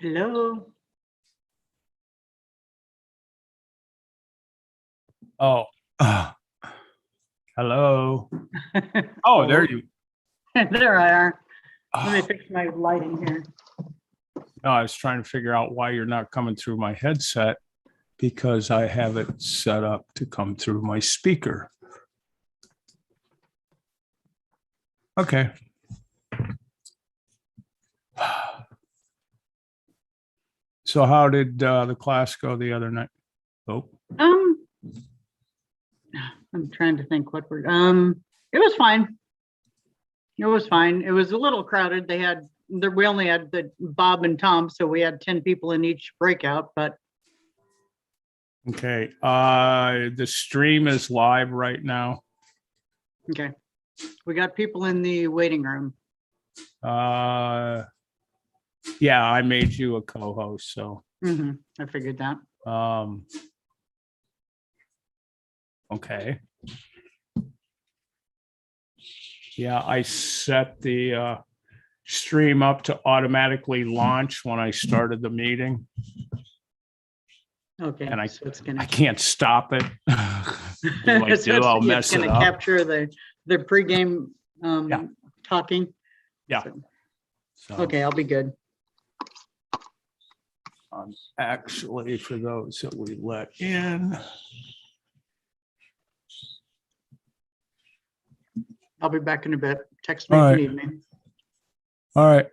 Hello. Oh, hello. Oh, there you. There I are. Let me Oh, fix my lighting here. no, I was trying to figure out why you're not coming through my headset because I have it set up to come through my speaker. Okay. So how did the class go the other night? Oh, Um, I'm trying to think what we're, it was fine. It was fine. It was a little crowded. We only had the Bob and Tom, so we had 10 people in each breakout, but okay. The stream is live right now. okay. We got people in the waiting room. Yeah, I made you a co-host, so I figured that. okay. Yeah, I set the stream up to automatically launch when I started the meeting, Okay. and So it's I gonna, can't stop it. If I so do, I'll it's mess it gonna up. capture the pregame Yeah. talking. Yeah. So, So, okay, I'll be good. actually, for those that we let in, I'll be back in a bit. Text me All if right. you need me. all right.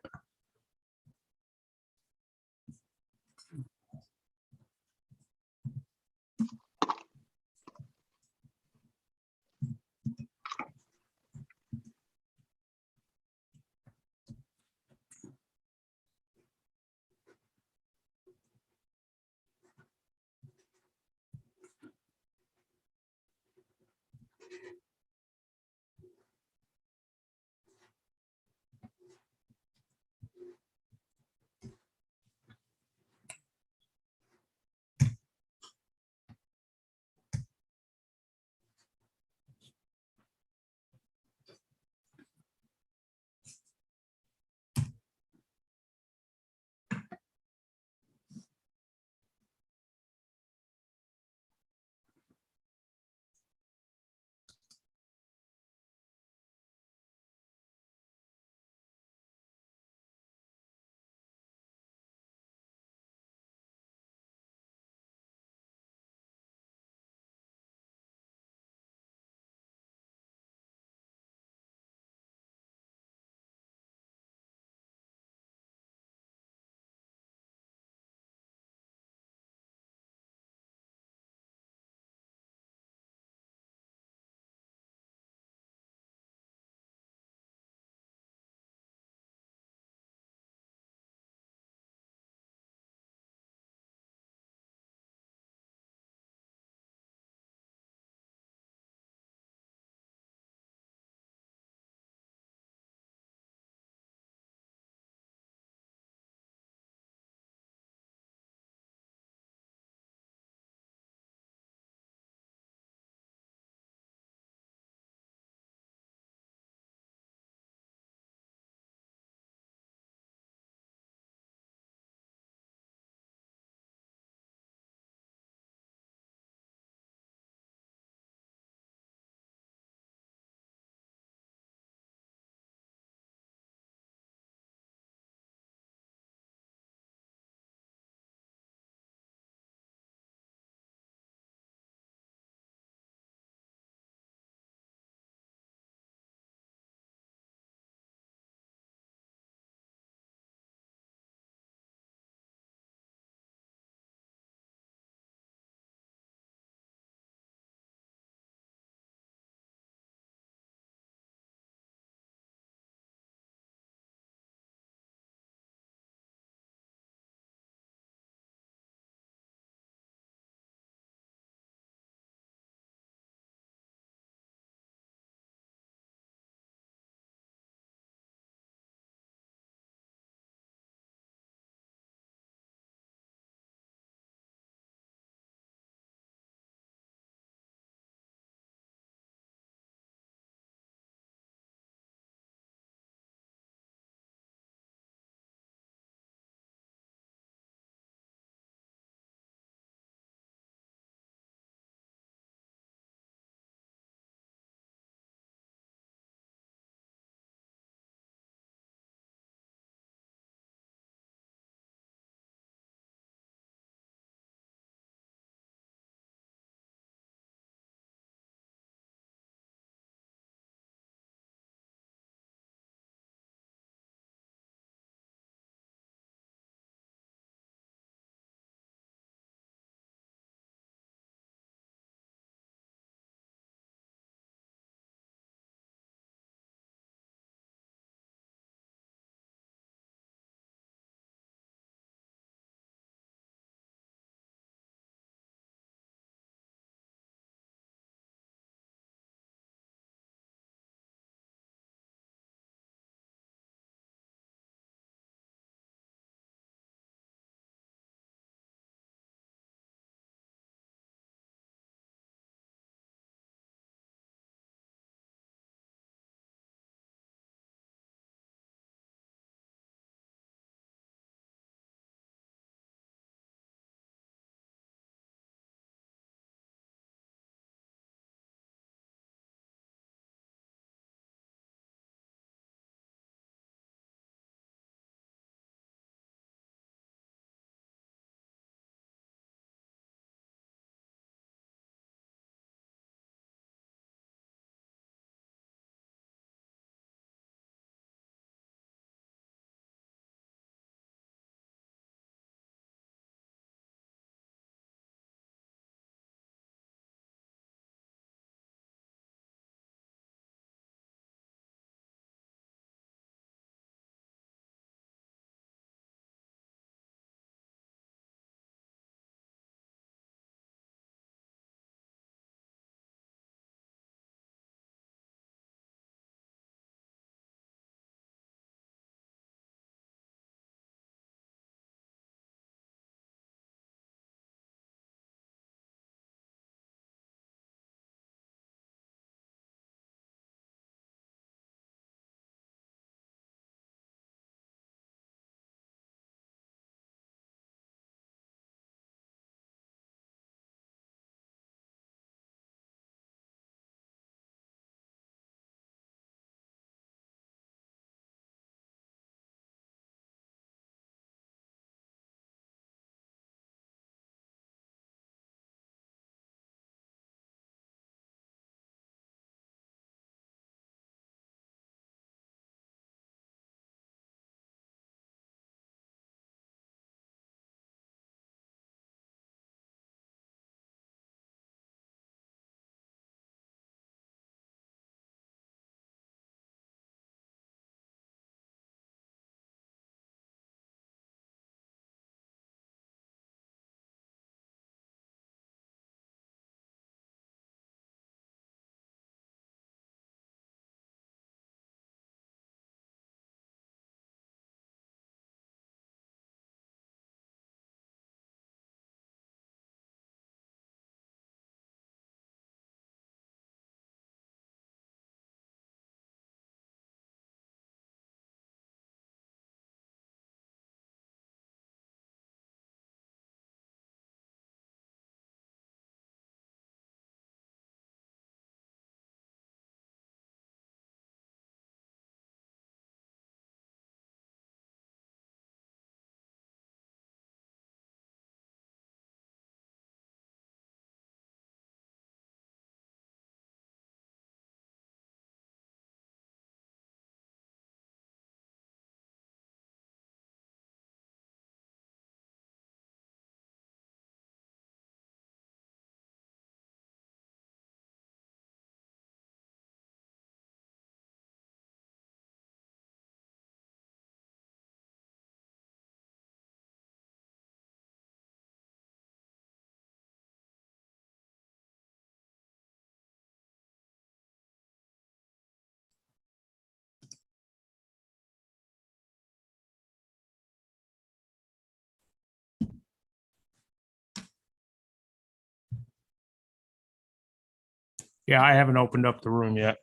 Yeah, I haven't opened up the room yet.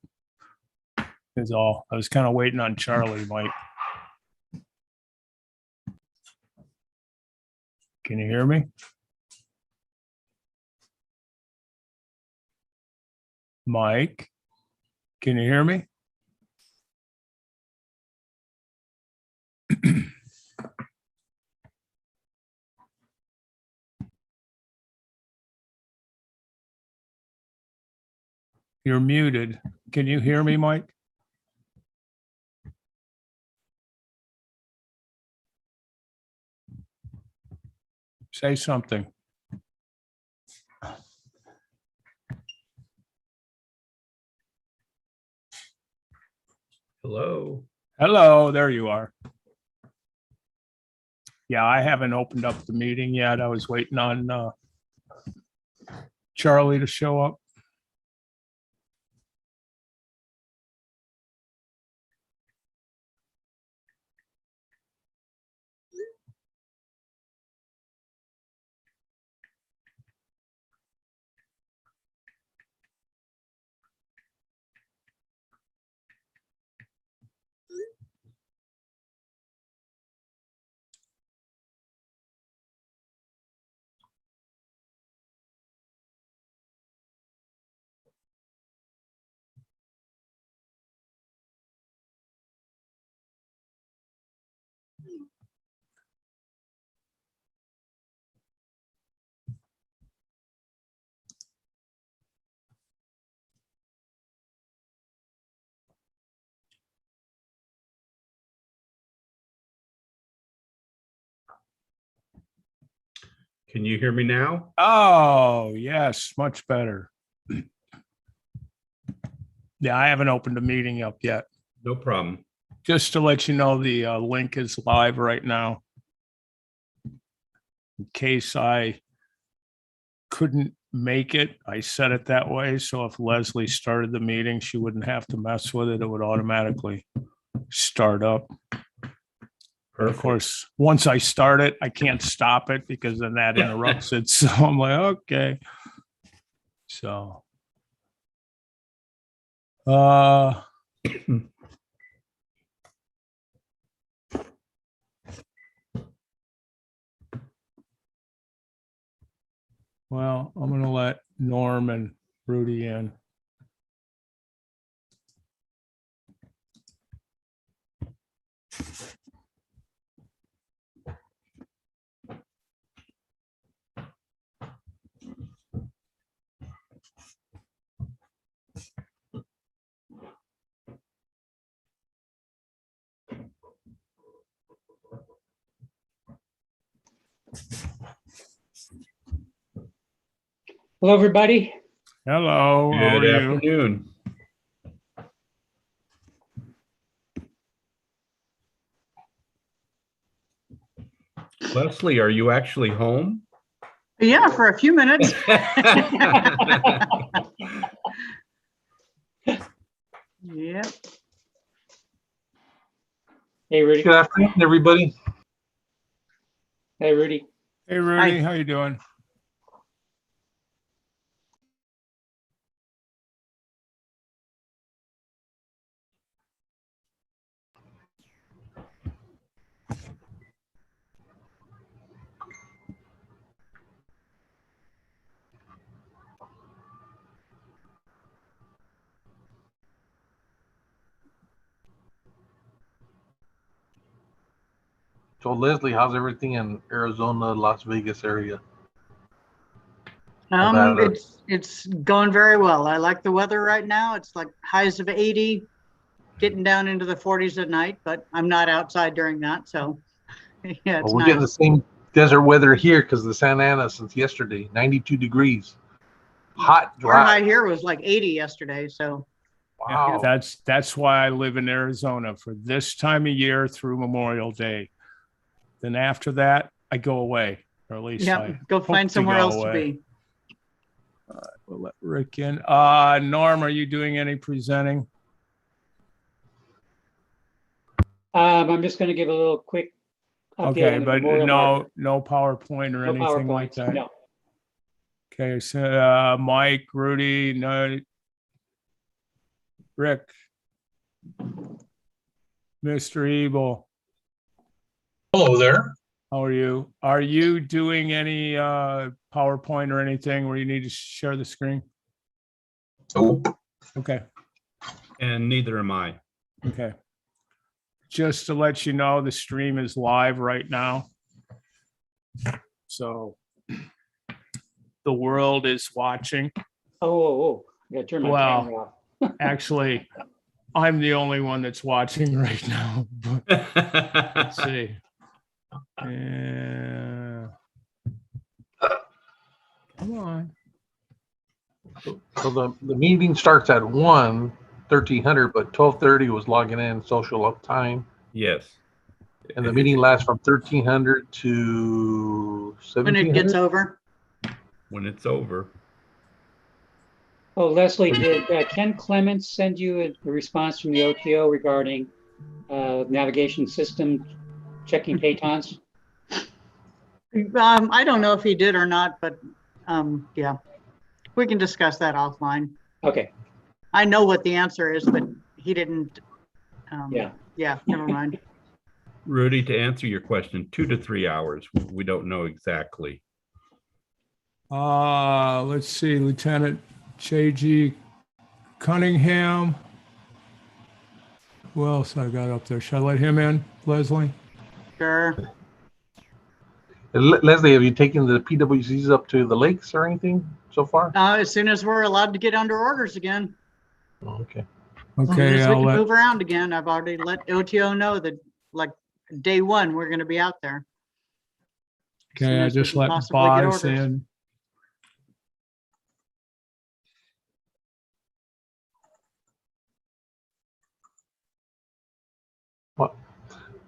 Is all. I was kind of waiting on Charlie, Mike. Can you hear me? Mike, can you hear me? You're muted. Can you hear me, Mike? Say something. Hello. Hello, there you are. Yeah, I haven't opened up the meeting yet. I was waiting on Charlie to show up. Can you hear me now? Oh, yes, much better. Yeah, I haven't opened the meeting up yet. No problem. Just to let you know, the link is live right now. In case I couldn't make it, I set it that way. So if Leslie started the meeting, she wouldn't have to mess with it. It would automatically start up. But of Perfect. course, once I start it, I can't stop it because then that interrupts it. So I'm like, okay. So, well, I'm going to let Norm and Rudy in. Hello, everybody. Hello, how are Good you? afternoon. Leslie, are you actually home? Yeah, for a few minutes. Yeah. Hey, Rudy. Good afternoon, everybody. Hey, Rudy. Hey, Rudy, Hi. how you doing? So Leslie, how's everything in Arizona, Las Vegas area? Nevada. It's going very well. I like the weather right now. It's like highs of 80, getting down into the 40s at night, but I'm not outside during that. So yeah, it's Well, we're getting the nice. same desert weather here because the Santa Ana since yesterday, 92 degrees, hot, Our high dry. here was like 80 yesterday. So Wow. That's why I live in Arizona for this time of year through Memorial Day. Then after that, I go away, or at least yeah, I go hope find to somewhere go else to away. be. We'll let Rick in. Norm, are you doing any presenting? I'm just going to give a little quick update Okay, on the but Memorial Market. no PowerPoint or No anything like PowerPoints. that. No. Okay, so Mike, Rudy, no, Rick. Mr. Ebel, Hello there. how are you? Are you doing any PowerPoint or anything where you need to share the screen? Nope. Okay, And neither am I. okay. Just to let you know, the stream is live right now. So the world is watching. Oh, I gotta turn my Wow. camera off. Actually, I'm the only one that's watching right now. But let's see. Yeah. Come on. So the meeting starts at 1300, but 12:30 was logging in social up time. Yes. And the meeting lasts from 1300 to When it gets 1700. over. When it's over. Oh, Leslie, did Ken Clements send you a response from the OTO regarding navigation system checking pitons? I don't know if he did or not, but yeah, we can discuss that offline. Okay, I know what the answer is, but he didn't. yeah. Yeah, never mind. Rudy, to answer your question, 2 to 3 hours. We don't know exactly. Let's see, Lieutenant J.G. Cunningham. Who else I got up there? Should I let him in, Leslie? Sure. Leslie, have you taken the PWCs up to the lakes or anything so far? As soon as we're allowed to get under orders again, Oh, okay. as soon Okay, as we I'll can let, move around again, I've already let OTO know that like day one, we're going to be out there. As soon okay, I as we just can let possibly get Boz orders. in.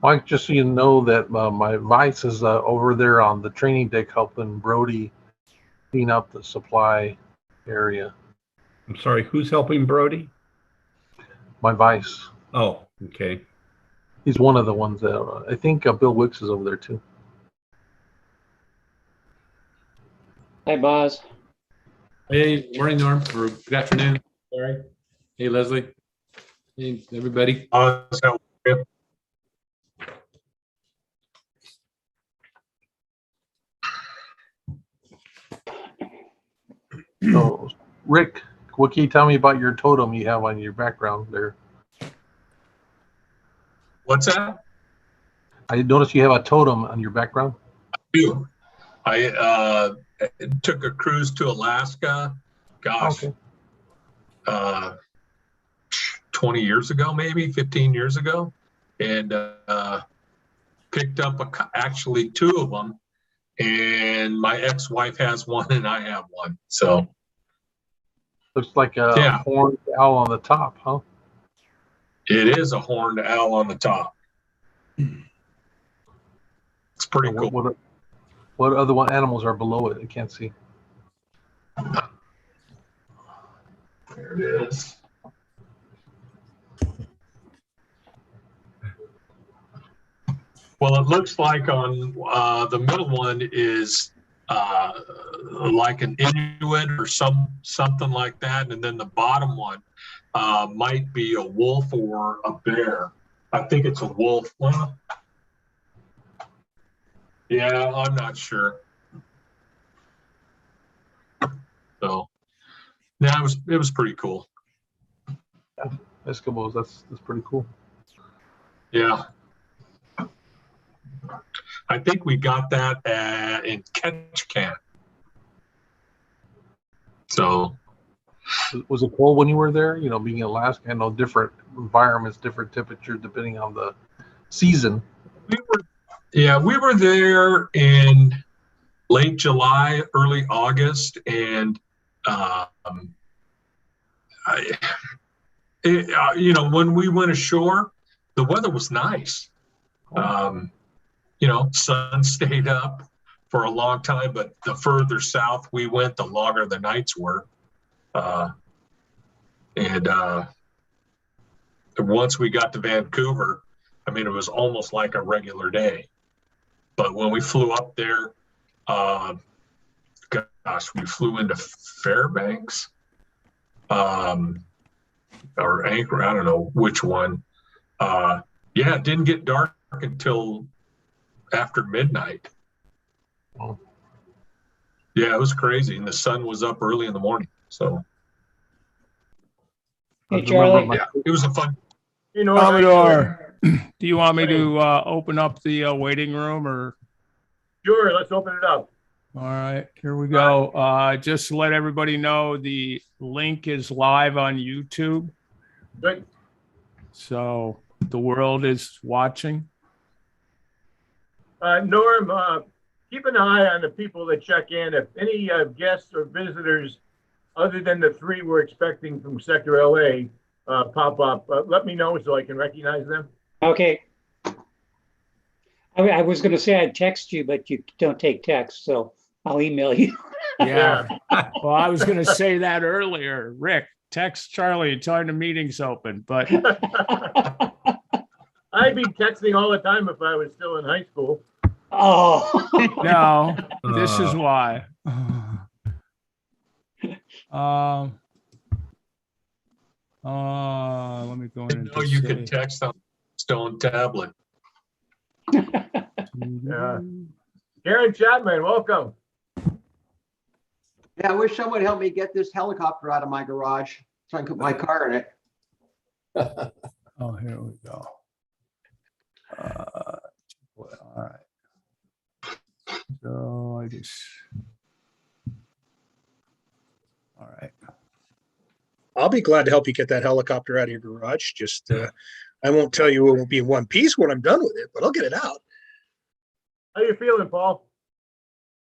Mike, just so you know that my vice is over there on the training deck helping Brody clean up the supply area. I'm sorry, who's helping Brody? My vice. Oh, okay. He's one of the ones that I think Bill Wicks is over there too. Hi, Boz. Hey, morning, Norm, or good afternoon. Sorry. Hey, Leslie. Hey, everybody. So, Rick, what can you tell me about your totem you have on your background there? What's that? I noticed you have a totem on your background. You. I took a cruise to Alaska. Gosh, Okay. 20 years ago, maybe 15 years ago, and picked up actually two of them. And my ex-wife has one, and I have one. So Looks like a Yeah. horned owl on the top, huh? it is a horned owl on the top. It's pretty What, cool. what other animals are below it? I can't see. There it is. Well, it looks like on the middle one is like an Inuit or something like that, and then the bottom one might be a wolf or a bear. I think it's a wolf. Well, yeah, I'm not sure. So, yeah, it was pretty cool. Eskimos, that's pretty cool. Yeah. I think we got that in Ketchikan. So, Was it cold when you were there? You know, being in Alaska, I know different environments, different temperatures depending on the season. we were there in late July, early August, and when we went ashore, the weather was nice. Sun stayed up for a long time, but the further south we went, the longer the nights were. And once we got to Vancouver, I mean, it was almost like a regular day. But when we flew up there, we flew into Fairbanks. or Anchor, I don't know which one. Yeah, it didn't get dark until after midnight. Oh. Yeah, it was crazy. And the sun was up early in the morning. So Hey, I remember Charlie. my- yeah, it was a fun. Commodore, do you want me to open up the waiting room or? Sure, let's open it up. All right, here we go. Just to let everybody know, the link is live on YouTube. Good. So the world is watching. Norm, keep an eye on the people that check in. If any guests or visitors, other than the 3 we're expecting from Sector LA, pop up, let me know so I can recognize them. Okay. I was going to say I'd text you, but you don't take text, so I'll email you. Yeah. Well, I was going to say that earlier. Rick, text Charlie and tell him the meeting's open, but I'd be texting all the time if I was still in high school. Oh. no, this is why. Let me go in and No, just you say- could text on stone tablet. Yeah. Karen Chapman, welcome. Yeah, I wish someone would help me get this helicopter out of my garage so I can put my car in it. Oh, here we go. All right. So I just. All right. I'll be glad to help you get that helicopter out of your garage. Just, I won't tell you it will be in one piece when I'm done with it, but I'll get it out. How you feeling, Paul?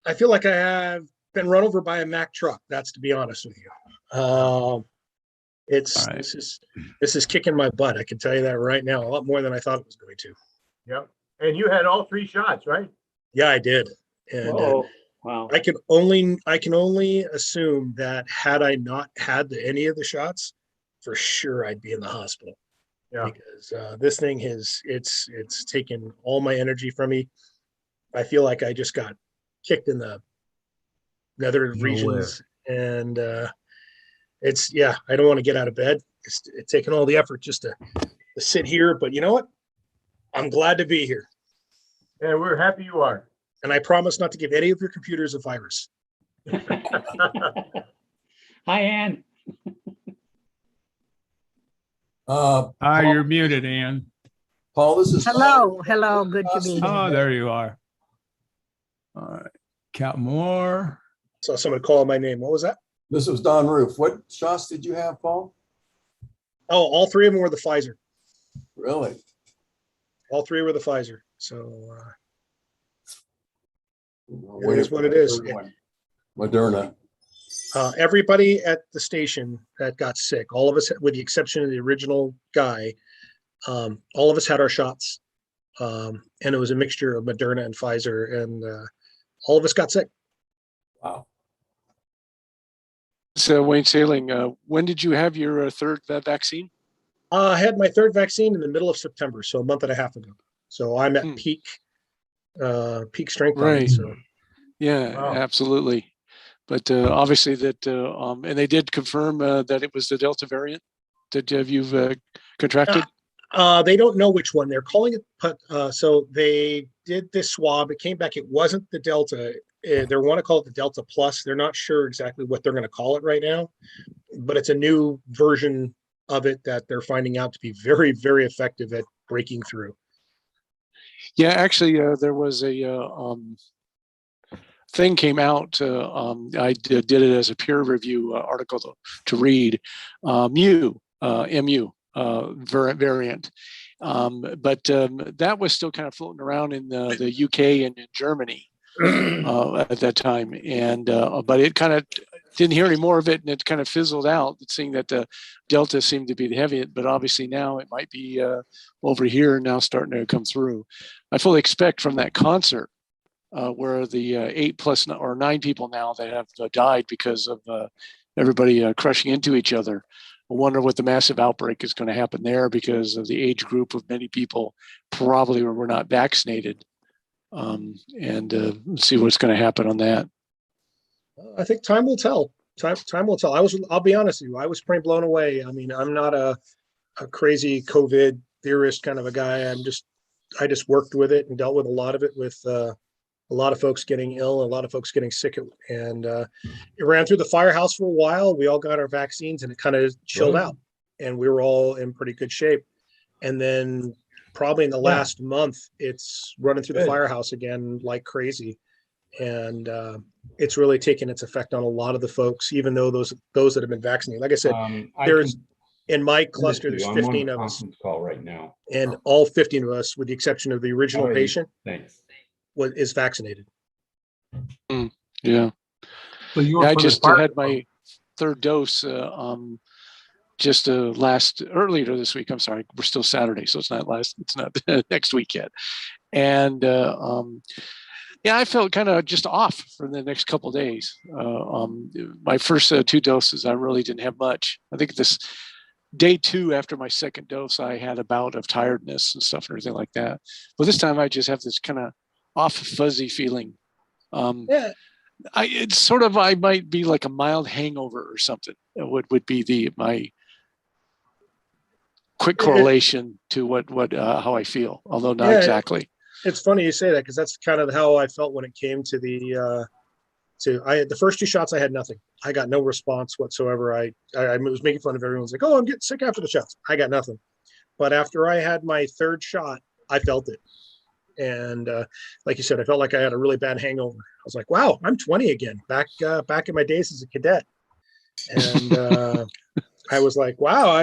I feel like I have been run over by a Mack truck. That's to be honest with you. It's All right. this is kicking my butt. I can tell you that right now, a lot more than I thought it was going to. Yep. And you had all 3 shots, right? Yeah, I did. And Oh, wow. I can only assume that had I not had any of the shots, for sure I'd be in the hospital. Yeah. Because this thing it's taken all my energy from me. I feel like I just got kicked in the nether regions, and I don't want to get out of bed. It's taken all the effort just to sit here, but you know what? I'm glad to be here, And we're happy you are. and I promise not to give any of your computers a virus. Hi, Ann. Hi, you're muted, Ann. Paul, this is. Hello, good to be Oh, here. there you are. All right. Cat Moore. Saw someone call my name. What was that? This was Don Roof. What shots did you have, Paul? Oh, all 3 of them were the Pfizer. Really? All 3 were the Pfizer. So It is what it is. Moderna. Everybody at the station that got sick, all of us, with the exception of the original guy, all of us had our shots. And it was a mixture of Moderna and Pfizer, and all of us got sick. Wow. So Wayne Sailing, when did you have your third vaccine? I had my 3rd vaccine in the middle of September, so a month and a half ago. So I'm at peak strength. on it, Right. so. Yeah, Wow. absolutely. But obviously that, and they did confirm that it was the Delta variant that you've contracted. They don't know which one. They're calling it, but so they did this swab. It came back. It wasn't the Delta. They want to call it the Delta Plus. They're not sure exactly what they're going to call it right now, but it's a new version of it that they're finding out to be very, very effective at breaking through. Yeah, actually, there was a thing came out. I did it as a peer review article to read. MU variant, but that was still kind of floating around in the UK and in Germany at that time, and but it kind of didn't hear any more of it, and it kind of fizzled out. Seeing that the Delta seemed to be the heaviest, but obviously now it might be over here now starting to come through. I fully expect from that concert where the 8+ or 9 people now that have died because of everybody crushing into each other. I wonder what the massive outbreak is going to happen there because of the age group of many people probably were not vaccinated, and see what's going to happen on that. I think time will tell. time will tell. I'll be honest with you. I was pretty blown away. I mean, I'm not a crazy COVID theorist kind of a guy. I just worked with it and dealt with a lot of it with a lot of folks getting ill, a lot of folks getting sick. And it ran through the firehouse for a while. We all got our vaccines and it kind of chilled out and we were all in pretty good shape. And then probably in the last month, it's running through the firehouse again like crazy. And it's really taken its effect on a lot of the folks, even though those that have been vaccinated. Like I said, in my cluster, there's 15 of us. Call right now. And all 15 of us, with the exception of the original patient, is vaccinated. Yeah. So I just had my third dose just earlier this week. I'm sorry, we're still Saturday, so it's not next week yet. And yeah, I felt kind of just off for the next couple of days. My first 2 doses, I really didn't have much. I think this day 2 after my second dose, I had a bout of tiredness and stuff and everything like that. But this time I just have this kind of off fuzzy feeling. It's sort of, I might be like a mild hangover or something. It would be my quick correlation to how I feel, although not exactly. It's funny you say that because that's kind of how I felt when it came to the first 2 shots. I had nothing. I got no response whatsoever. I was making fun of everyone's like, oh, I'm getting sick after the shots. I got nothing. But after I had my 3rd shot, I felt it. And like you said, I felt like I had a really bad hangover. I was like, wow, I'm 20 again, back in my days as a cadet. And I was like, wow,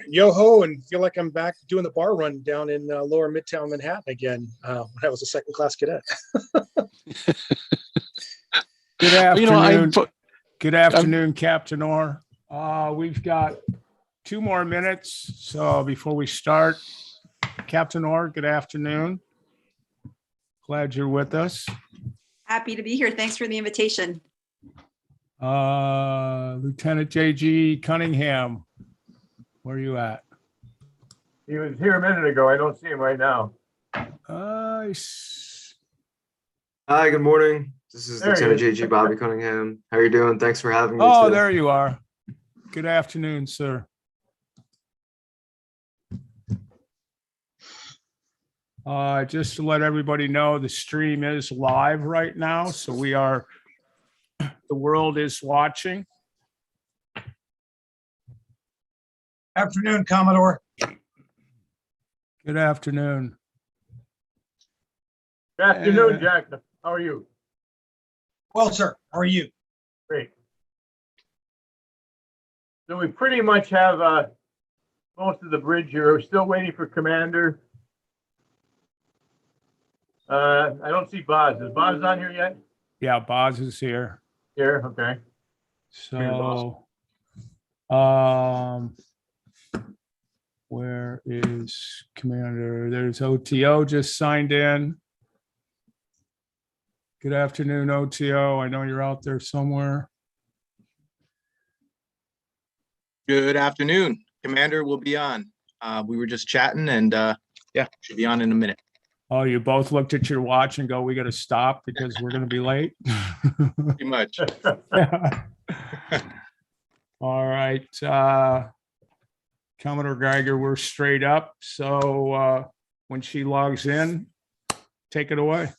yo ho, and feel like I'm back doing the bar run down in lower Midtown Manhattan again. When I was a 2nd class cadet. Good afternoon. Good afternoon, Captain Orr. We've got 2 more minutes. So before we start, Captain Orr, good afternoon. Glad you're with us. Happy to be here. Thanks for the invitation. Lieutenant J.G. Cunningham, where are you at? He was here a minute ago. I don't see him right now. Hi, good morning. This is Lieutenant J.G. Bobby Cunningham. How are you doing? Thanks for having me. Oh, today. there you are. Good afternoon, sir. Just to let everybody know, the stream is live right now. So the world is watching. Afternoon, Commodore. Good afternoon. Good afternoon, Jack. How are you? Well, sir. How are you? Great. So we pretty much have most of the bridge here. We're still waiting for Commander. I don't see Boz. Is Boz on here yet? Yeah, Boz is here. Here, okay. So, where is Commander? There's OTO just signed in. Good afternoon, OTO. I know you're out there somewhere. Good afternoon. Commander will be on. We were just chatting and yeah, should be on in a minute. Oh, you both looked at your watch and go, we got to stop because we're going to be late. Pretty much. All right. Commodore Geiger, we're straight up. So when she logs in, take it away.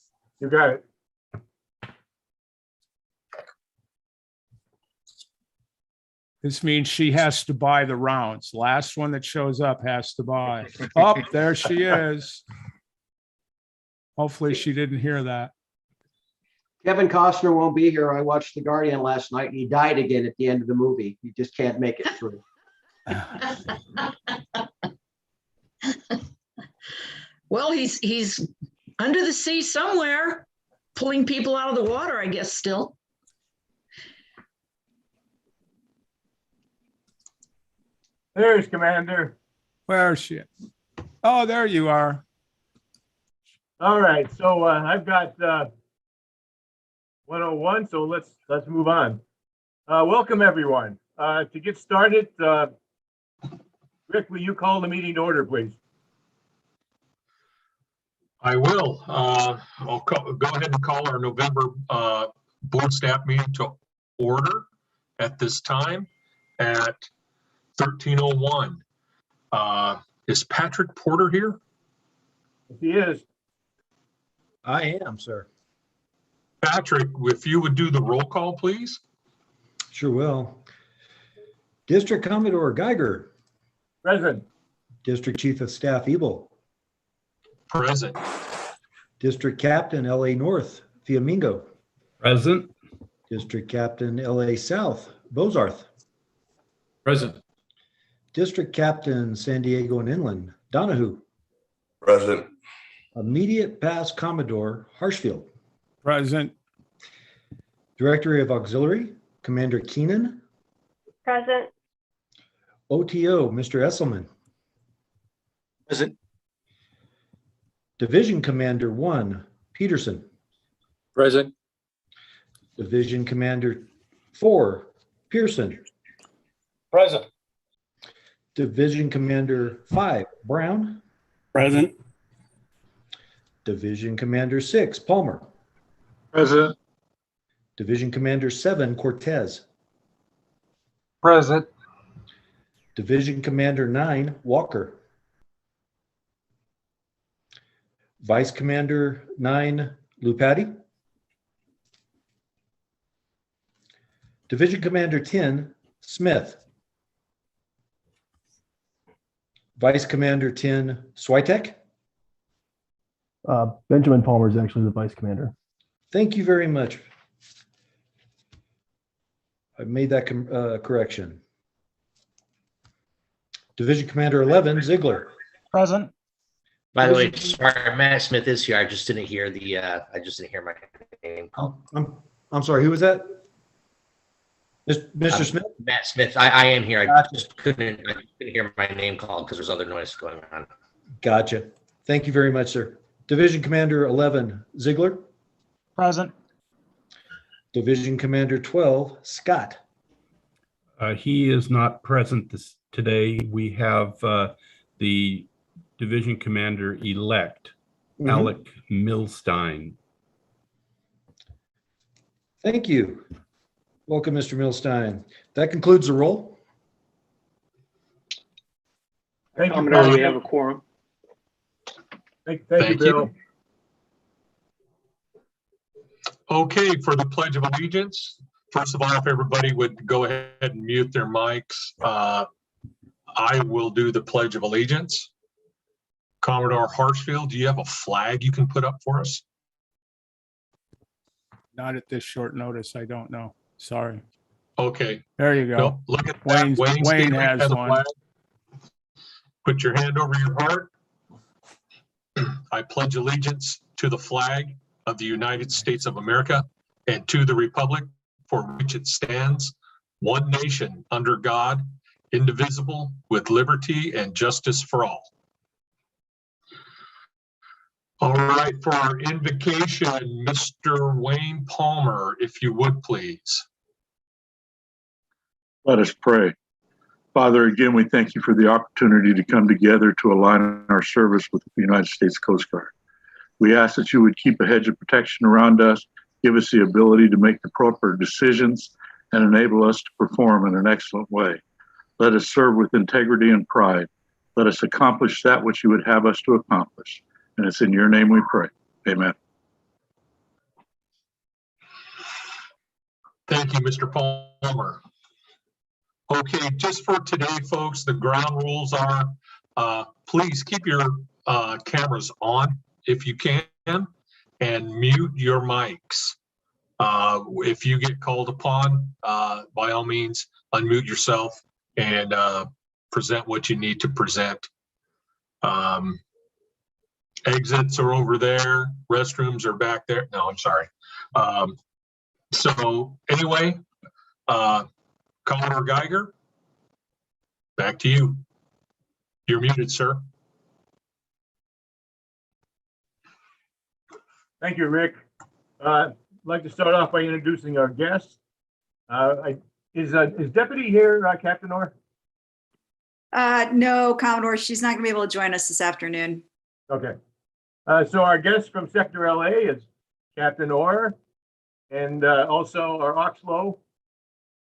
You got it. This means she has to buy the rounds. Last one that shows up has to buy. Oh, there she is. Hopefully she didn't hear that. Kevin Costner won't be here. I watched The Guardian last night and he died again at the end of the movie. He just can't make it through. Well, he's under the sea somewhere, pulling people out of the water, I guess, still. There's Commander. Where is she? Oh, there you are. All right, so I've got 101, so let's move on. Welcome, everyone. To get started, Rick, will you call the meeting to order, please? I will. I'll go ahead and call our November board staff meeting to order at this time at 13:01. Is Patrick Porter here? If he is, I am, sir. Patrick, if you would do the roll call, please. Sure will. District Commodore Geiger, present. District Chief of Staff Ebel, Present. District Captain LA North Fiamingo, Present. District Captain LA South Bozarth, Present. District Captain San Diego and Inland Donahue, Present. Immediate Past Commodore Harshfield, Present. Director of Auxiliary Commander Keenan, Present. OTO Mr. Esselman, Present. Division Commander 1 Peterson, Present. Division Commander 4 Pearson, Present. Division Commander 5 Brown, Present. Division Commander 6 Palmer, Present. Division Commander 7 Cortez, Present. Division Commander 9 Walker, Vice Commander 9 Lupati, Division Commander 10 Smith, Vice Commander 10 Switek. Benjamin Palmer is actually the vice commander. Thank you very much. I made that correction. Division Commander 11 Ziegler. Present. By the way, sorry, Matt Smith is here. I just didn't hear my name called. I'm sorry, who was that? Mr. Smith? Matt Smith. I am here. I just couldn't hear my name called because there's other noise going on. Gotcha. Thank you very much, sir. Division Commander 11 Ziegler. Present. Division Commander 12 Scott. He is not present today. We have the Division Commander-elect, Alec Milstein. Thank you. Welcome, Mr. Milstein. That concludes the roll. Thank you, Commodore, Bill. we have a quorum. Thank you, Bill. Okay, for the Pledge of Allegiance, first of all, if everybody would go ahead and mute their mics, I will do the Pledge of Allegiance. Commodore Harshfield, do you have a flag you can put up for us? Not at this short notice. I don't know. Sorry. Okay. There you go. No, look at that. Wayne Gabriel has a one. flag. Put your hand over your heart. I pledge allegiance to the flag of the United States of America and to the republic for which it stands, one nation under God, indivisible, with liberty and justice for all. All right, for our invocation, Mr. Wayne Palmer, if you would, please. Let us pray. Father, again, we thank you for the opportunity to come together to align our service with the United States Coast Guard. We ask that you would keep a hedge of protection around us, give us the ability to make the proper decisions, and enable us to perform in an excellent way. Let us serve with integrity and pride. Let us accomplish that which you would have us to accomplish. And it's in your name we pray. Amen. Thank you, Mr. Palmer. Okay, just for today, folks, the ground rules are, please keep your cameras on if you can, and mute your mics. If you get called upon, by all means, unmute yourself and present what you need to present. Exits are over there. Restrooms are back there. No, I'm sorry. So anyway, Commodore Geiger, back to you. You're muted, sir. Thank you, Rick. I'd like to start off by introducing our guest. Is Deputy here, Captain Orr? No, Commodore, she's not gonna be able to join us this afternoon. Okay. So our guest from Sector LA is Captain Orr, and also our Oxlow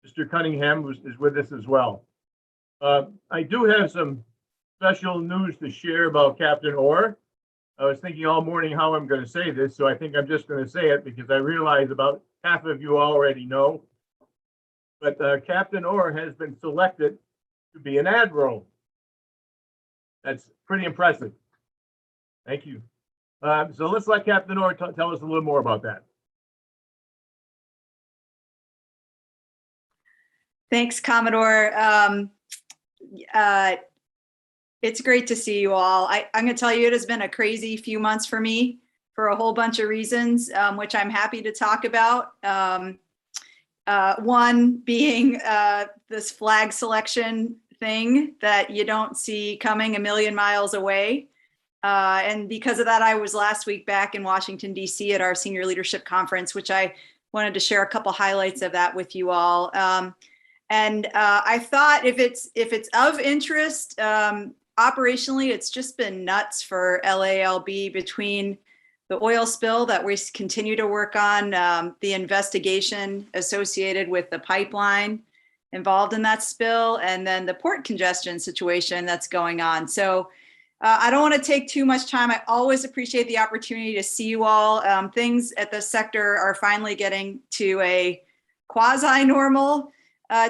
Mr. Cunningham is with us as well. I do have some special news to share about Captain Orr. I was thinking all morning how I'm going to say this, so I think I'm just going to say it because I realize about half of you already know. But Captain Orr has been selected to be an admiral. That's pretty impressive. Thank you. So let's let Captain Orr tell us a little more about that. Thanks, Commodore. It's great to see you all. I'm going to tell you, it has been a crazy few months for me for a whole bunch of reasons, which I'm happy to talk about. One being this flag selection thing that you don't see coming a million miles away. And because of that, I was last week back in Washington, D.C. at our senior leadership conference, which I wanted to share a couple highlights of that with you all. And I thought if it's of interest, operationally, it's just been nuts for LALB between the oil spill that we continue to work on, the investigation associated with the pipeline involved in that spill, and then the port congestion situation that's going on. So I don't want to take too much time. I always appreciate the opportunity to see you all. Things at the sector are finally getting to a quasi-normal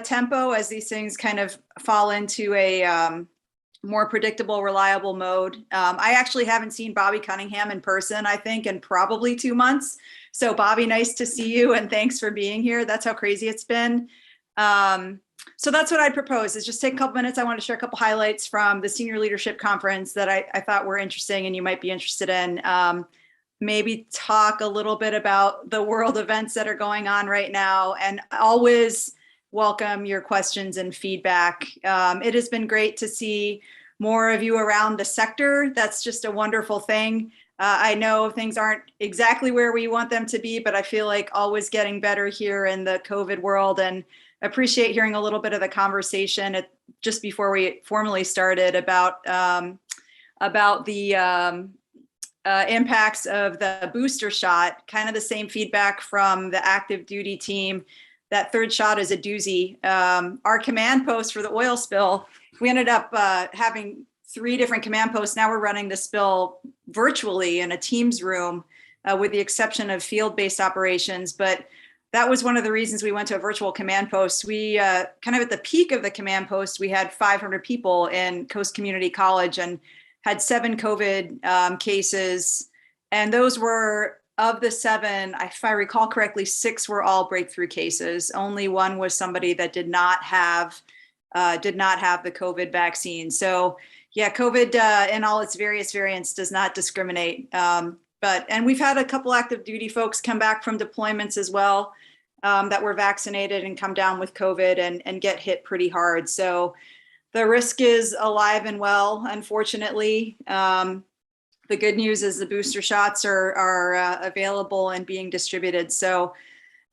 tempo as these things kind of fall into a more predictable, reliable mode. I actually haven't seen Bobby Cunningham in person, I think, in probably 2 months. So Bobby, nice to see you and thanks for being here. That's how crazy it's been. So that's what I'd propose is just take a couple minutes. I want to share a couple highlights from the Senior Leadership Conference that I thought were interesting and you might be interested in. Maybe talk a little bit about the world events that are going on right now, and always welcome your questions and feedback. It has been great to see more of you around the sector. That's just a wonderful thing. I know things aren't exactly where we want them to be, but I feel like always getting better here in the COVID world, and appreciate hearing a little bit of the conversation just before we formally started about the impacts of the booster shot, kind of the same feedback from the active duty team. That third shot is a doozy. Our command post for the oil spill, we ended up having 3 different command posts. Now we're running the spill virtually in a Teams room with the exception of field-based operations. But that was one of the reasons we went to a virtual command post. We kind of at the peak of the command post, we had 500 people in Coast Community College and had 7 COVID cases. And those were, of the 7, if I recall correctly, 6 were all breakthrough cases. Only 1 was somebody that did not have the COVID vaccine. So yeah, COVID in all its various variants does not discriminate. And we've had a couple active duty folks come back from deployments as well that were vaccinated and come down with COVID and get hit pretty hard. So the risk is alive and well, unfortunately. The good news is the booster shots are available and being distributed. So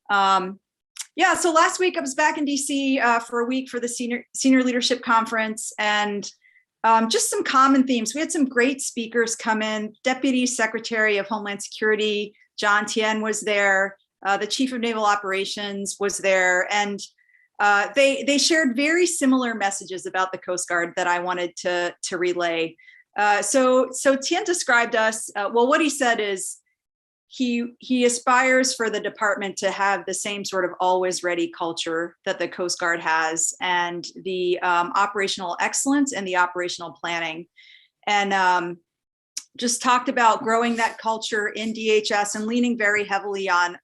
yeah, so last week I was back in DC for a week for the Senior Leadership Conference, and just some common themes. We had some great speakers come in. Deputy Secretary of Homeland Security, John Tien, was there. The Chief of Naval Operations was there. And they shared very similar messages about the Coast Guard that I wanted to relay. So Tien described us, well, what he said is he aspires for the department to have the same sort of always ready culture that the Coast Guard has, and the operational excellence and the operational planning. And just talked about growing that culture in DHS and leaning very heavily on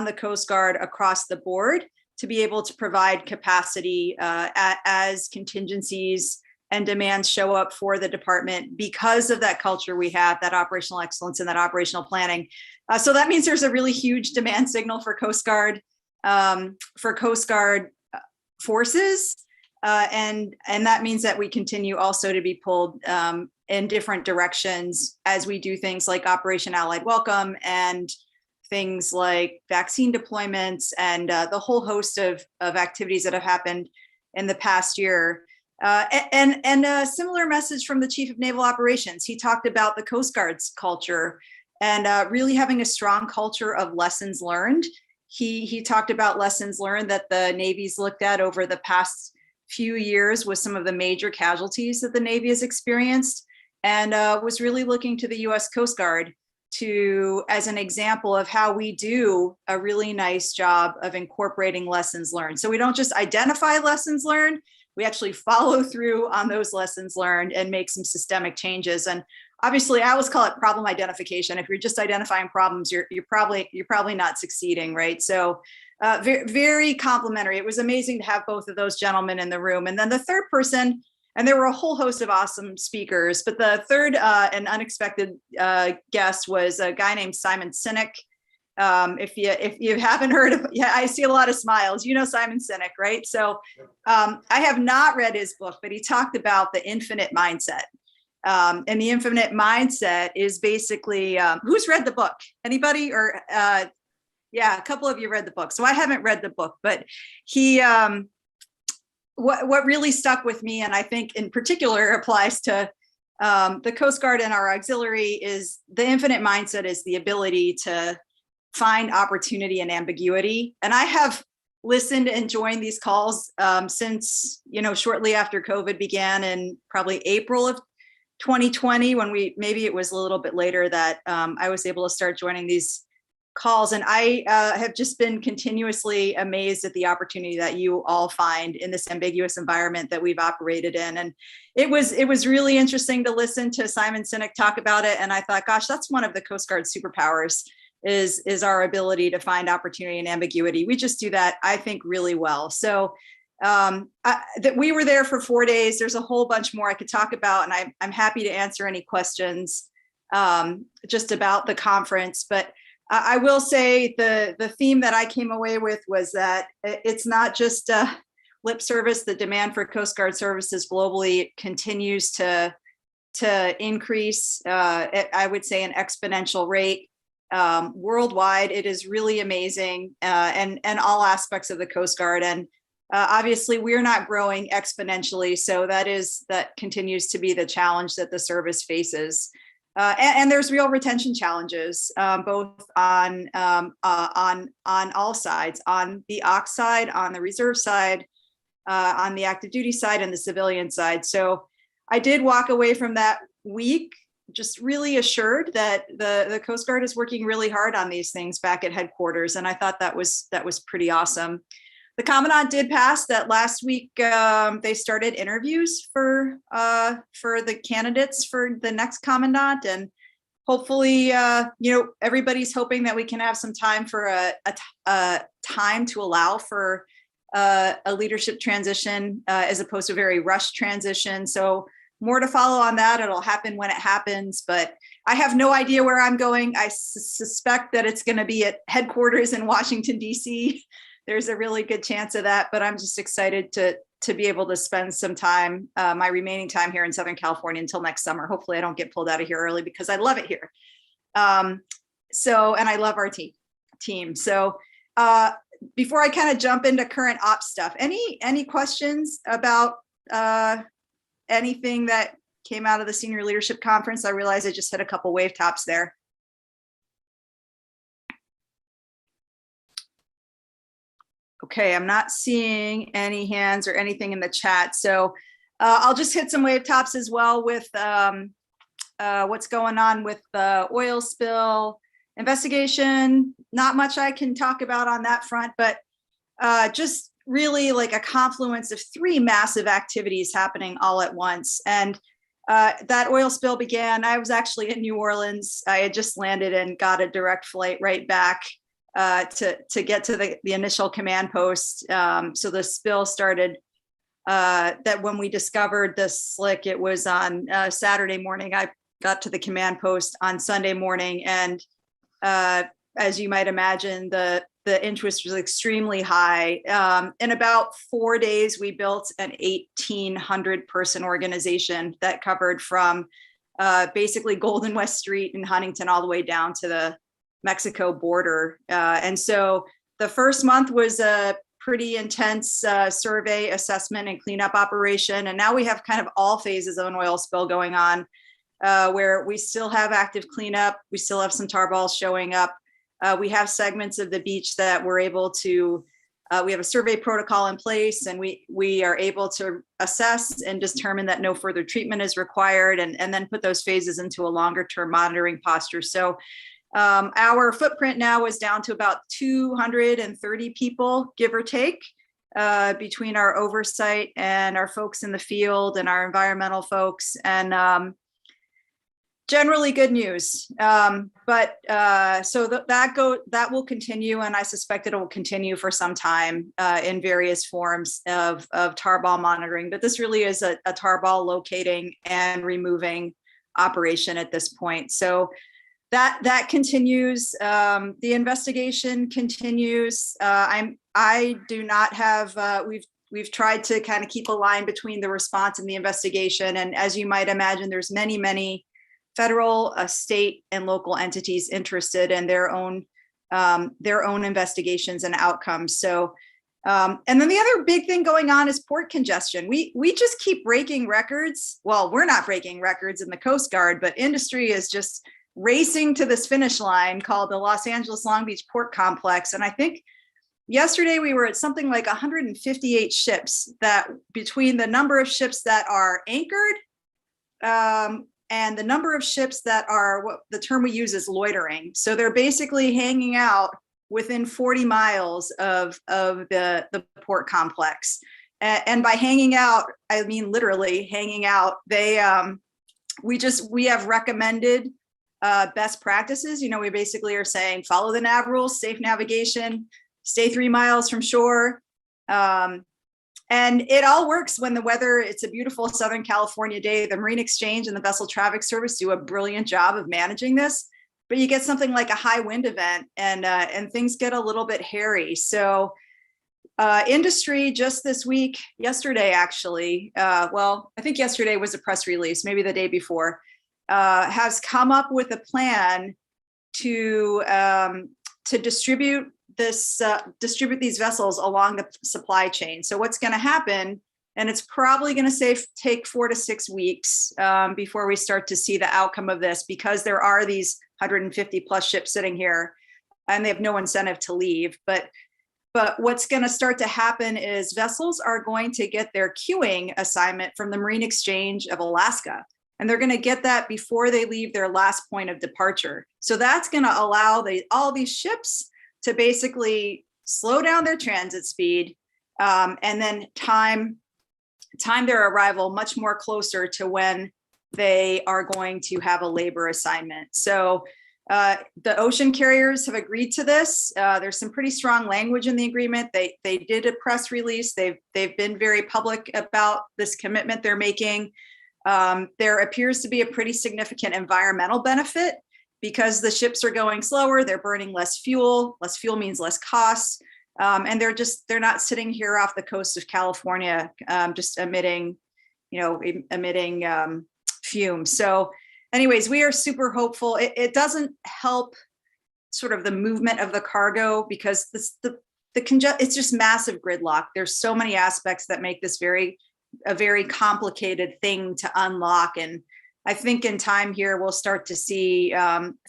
the Coast Guard across the board to be able to provide capacity as contingencies and demands show up for the department because of that culture we have, that operational excellence and that operational planning. So that means there's a really huge demand signal for Coast Guard forces. And that means that we continue also to be pulled in different directions as we do things like Operation Allied Welcome and things like vaccine deployments and the whole host of activities that have happened in the past year. And a similar message from the Chief of Naval Operations. He talked about the Coast Guard's culture and really having a strong culture of lessons learned he talked about lessons learned that the Navy's looked at over the past few years with some of the major casualties that the Navy has experienced, and was really looking to the U.S. Coast Guard as an example of how we do a really nice job of incorporating lessons learned. So we don't just identify lessons learned, we actually follow through on those lessons learned and make some systemic changes. And obviously, I always call it problem identification. If you're just identifying problems, you're probably not succeeding, right? So very, very complimentary. It was amazing to have both of those gentlemen in the room. And then the third person, and there were a whole host of awesome speakers, but the third and unexpected guest was a guy named Simon Sinek. If you haven't heard of, yeah, I see a lot of smiles. You know Simon Sinek, right? So I have not read his book, but he talked about the infinite mindset. And the infinite mindset is basically, who's read the book? Anybody? Or yeah, a couple of you read the book. So I haven't read the book, but he, what really stuck with me, and I think in particular applies to the Coast Guard and our auxiliary, is the infinite mindset is the ability to find opportunity and ambiguity. And I have listened and joined these calls since, shortly after COVID began in probably April of 2020, when maybe it was a little bit later that I was able to start joining these calls. And I have just been continuously amazed at the opportunity that you all find in this ambiguous environment that we've operated in. And it was really interesting to listen to Simon Sinek talk about it. And I thought, gosh, that's one of the Coast Guard superpowers, is our ability to find opportunity and ambiguity. We just do that, I think, really well. So that we were there for 4 days. There's a whole bunch more I could talk about, and I'm happy to answer any questions just about the conference. But I will say the theme that I came away with was that it's not just lip service. The demand for Coast Guard services globally continues to increase at, I would say, an exponential rate. Worldwide, it is really amazing, and all aspects of the Coast Guard. And obviously, we're not growing exponentially, so that continues to be the challenge that the service faces. And there's real retention challenges, both on all sides, on the aux side, on the reserve side, on the active duty side, and the civilian side. So I did walk away from that week just really assured that the Coast Guard is working really hard on these things back at headquarters, and I thought that was pretty awesome. The Commandant did pass that last week. They started interviews for the candidates for the next Commandant, and hopefully, everybody's hoping that we can have some time for a time to allow for a leadership transition as opposed to a very rushed transition. So more to follow on that. It'll happen when it happens, but I have no idea where I'm going. I suspect that it's going to be at headquarters in Washington, D.C. There's a really good chance of that, but I'm just excited to be able to spend some time, my remaining time here in Southern California until next summer. Hopefully I don't get pulled out of here early because I love it here. And I love our team. So before I kind of jump into current ops stuff, any questions about anything that came out of the Senior Leadership Conference? I realize I just hit a couple wave tops there. Okay, I'm not seeing any hands or anything in the chat. So I'll just hit some wave tops as well with what's going on with the oil spill investigation. Not much I can talk about on that front, but just really like a confluence of three massive activities happening all at once. And that oil spill began, I was actually in New Orleans. I had just landed and got a direct flight right back to get to the initial command post. So the spill started that when we discovered the slick, it was on Saturday morning. I got to the command post on Sunday morning, and as you might imagine, the interest was extremely high. In about 4 days, we built an 1,800 person organization that covered from basically Golden West Street in Huntington all the way down to the Mexico border. And so the first month was a pretty intense survey, assessment, and cleanup operation. And now we have kind of all phases of an oil spill going on, where we still have active cleanup. We still have some tar balls showing up. We have segments of the beach that we're able to, we have a survey protocol in place, and we are able to assess and determine that no further treatment is required, and then put those phases into a longer term monitoring posture. So our footprint now is down to about 230 people, give or take, between our oversight and our folks in the field and our environmental folks, and generally good news. So that will continue, and I suspect it will continue for some time in various forms of tarball monitoring. But this really is a tarball locating and removing operation at this point. So that continues. The investigation continues. I do not have. We've tried to kind of keep a line between the response and the investigation. And as you might imagine, there's many federal, state, and local entities interested in their own investigations and outcomes. So, and then the other big thing going on is port congestion. We just keep breaking records. Well, we're not breaking records in the Coast Guard, but industry is just racing to this finish line called the Los Angeles Long Beach Port Complex. And I think yesterday we were at something like 158 ships, that between the number of ships that are anchored and the number of ships that are, what the term we use is loitering. So they're basically hanging out within 40 miles of the port complex. And by hanging out, I mean literally hanging out. We have recommended best practices. You know, we basically are saying follow the nav rules, safe navigation, stay 3 miles from shore. And it all works when the weather, it's a beautiful Southern California day. The Marine Exchange and the Vessel Traffic Service do a brilliant job of managing this, but you get something like a high wind event and things get a little bit hairy. So industry just this week, yesterday actually, well, I think yesterday was a press release, maybe the day before, has come up with a plan to distribute these vessels along the supply chain. So what's going to happen, and it's probably going to take 4 to 6 weeks before we start to see the outcome of this, because there are these 150 plus ships sitting here and they have no incentive to leave. But what's going to start to happen is vessels are going to get their queuing assignment from the Marine Exchange of Alaska. And they're going to get that before they leave their last point of departure. So that's going to allow all these ships to basically slow down their transit speed and then time their arrival much more closer to when they are going to have a labor assignment. So the ocean carriers have agreed to this. There's some pretty strong language in the agreement. They did a press release. They've been very public about this commitment they're making. There appears to be a pretty significant environmental benefit because the ships are going slower, they're burning less fuel. Less fuel means less costs. And they're not sitting here off the coast of California, just emitting fumes. So anyways, we are super hopeful. It doesn't help sort of the movement of the cargo because it's just massive gridlock. There's so many aspects that make this a very complicated thing to unlock. And I think in time here, we'll start to see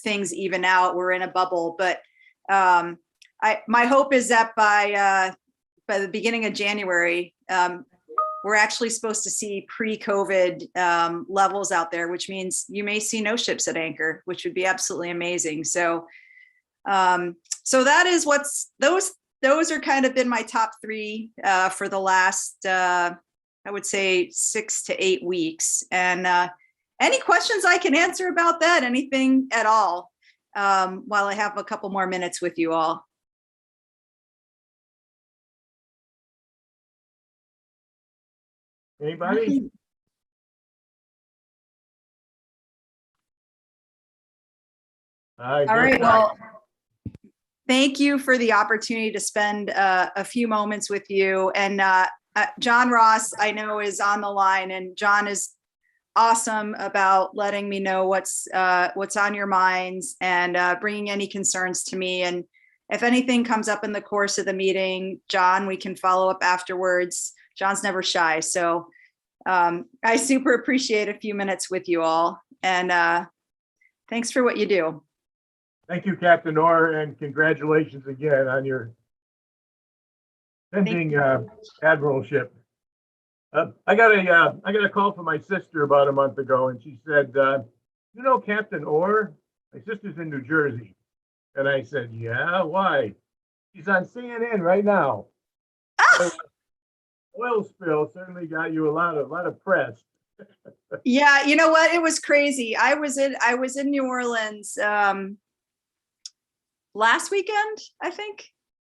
things even out. We're in a bubble, but my hope is that by the beginning of January, we're actually supposed to see pre-COVID levels out there, which means you may see no ships at anchor, which would be absolutely amazing. So that is those are kind of been my top 3 for the last, I would say 6 to 8 weeks. And any questions I can answer about that, anything at all, while I have a couple more minutes with you all. Anybody? All right. Well, thank you for the opportunity to spend a few moments with you. And John Ross, I know, is on the line, and John is awesome about letting me know what's on your minds and bringing any concerns to me. And if anything comes up in the course of the meeting, John, we can follow up afterwards. John's never shy. So I super appreciate a few minutes with you all. And thanks for what you do. Thank you, Captain Orr, and congratulations again on your pending admiralship. I got a call from my sister about a month ago, and she said, "You know Captain Orr? My sister's in New Jersey." And I said, "Yeah, why?" He's on CNN right now. So, oil spill certainly got you a lot of press. Yeah, you know what? It was crazy. I was in New Orleans last weekend, I think,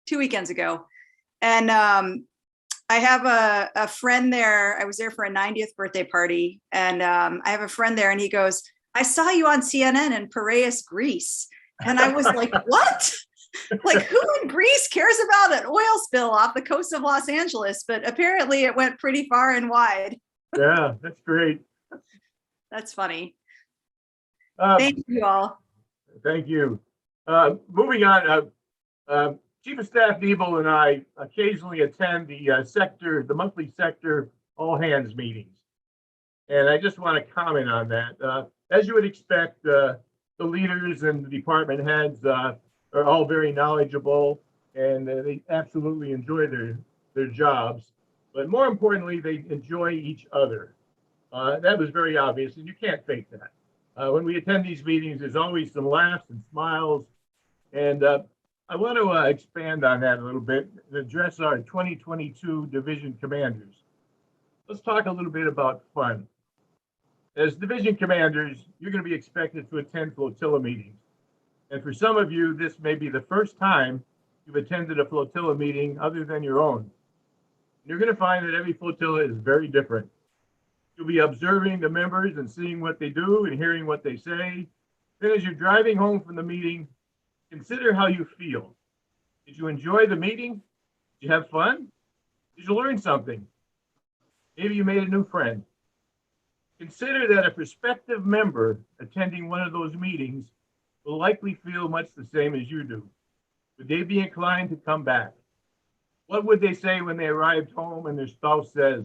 2 weekends ago. And I have a friend there. I was there for a 90th birthday party. And I have a friend there, and he goes, "I saw you on CNN in Piraeus, Greece." And I was like, what? Like, who in Greece cares about an oil spill off the coast of Los Angeles? But apparently it went pretty far and wide. Yeah, that's great. That's funny. Thank you all. Thank you. Moving on, Chief of Staff Nebel and I occasionally attend the monthly sector all hands meetings. And I just want to comment on that. As you would expect, the leaders and the department heads are all very knowledgeable, and they absolutely enjoy their jobs. But more importantly, they enjoy each other. That was very obvious, and you can't fake that. When we attend these meetings, there's always some laughs and smiles. And I want to expand on that a little bit and address our 2022 division commanders. Let's talk a little bit about fun. As division commanders, you're going to be expected to attend flotilla meetings. And for some of you, this may be the first time you've attended a flotilla meeting other than your own. You're going to find that every flotilla is very different. You'll be observing the members and seeing what they do and hearing what they say. Then as you're driving home from the meeting, consider how you feel. Did you enjoy the meeting? Did you have fun? Did you learn something? Maybe you made a new friend. Consider that a prospective member attending one of those meetings will likely feel much the same as you do. Would they be inclined to come back? What would they say when they arrived home and their spouse says,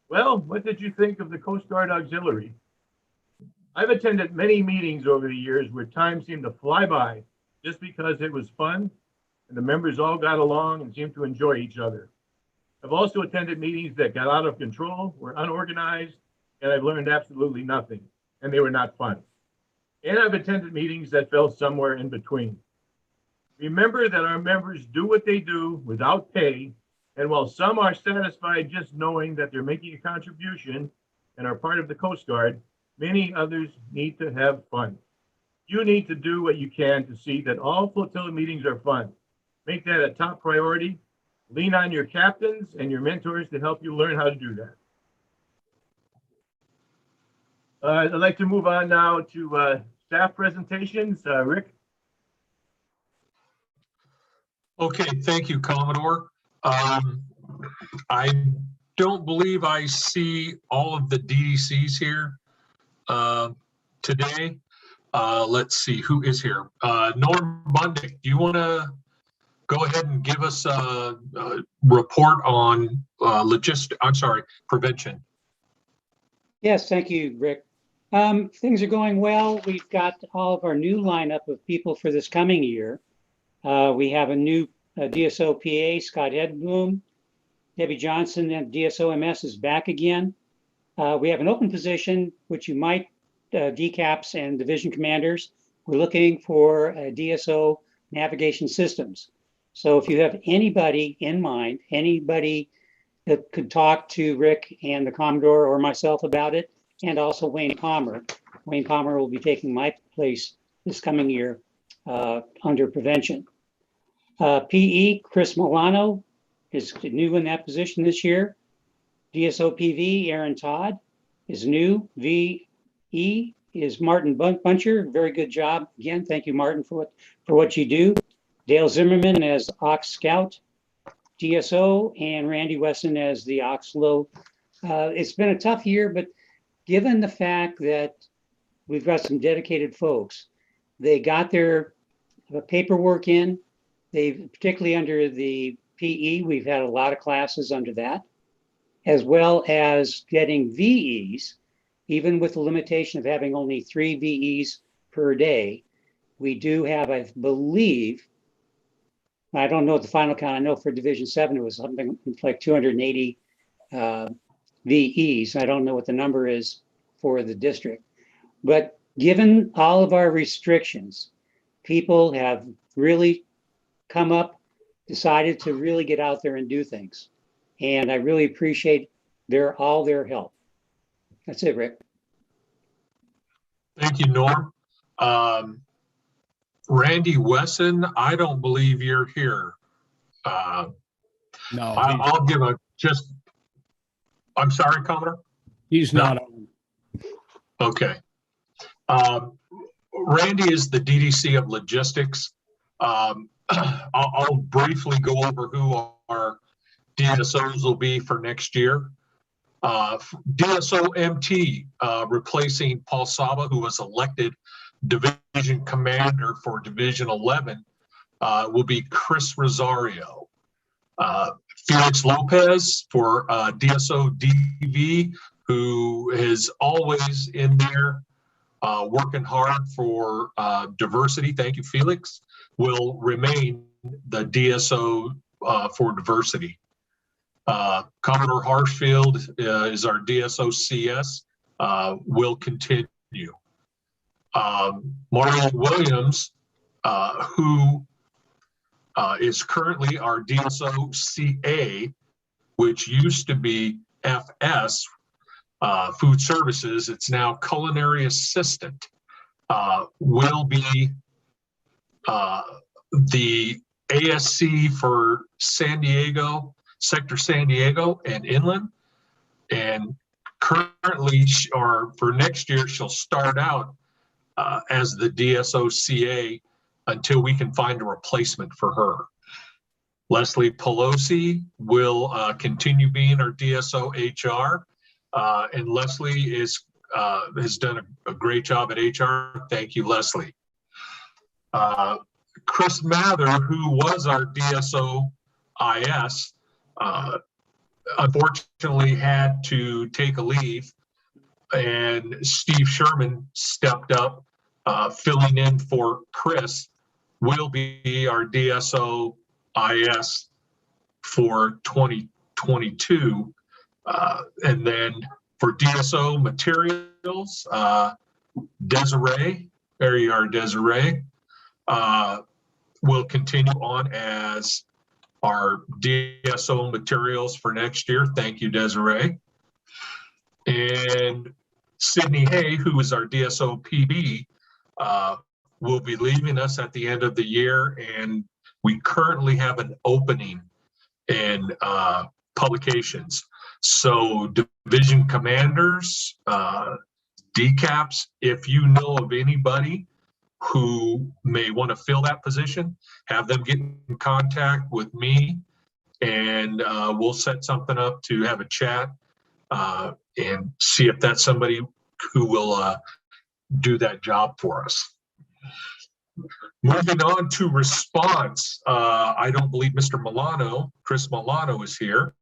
"Well, what did you think of the Coast Guard Auxiliary?" I've attended many meetings over the years where time seemed to fly by just because it was fun and the members all got along and seemed to enjoy each other. I've also attended meetings that got out of control, were unorganized, and I've learned absolutely nothing, and they were not fun. And I've attended meetings that fell somewhere in between. Remember that our members do what they do without pay, and while some are satisfied just knowing that they're making a contribution and are part of the Coast Guard, many others need to have fun. You need to do what you can to see that all flotilla meetings are fun. Make that a top priority. Lean on your captains and your mentors to help you learn how to do that. I'd like to move on now to staff presentations. Rick? Okay, thank you, Commodore. I don't believe I see all of the DDCs here today. Let's see who is here. Norm Bundick, do you want to go ahead and give us a report on prevention? Yes, thank you, Rick. Things are going well. We've got all of our new lineup of people for this coming year. We have a new DSO PA, Scott Edbloom. Debbie Johnson at DSO MS is back again. We have an open position, which you might, DCAPs and division commanders. We're looking for DSO navigation systems. So if you have anybody in mind, anybody that could talk to Rick and the Commodore or myself about it, and also Wayne Palmer. Wayne Palmer will be taking my place this coming year under prevention. PE, Chris Milano is new in that position this year. DSO PV, Aaron Todd is new. VE is Martin Buncher. Very good job. Again, thank you, Martin, for what you do. Dale Zimmerman as Ox Scout, DSO, and Randy Wesson as the Oxlow. It's been a tough year, but given the fact that we've got some dedicated folks, they got their paperwork in. They've, particularly under the PE, we've had a lot of classes under that, as well as getting VEs, even with the limitation of having only 3 VEs per day. We do have, I believe, I don't know what the final count. I know for Division 7, it was something like 280 VEs. I don't know what the number is for the district. But given all of our restrictions, people have really come up, decided to really get out there and do things. And I really appreciate all their help. That's it, Rick. Thank you, Norm. Randy Wesson, I don't believe you're here. No, I'll give I'm sorry, Commodore? he's not. Okay. Randy is the DDC of logistics. I'll briefly go over who our DSOs will be for next year. DSO MT, replacing Paul Saba, who was elected division commander for Division 11, will be Chris Rosario. Felix Lopez for DSO DV, who is always in there working hard for diversity. Thank you, Felix. Will remain the DSO for diversity. Commodore Harshfield is our DSO CS, will continue. Marlon Williams, who is currently our DSO CA, which used to be FS, Food Services, it's now Culinary Assistant, will be the ASC for San Diego, Sector San Diego and Inland. And currently, or for next year, she'll start out as the DSO CA until we can find a replacement for her. Leslie Pelosi will continue being our DSO HR. And Leslie has done a great job at HR. Thank you, Leslie. Chris Mather, who was our DSO IS, unfortunately had to take a leave, and Steve Sherman stepped up, filling in for Chris, will be our DSO IS for 2022. And then for DSO materials, Desiree, there you are, Desiree, will continue on as our DSO materials for next year. Thank you, Desiree. And Sydney Hay, who is our DSO PB, will be leaving us at the end of the year, and we currently have an opening in publications. So division commanders, DCAPs, if you know of anybody who may want to fill that position, have them get in contact with me, and we'll set something up to have a chat and see if that's somebody who will do that job for us. Moving on to response, I don't believe Mr. Milano, Chris Milano, is here.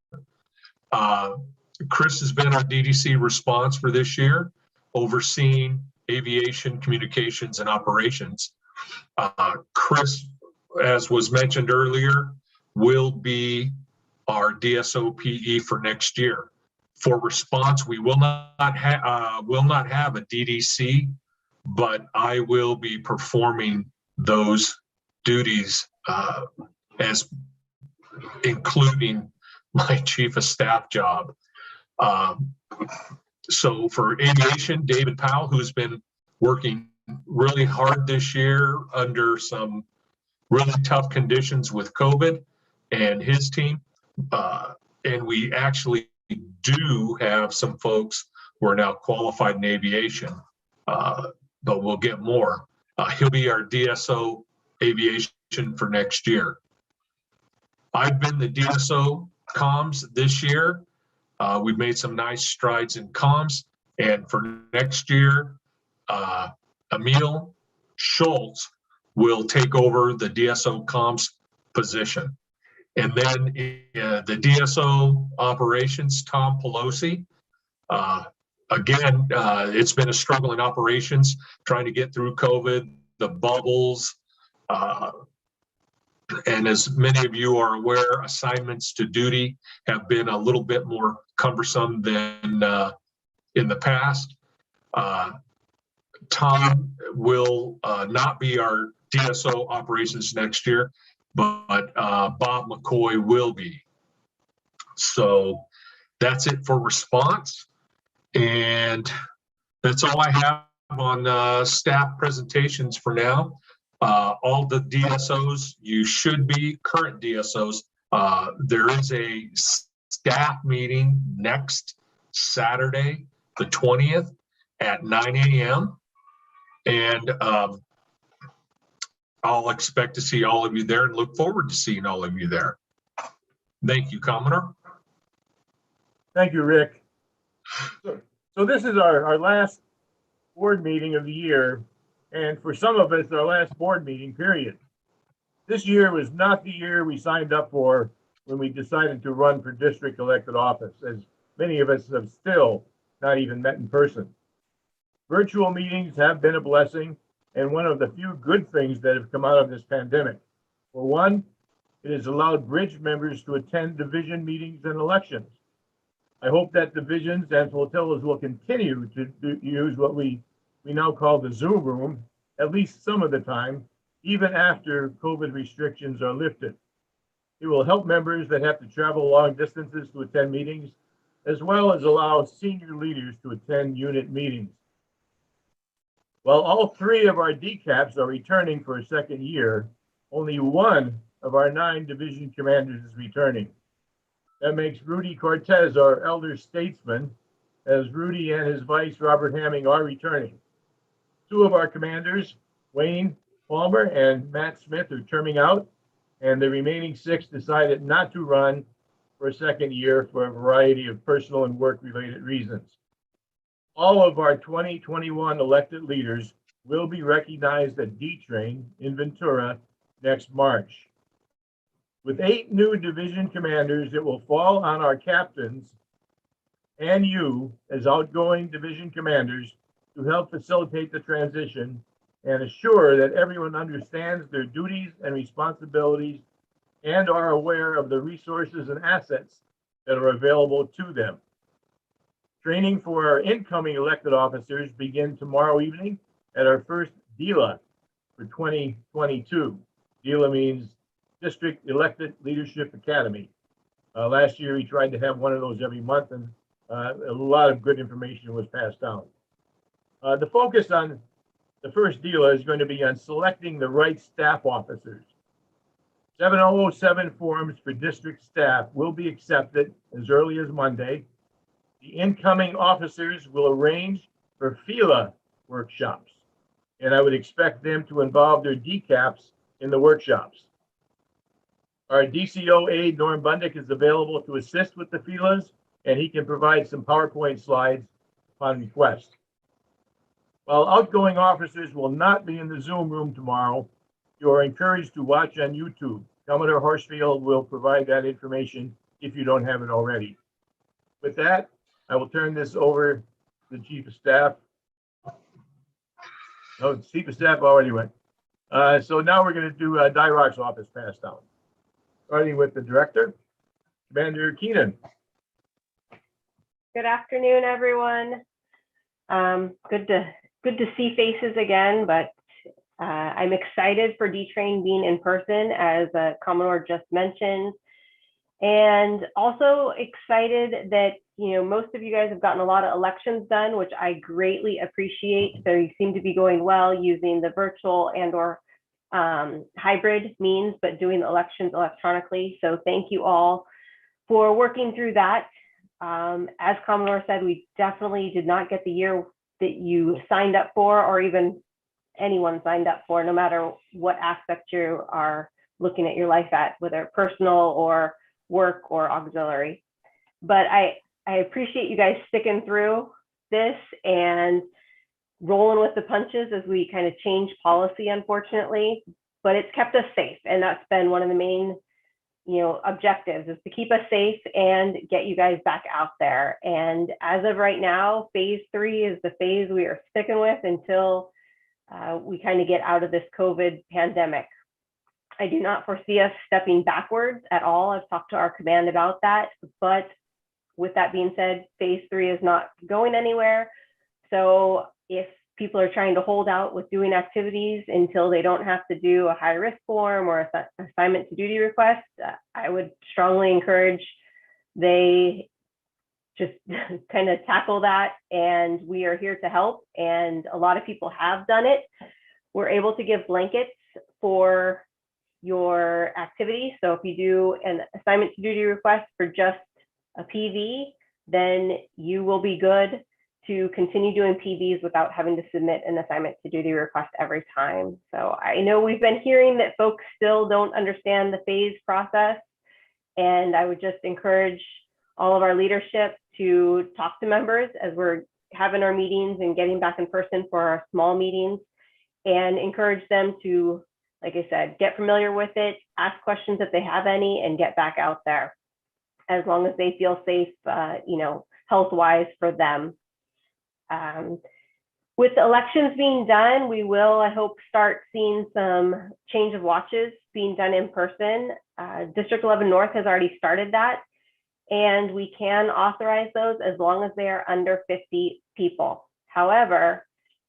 Chris has been our DDC response for this year, overseeing aviation, communications, and operations. Chris, as was mentioned earlier, will be our DSO PE for next year. For response, we will not have a DDC, but I will be performing those duties as including my chief of staff job. So for aviation, David Powell, who's been working really hard this year under some really tough conditions with COVID, and his team. And we actually do have some folks who are now qualified in aviation, but we'll get more. He'll be our DSO aviation for next year. I've been the DSO comms this year. We've made some nice strides in comms, and for next year, Emil Schultz will take over the DSO comms position. And then the DSO operations, Tom Pelosi. Again, it's been a struggle in operations trying to get through COVID, the bubbles. And as many of you are aware, assignments to duty have been a little bit more cumbersome than in the past. Tom will not be our DSO operations next year, but Bob McCoy will be. So that's it for response. And that's all I have on staff presentations for now. All the DSOs, you should be current DSOs. There is a staff meeting next Saturday, the 20th at 9 a.m. And I'll expect to see all of you there and look forward to seeing all of you there. Thank you, Commodore. Thank you, Rick. So this is our last board meeting of the year. And for some of us, our last board meeting, period. This year was not the year we signed up for when we decided to run for district elected office, as many of us have still not even met in person. Virtual meetings have been a blessing and one of the few good things that have come out of this pandemic. For one, it has allowed Bridge members to attend division meetings and elections. I hope that divisions and flotillas will continue to use what we now call the Zoom room, at least some of the time, even after COVID restrictions are lifted. It will help members that have to travel long distances to attend meetings, as well as allow senior leaders to attend unit meetings. While all three of our DCAPs are returning for a second year, only one of our 9 division commanders is returning. That makes Rudy Cortez our elder statesman, as Rudy and his vice, Robert Hamming, are returning. 2 of our commanders, Wayne Palmer and Matt Smith, are terming out, and the remaining 6 decided not to run for a second year for a variety of personal and work-related reasons. All of our 2021 elected leaders will be recognized at D-Train in Ventura next March. With 8 new division commanders, it will fall on our captains and you as outgoing division commanders to help facilitate the transition and assure that everyone understands their duties and responsibilities and are aware of the resources and assets that are available to them. Training for our incoming elected officers begin tomorrow evening at our first DELA for 2022. DELA means District Elected Leadership Academy. Last year, we tried to have one of those every month, and a lot of good information was passed down. The focus on the first DELA is going to be on selecting the right staff officers. 7007 forms for district staff will be accepted as early as Monday. The incoming officers will arrange for FILA workshops, and I would expect them to involve their DCAPs in the workshops. Our DCO aide, Norm Bundick, is available to assist with the FILAs, and he can provide some PowerPoint slides upon request. While outgoing officers will not be in the Zoom room tomorrow, you are encouraged to watch on YouTube. Commodore Horsfield will provide that information if you don't have it already. With that, I will turn this over to the Chief of Staff. No, the Chief of Staff already went. So now we're going to do DIROC's office pass down. Starting with the Director, Commander Keenan. Good afternoon, everyone. Good to see faces again, but I'm excited for D-Train being in person, as Commodore just mentioned, and also excited that most of you guys have gotten a lot of elections done, which I greatly appreciate. So you seem to be going well using the virtual and/or hybrid means, but doing the elections electronically. So thank you all for working through that. As Commodore said, we definitely did not get the year that you signed up for, or even anyone signed up for, no matter what aspect you are looking at your life at, whether personal or work or auxiliary. But I appreciate you guys sticking through this and rolling with the punches as we kind of change policy, unfortunately, but it's kept us safe. And that's been one of the main, objectives, is to keep us safe and get you guys back out there. And as of right now, phase 3 is the phase we are sticking with until we kind of get out of this COVID pandemic. I do not foresee us stepping backwards at all. I've talked to our command about that, but with that being said, phase 3 is not going anywhere. So if people are trying to hold out with doing activities until they don't have to do a high risk form or assignment to duty request, I would strongly encourage they just kind of tackle that, and we are here to help. And a lot of people have done it. We're able to give blankets for your activity. So if you do an assignment to duty request for just a PV, then you will be good to continue doing PVs without having to submit an assignment to duty request every time. So I know we've been hearing that folks still don't understand the phase process, and I would just encourage all of our leadership to talk to members as we're having our meetings and getting back in person for our small meetings, and encourage them to, like I said, get familiar with it, ask questions if they have any, and get back out there as long as they feel safe, health-wise for them. With elections being done, we will, I hope, start seeing some change of watches being done in person. District 11 North has already started that, and we can authorize those as long as they are under 50 people. However,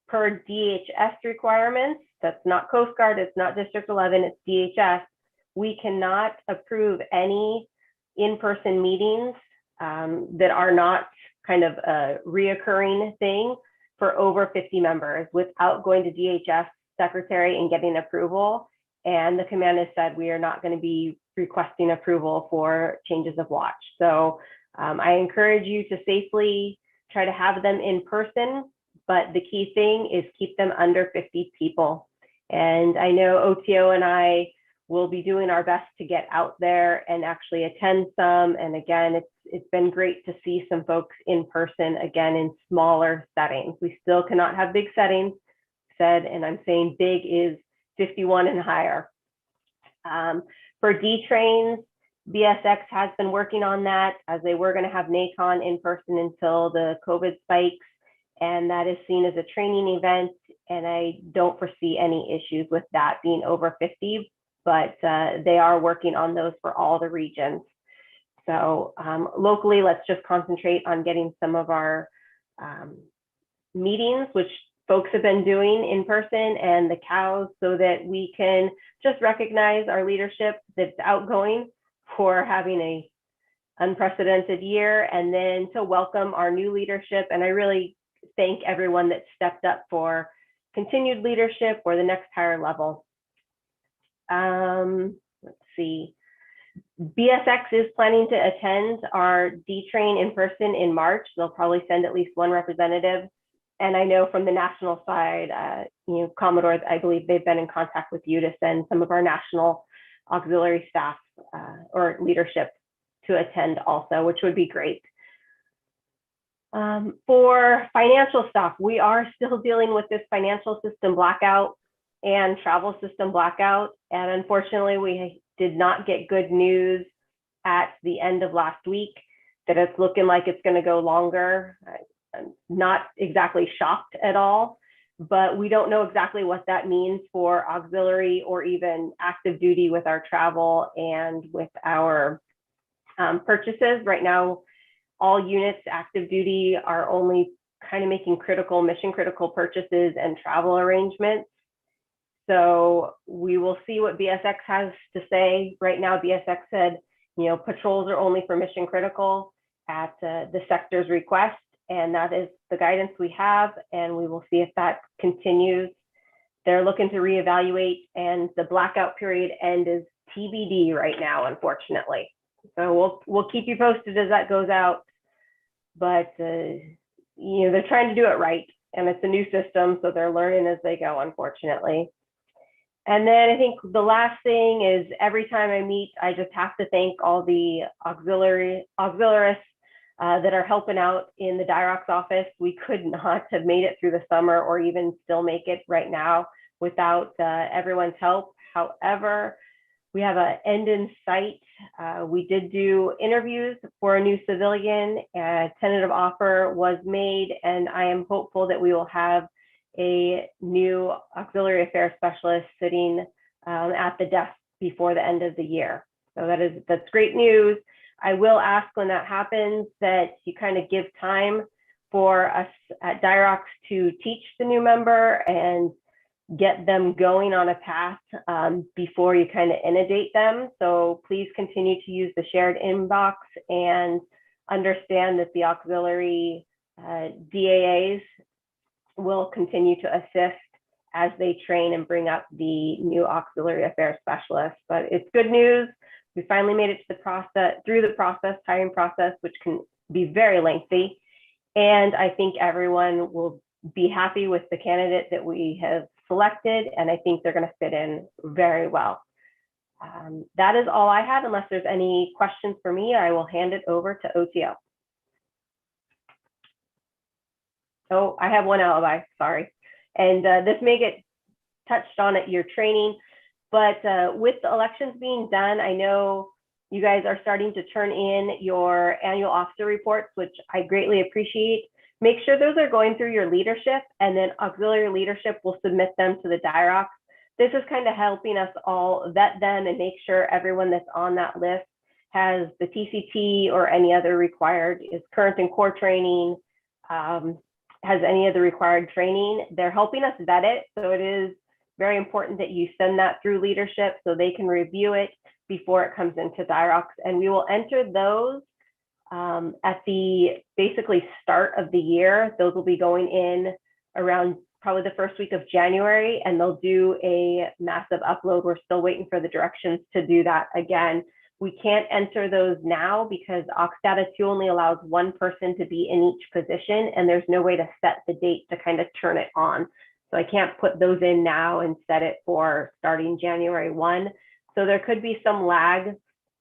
per DHS requirements, that's not Coast Guard, it's not District 11, it's DHS, we cannot approve any in-person meetings that are not kind of a reoccurring thing for over 50 members without going to DHS secretary and getting approval. And the command has said we are not going to be requesting approval for changes of watch. So I encourage you to safely try to have them in person, but the key thing is keep them under 50 people. And I know OTO and I will be doing our best to get out there and actually attend some. And again, it's been great to see some folks in person again in smaller settings. We still cannot have big settings said, and I'm saying big is 51 and higher. For D trains, BSX has been working on that, as they were going to have NACON in person until the COVID spikes, and that is seen as a training event, and I don't foresee any issues with that being over 50, but they are working on those for all the regions. So locally, let's just concentrate on getting some of our meetings, which folks have been doing in person, and the cows, so that we can just recognize our leadership that's outgoing for having a unprecedented year, and then to welcome our new leadership. And I really thank everyone that stepped up for continued leadership or the next higher level. Let's see. BSX is planning to attend our D train in person in March. They'll probably send at least one representative. And I know from the national side, Commodore, I believe they've been in contact with you to send some of our national auxiliary staff or leadership to attend also, which would be great. For financial stuff, we are still dealing with this financial system blackout and travel system blackout. And unfortunately, we did not get good news at the end of last week that it's looking like it's going to go longer. I'm not exactly shocked at all, but we don't know exactly what that means for auxiliary or even active duty with our travel and with our purchases. Right now, all units active duty are only kind of making mission critical purchases and travel arrangements. So we will see what BSX has to say. Right now, BSX said, patrols are only for mission critical at the sector's request. And that is the guidance we have, and we will see if that continues. They're looking to reevaluate, and the blackout period end is TBD right now, unfortunately. So we'll keep you posted as that goes out. But they're trying to do it right, and it's a new system, so they're learning as they go, unfortunately. And then I think the last thing is, every time I meet, I just have to thank all the auxiliarists that are helping out in the DIROC's office. We could not have made it through the summer or even still make it right now without everyone's help. However, we have an end in sight. We did do interviews for a new civilian. A tentative offer was made, and I am hopeful that we will have a new auxiliary affairs specialist sitting at the desk before the end of the year. So that's great news. I will ask when that happens that you kind of give time for us at Dirox to teach the new member and get them going on a path before you kind of inundate them. So please continue to use the shared inbox and understand that the auxiliary DAAs will continue to assist as they train and bring up the new auxiliary affairs specialist. But it's good news. We finally made it to the process, hiring process, which can be very lengthy. And I think everyone will be happy with the candidate that we have selected, and I think they're going to fit in very well. That is all I have. Unless there's any questions for me, I will hand it over to OTO. Oh, I have one alibi, sorry. And this may get touched on at your training, but with the elections being done, I know you guys are starting to turn in your annual officer reports, which I greatly appreciate. Make sure those are going through your leadership, and then auxiliary leadership will submit them to the Dirox. This is kind of helping us all vet them and make sure everyone that's on that list has the TCT or any other required, is current and core training, has any of the required training. They're helping us vet it. So it is very important that you send that through leadership so they can review it before it comes into Dirox. And we will enter those at the basically start of the year. Those will be going in around probably the first week of January, and they'll do a massive upload. We're still waiting for the directions to do that again. We can't enter those now because Oxdata 2 only allows one person to be in each position, and there's no way to set the date to kind of turn it on. So I can't put those in now and set it for starting January 1. So there could be some lag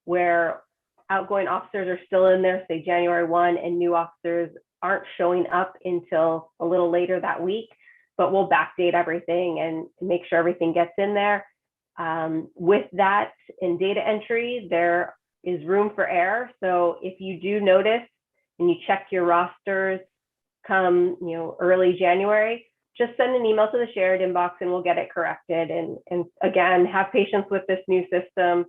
where outgoing officers are still in there, say January 1, and new officers aren't showing up until a little later that week, but we'll backdate everything and make sure everything gets in there. With that, in data entry, there is room for error. So if you do notice and you check your rosters come early January, just send an email to the shared inbox and we'll get it corrected. And again, have patience with this new system.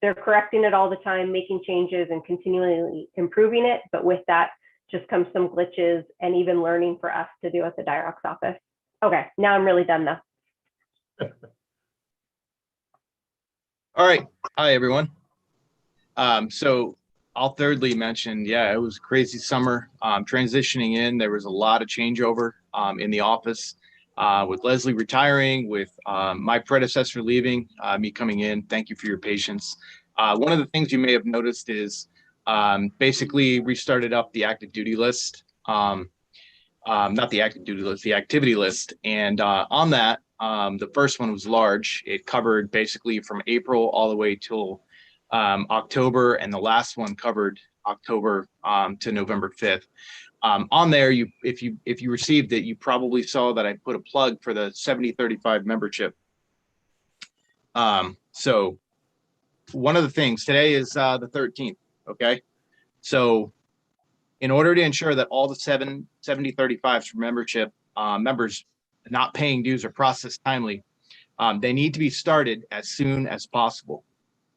They're correcting it all the time, making changes and continually improving it. But with that just comes some glitches and even learning for us to do at the Dirox office. Okay, now I'm really done though. All right. Hi, everyone. So I'll thirdly mention, it was a crazy summer. Transitioning in, there was a lot of changeover in the office with Leslie retiring, with my predecessor leaving, me coming in. Thank you for your patience. One of the things you may have noticed is basically restarted up the active duty list. Not the active duty list, the activity list. And on that, the first one was large. It covered basically from April all the way till October, and the last one covered October to November 5th. On there, if you received it, you probably saw that I put a plug for the 7035 membership. So one of the things, today is the 13th, okay? So in order to ensure that all the 7035s for membership members not paying dues are processed timely, they need to be started as soon as possible.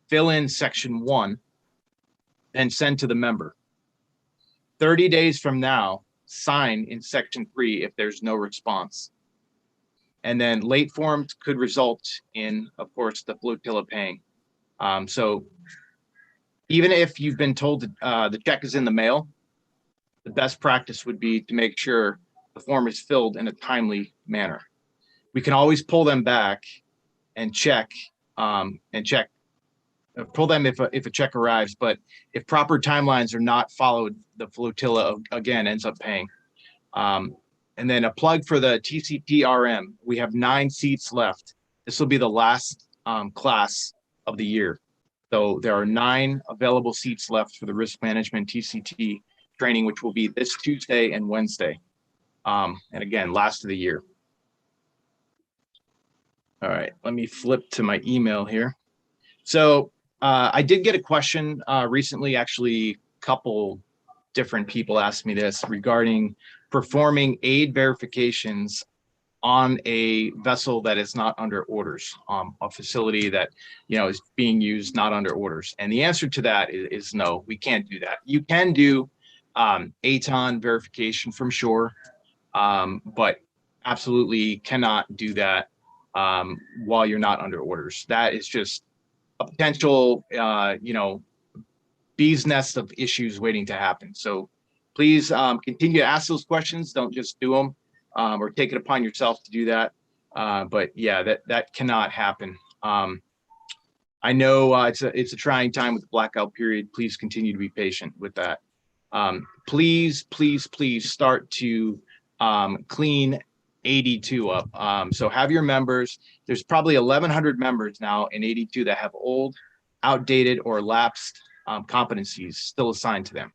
Fill in section 1 and send to the member. 30 days from now, sign in section 3 if there's no response. And then late forms could result in, of course, the flotilla paying. So even if you've been told the check is in the mail, the best practice would be to make sure the form is filled in a timely manner. We can always pull them back and check, pull them if a check arrives, but if proper timelines are not followed, the flotilla again ends up paying. And then a plug for the TCT-RM. We have 9 seats left. This will be the last class of the year. So there are 9 available seats left for the risk management TCT training, which will be this Tuesday and Wednesday. And again, last of the year. All right, let me flip to my email here. So I did get a question recently, actually a couple different people asked me this regarding performing aid verifications on a vessel that is not under orders, a facility that, is being used not under orders? And the answer to that is no, we can't do that. You can do ATON verification from shore, but absolutely cannot do that while you're not under orders. That is just a potential, bee's nest of issues waiting to happen. So please continue to ask those questions. Don't just do them or take it upon yourself to do that. But yeah, that cannot happen. I know it's a trying time with the blackout period. Please continue to be patient with that. Please start to clean 82 up. So have your members. There's probably 1,100 members now in 82 that have old, outdated, or lapsed competencies still assigned to them.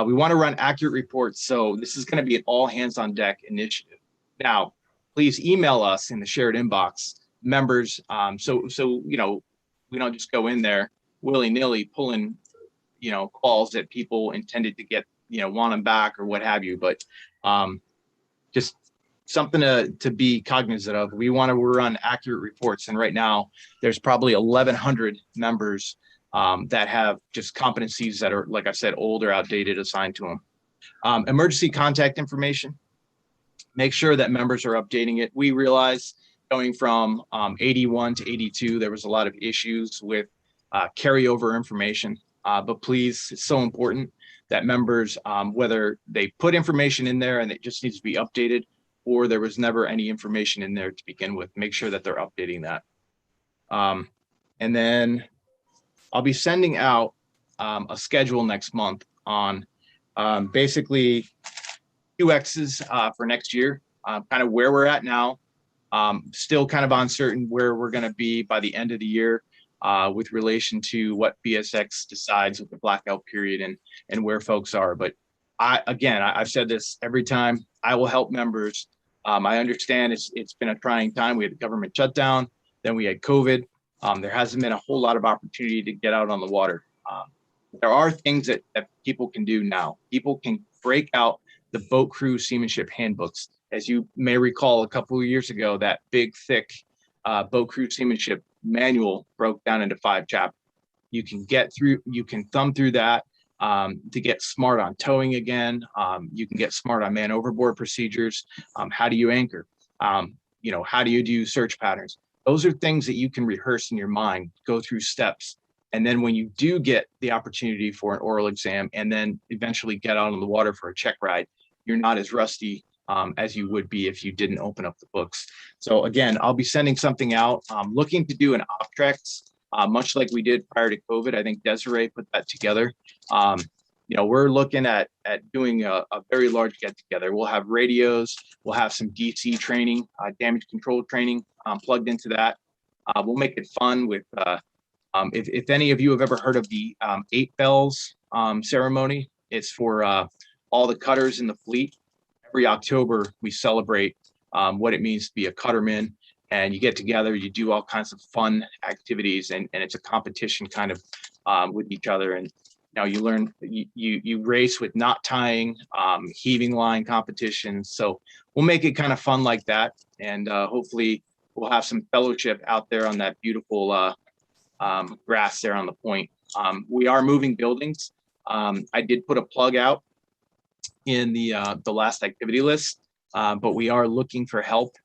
We want to run accurate reports, so this is going to be an all hands on deck initiative. Now, please email us in the shared inbox, members, so we don't just go in there willy-nilly pulling calls that people intended to get, want them back or what have you, but just something to be cognizant of. We want to run accurate reports, and right now there's probably 1,100 members that have just competencies that are, like I said, old or outdated assigned to them. Emergency contact information, make sure that members are updating it. We realize going from 81 to 82, there was a lot of issues with carryover information, but please, it's so important that members, whether they put information in there and it just needs to be updated, or there was never any information in there to begin with, make sure that they're updating that. And then I'll be sending out a schedule next month on basically QXs for next year, kind of where we're at now. Still kind of uncertain where we're going to be by the end of the year with relation to what BSX decides with the blackout period and where folks are. But I've said this every time, I will help members. I understand it's been a trying time. We had the government shutdown, then we had COVID. There hasn't been a whole lot of opportunity to get out on the water. There are things that people can do now. People can break out the boat crew seamanship handbooks. As you may recall, a couple of years ago, that big, thick boat crew seamanship manual broke down into 5 chapters. You can thumb through that to get smart on towing again. You can get smart on man overboard procedures. How do you anchor? How do you do search patterns? Those are things that you can rehearse in your mind, go through steps. And then when you do get the opportunity for an oral exam and then eventually get out on the water for a check ride, you're not as rusty as you would be if you didn't open up the books. So again, I'll be sending something out. Looking to do an Optrex, much like we did prior to COVID. I think Desiree put that together. We're looking at doing a very large get together. We'll have radios, we'll have some DC training, damage control training plugged into that. We'll make it fun with, if any of you have ever heard of the 8 bells ceremony, it's for all the cutters in the fleet. Every October, we celebrate what it means to be a cutterman, and you get together, you do all kinds of fun activities, and it's a competition kind of with each other. And now you learn, you race with knot tying, heaving line competitions. So we'll make it kind of fun like that. And hopefully we'll have some fellowship out there on that beautiful grass there on the point. We are moving buildings. I did put a plug out in the last activity list, but we are looking for help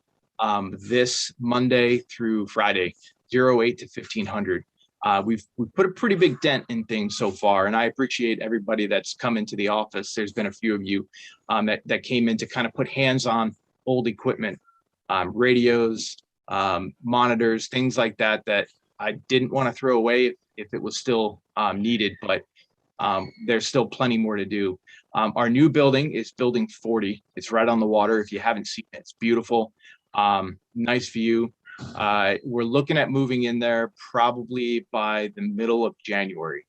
this Monday through Friday, 08 to 1500. We've put a pretty big dent in things so far, and I appreciate everybody that's come into the office. There's been a few of you that came in to kind of put hands on old equipment, radios, monitors, things like that I didn't want to throw away if it was still needed, but there's still plenty more to do. Our new building is building 40. It's right on the water. If you haven't seen it, it's beautiful. Nice view. We're looking at moving in there probably by the middle of January.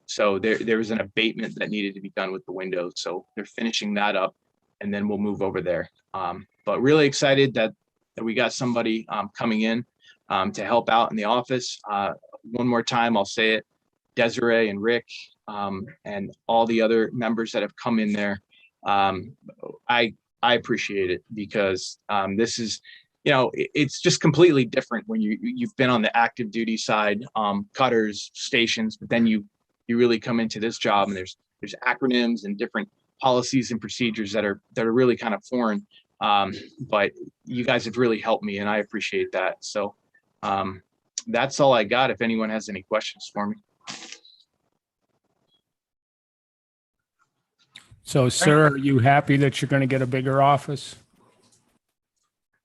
So there was an abatement that needed to be done with the windows. So they're finishing that up, and then we'll move over there. But really excited that we got somebody coming in to help out in the office. One more time, I'll say it, Desiree and Rick and all the other members that have come in there. I I appreciate it because this is, it's just completely different when you've been on the active duty side, cutters, stations, but then you really come into this job and there's acronyms and different policies and procedures that are really kind of foreign. But you guys have really helped me and I appreciate that. So that's all I got. If anyone has any questions for me. So, sir, are you happy that you're going to get a bigger office?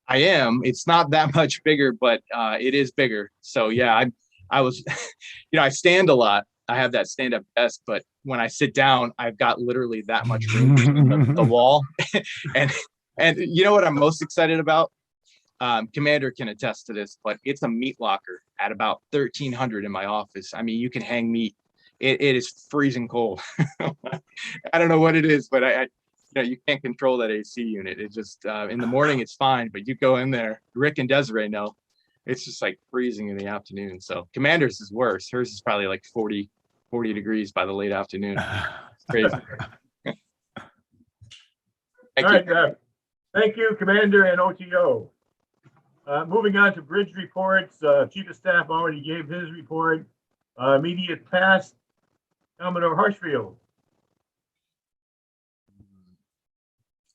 I am. It's not that much bigger, but it is bigger. So yeah, I was, I stand a lot. I have that stand-up desk, but when I sit down, I've got literally that much room between the wall. and you know what I'm most excited about? Commander can attest to this, but it's a meat locker at about 1,300 in my office. I mean, you can hang meat. It is freezing cold. I don't know what it is, but you can't control that AC unit. It just in the morning it's fine, but you go in there. Rick and Desiree know it's just like freezing in the afternoon. So Commander's is worse. Hers is probably like 40 degrees by the late afternoon. It's crazy. All right. Thank you, Commander and OTO. Moving on to bridge reports. Chief of Staff already gave his report. Immediate past, Commodore Harshfield.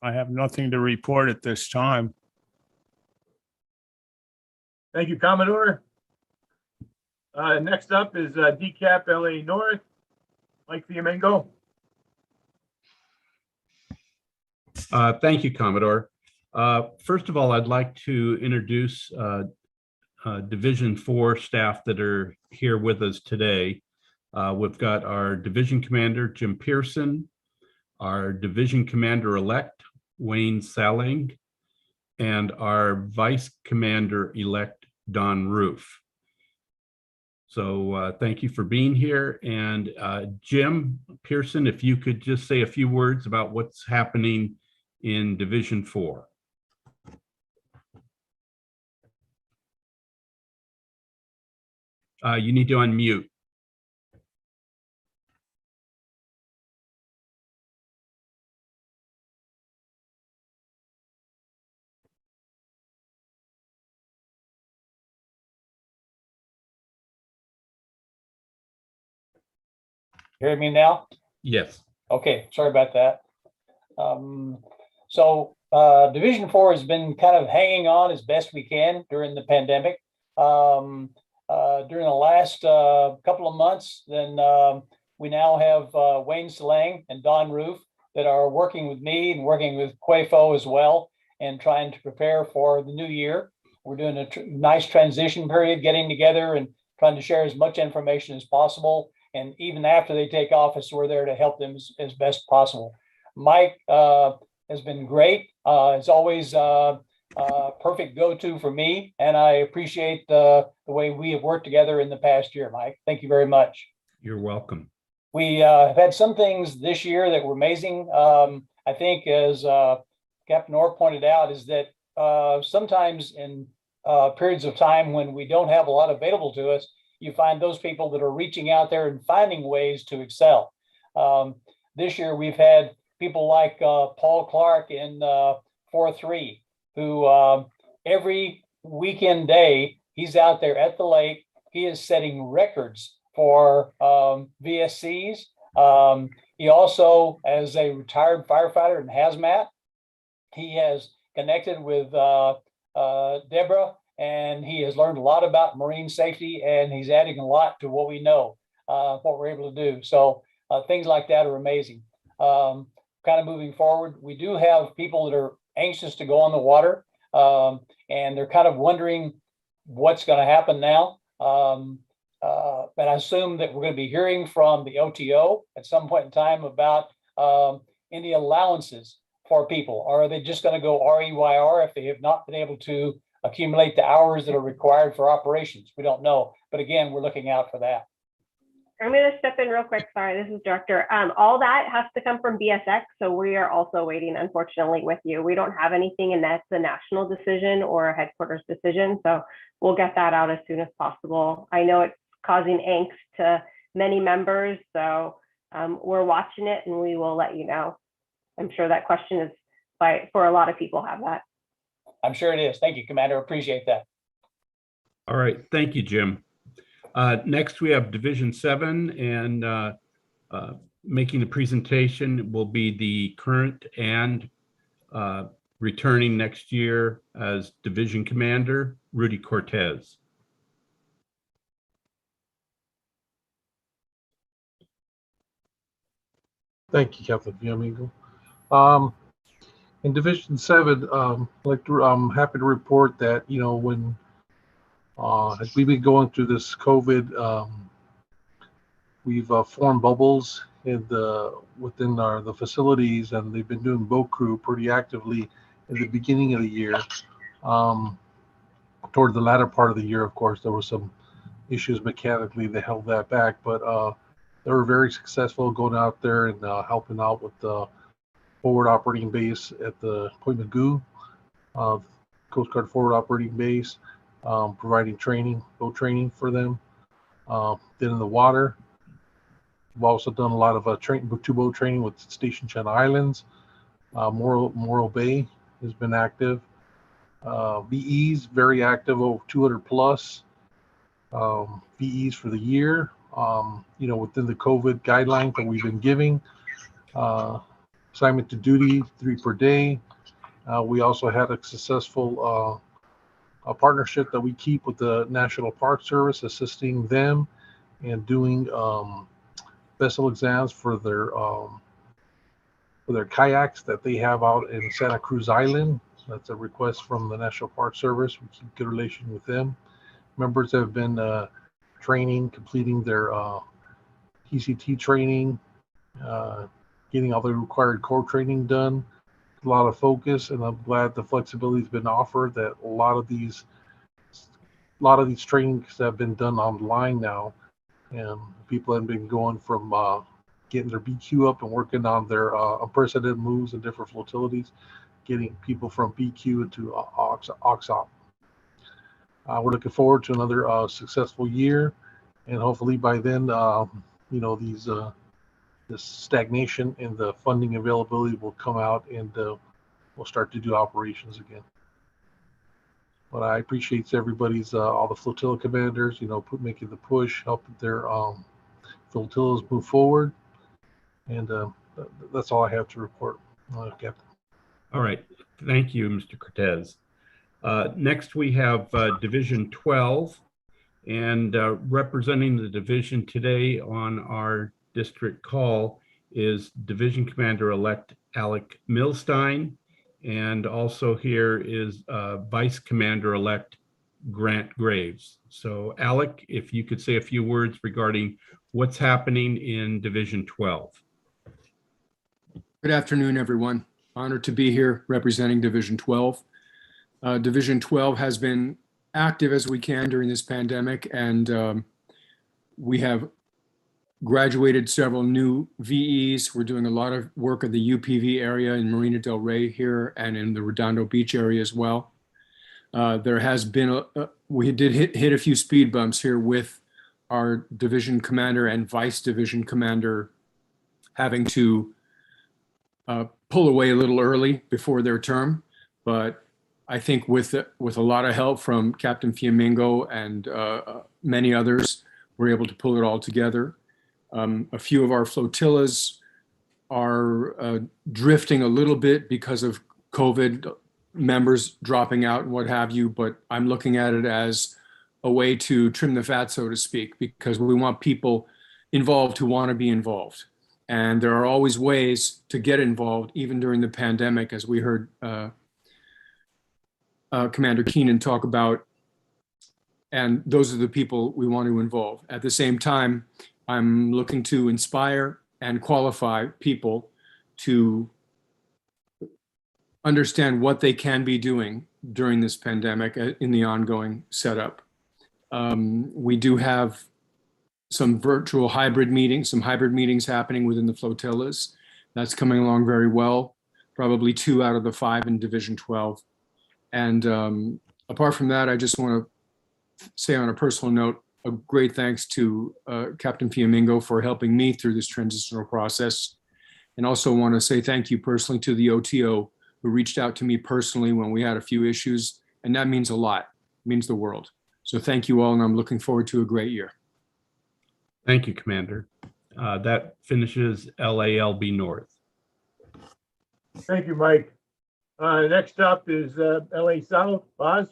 I have nothing to report at this time. Thank you, Commodore. Next up is DCAP LA North, Mike Fiamengo. Thank you, Commodore. First of all, I'd like to introduce Division 4 staff that are here with us today. We've got our Division Commander, Jim Pearson, our Division Commander-elect, Wayne Salling, and our Vice Commander-elect, Don Roof. So thank you for being here. And Jim Pearson, if you could just say a few words about what's happening in Division 4. You need to unmute. Hear me now? Yes. Okay, sorry about that. Division 4 has been kind of hanging on as best we can during the pandemic. During the last couple of months, then we now have Wayne Salang and Don Roof that are working with me and working with Quafo as well and trying to prepare for the new year. We're doing a nice transition period, getting together and trying to share as much information as possible. And even after they take office, we're there to help them as best possible. Mike has been great. It's always perfect go-to for me. And I appreciate the way we have worked together in the past year, Mike. Thank you very much. You're welcome. We have had some things this year that were amazing. I think as Captain Orr pointed out is that sometimes in periods of time when we don't have a lot available to us, you find those people that are reaching out there and finding ways to excel. This year, we've had people like Paul Clark in 4-3, who every weekend day, he's out there at the lake. He is setting records for VSCs. He also, as a retired firefighter in hazmat, he has connected with Deborah, and he has learned a lot about marine safety, and he's adding a lot to what we know, what we're able to do. So things like that are amazing. Kind of moving forward, we do have people that are anxious to go on the water, and they're kind of wondering what's going to happen now. But I assume that we're going to be hearing from the OTO at some point in time about any allowances for people. Or are they just going to go REYR if they have not been able to accumulate the hours that are required for operations? We don't know. But again, we're looking out for that. I'm going to step in real quick. Sorry, this is Director. All that has to come from BSX. So we are also waiting, unfortunately, with you. We don't have anything, and that's a national decision or a headquarters decision. So we'll get that out as soon as possible. I know it's causing angst to many members. So we're watching it and we will let you know. I'm sure that question is for a lot of people have that. I'm sure it is. Thank you, Commander. Appreciate that. All right, thank you, Jim. Next, we have Division 7, and making the presentation will be the current and returning next year as Division Commander, Rudy Cortez. Thank you, Captain Fiamingo. In Division 7, I'm happy to report that, when as we've been going through this COVID, we've formed bubbles within the facilities, and they've been doing boat crew pretty actively in the beginning of the year. Toward the latter part of the year, of course, there were some issues mechanically that held that back, but they were very successful going out there and helping out with the forward operating base at the Point Mugu, Coast Guard forward operating base, providing boat training for them. Then in the water, we've also done a lot of two-boat training with Station Channel Islands. Morro Bay has been active. VEs, very active, over 200 plus VEs for the year. Within the COVID guidelines that we've been giving, assignment to duty 3 per day. We also had a successful a partnership that we keep with the National Park Service, assisting them in doing vessel exams for their kayaks that they have out in Santa Cruz Island. That's a request from the National Park Service. We keep good relation with them. Members have been completing their ECT training, getting all the required core training done. A lot of focus, and I'm glad the flexibility has been offered, that a lot of these trainings have been done online now, and people have been going from getting their BQ up and working on their unprecedented moves in different flotilities, getting people from BQ into OXOP. We're looking forward to another successful year, and hopefully by then, this stagnation in the funding availability will come out, and we'll start to do operations again. But I appreciate everybody's, all the flotilla commanders, making the push, helping their flotillas move forward. And that's all I have to report, Captain. All right, thank you, Mr. Cortez. Next, we have Division 12, and representing the division today on our district call is Division Commander-elect Alec Milstein, and also here is Vice Commander-elect Grant Graves. So Alec, if you could say a few words regarding what's happening in Division 12. Good afternoon, everyone. Honored to be here representing Division 12. Division 12 has been active as we can during this pandemic, and we have graduated several new VEs. We're doing a lot of work in the UPV area in Marina del Rey here and in the Redondo Beach area as well. There has been, we did hit a few speed bumps here with our division commander and vice division commander having to pull away a little early before their term. But I think with a lot of help from Captain Fiamingo and many others, we're able to pull it all together. A few of our flotillas are drifting a little bit because of COVID, members dropping out and what have you, but I'm looking at it as a way to trim the fat, so to speak, because we want people involved who want to be involved. And there are always ways to get involved, even during the pandemic, as we heard Commander Keenan talk about. And those are the people we want to involve. At the same time, I'm looking to inspire and qualify people to understand what they can be doing during this pandemic in the ongoing setup. We do have some virtual hybrid meetings, some hybrid meetings happening within the flotillas. That's coming along very well, probably 2 out of the 5 in Division 12. And apart from that, I just want to say on a personal note, a great thanks to Captain Fiamingo for helping me through this transitional process. And also want to say thank you personally to the OTO who reached out to me personally when we had a few issues, and that means a lot, means the world. So thank you all, and I'm looking forward to a great year. Thank you, Commander. That finishes LALB North. Thank you, Mike. Next up is LA South. Boz?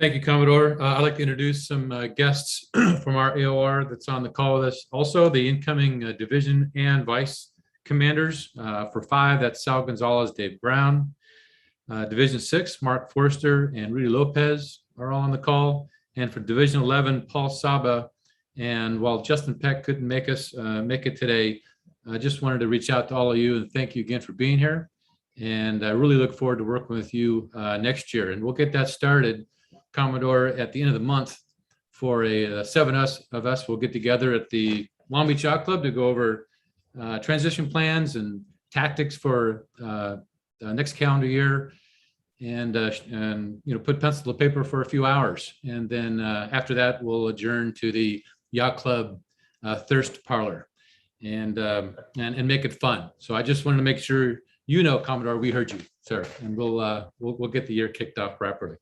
Thank you, Commodore. I'd like to introduce some guests from our AOR that's on the call with us. Also, the incoming division and vice commanders. For 5, that's Sal Gonzalez, Dave Brown. Division 6, Mark Forster and Rudy Lopez are all on the call. And for Division 11, Paul Saba. And while Justin Peck couldn't make it today, I just wanted to reach out to all of you and thank you again for being here. And I really look forward to working with you next year. And we'll get that started, Commodore, at the end of the month for a 7 of us will get together at the Long Beach Yacht Club to go over transition plans and tactics for next calendar year, and put pencil to paper for a few hours. And then after that, we'll adjourn to the Yacht Club Thirst Parlor and make it fun. So I just wanted to make sure Commodore, we heard you, sir, and we'll get the year kicked off properly.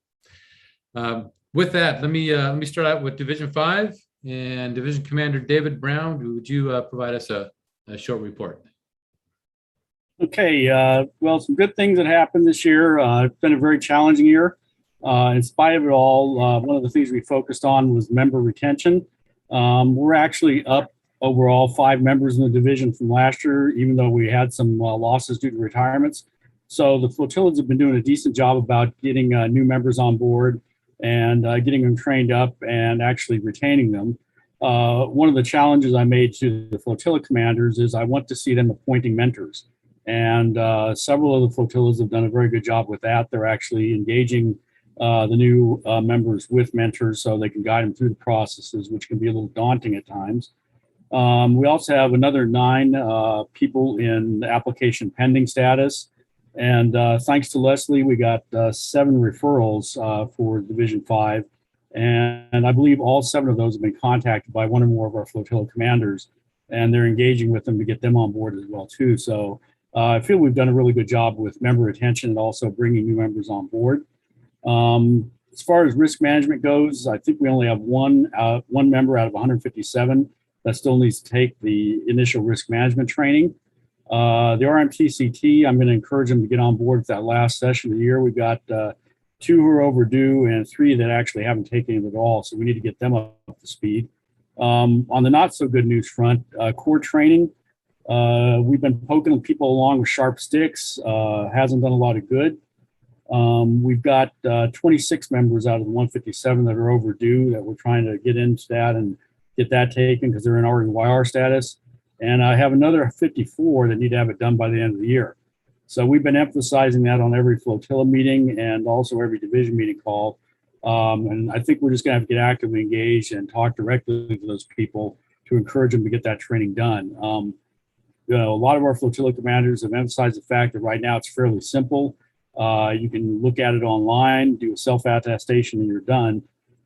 With that, let me start out with Division 5 and Division Commander David Brown. Would you provide us a short report? Okay, well, some good things that happened this year. It's been a very challenging year. In spite of it all, one of the things we focused on was member retention. We're actually up overall 5 members in the division from last year, even though we had some losses due to retirements. So the flotillas have been doing a decent job about getting new members on board and getting them trained up and actually retaining them. One of the challenges I made to the flotilla commanders is I want to see them appointing mentors. And several of the flotillas have done a very good job with that. They're actually engaging the new members with mentors so they can guide them through the processes, which can be a little daunting at times. We also have another 9 people in application pending status. And thanks to Leslie, we got 7 referrals for Division 5. And I believe all 7 of those have been contacted by one or more of our flotilla commanders, and they're engaging with them to get them on board as well too. So I feel we've done a really good job with member retention and also bringing new members on board. As far as risk management goes, I think we only have one member out of 157 that still needs to take the initial risk management training. The RMTCT, I'm going to encourage them to get on board with that last session of the year. We've got 2 who are overdue and 3 that actually haven't taken it at all. So we need to get them up to speed. On the not so good news front, core training, we've been poking people along with sharp sticks, hasn't done a lot of good. We've got 26 members out of the 157 that are overdue that we're trying to get into that and get that taken because they're in REYR status. And I have another 54 that need to have it done by the end of the year. So we've been emphasizing that on every flotilla meeting and also every division meeting call. And I think we're just going to have to get actively engaged and talk directly to those people to encourage them to get that training done. A lot of our flotilla commanders have emphasized the fact that right now it's fairly simple. You can look at it online, do a self-attestation, and you're done.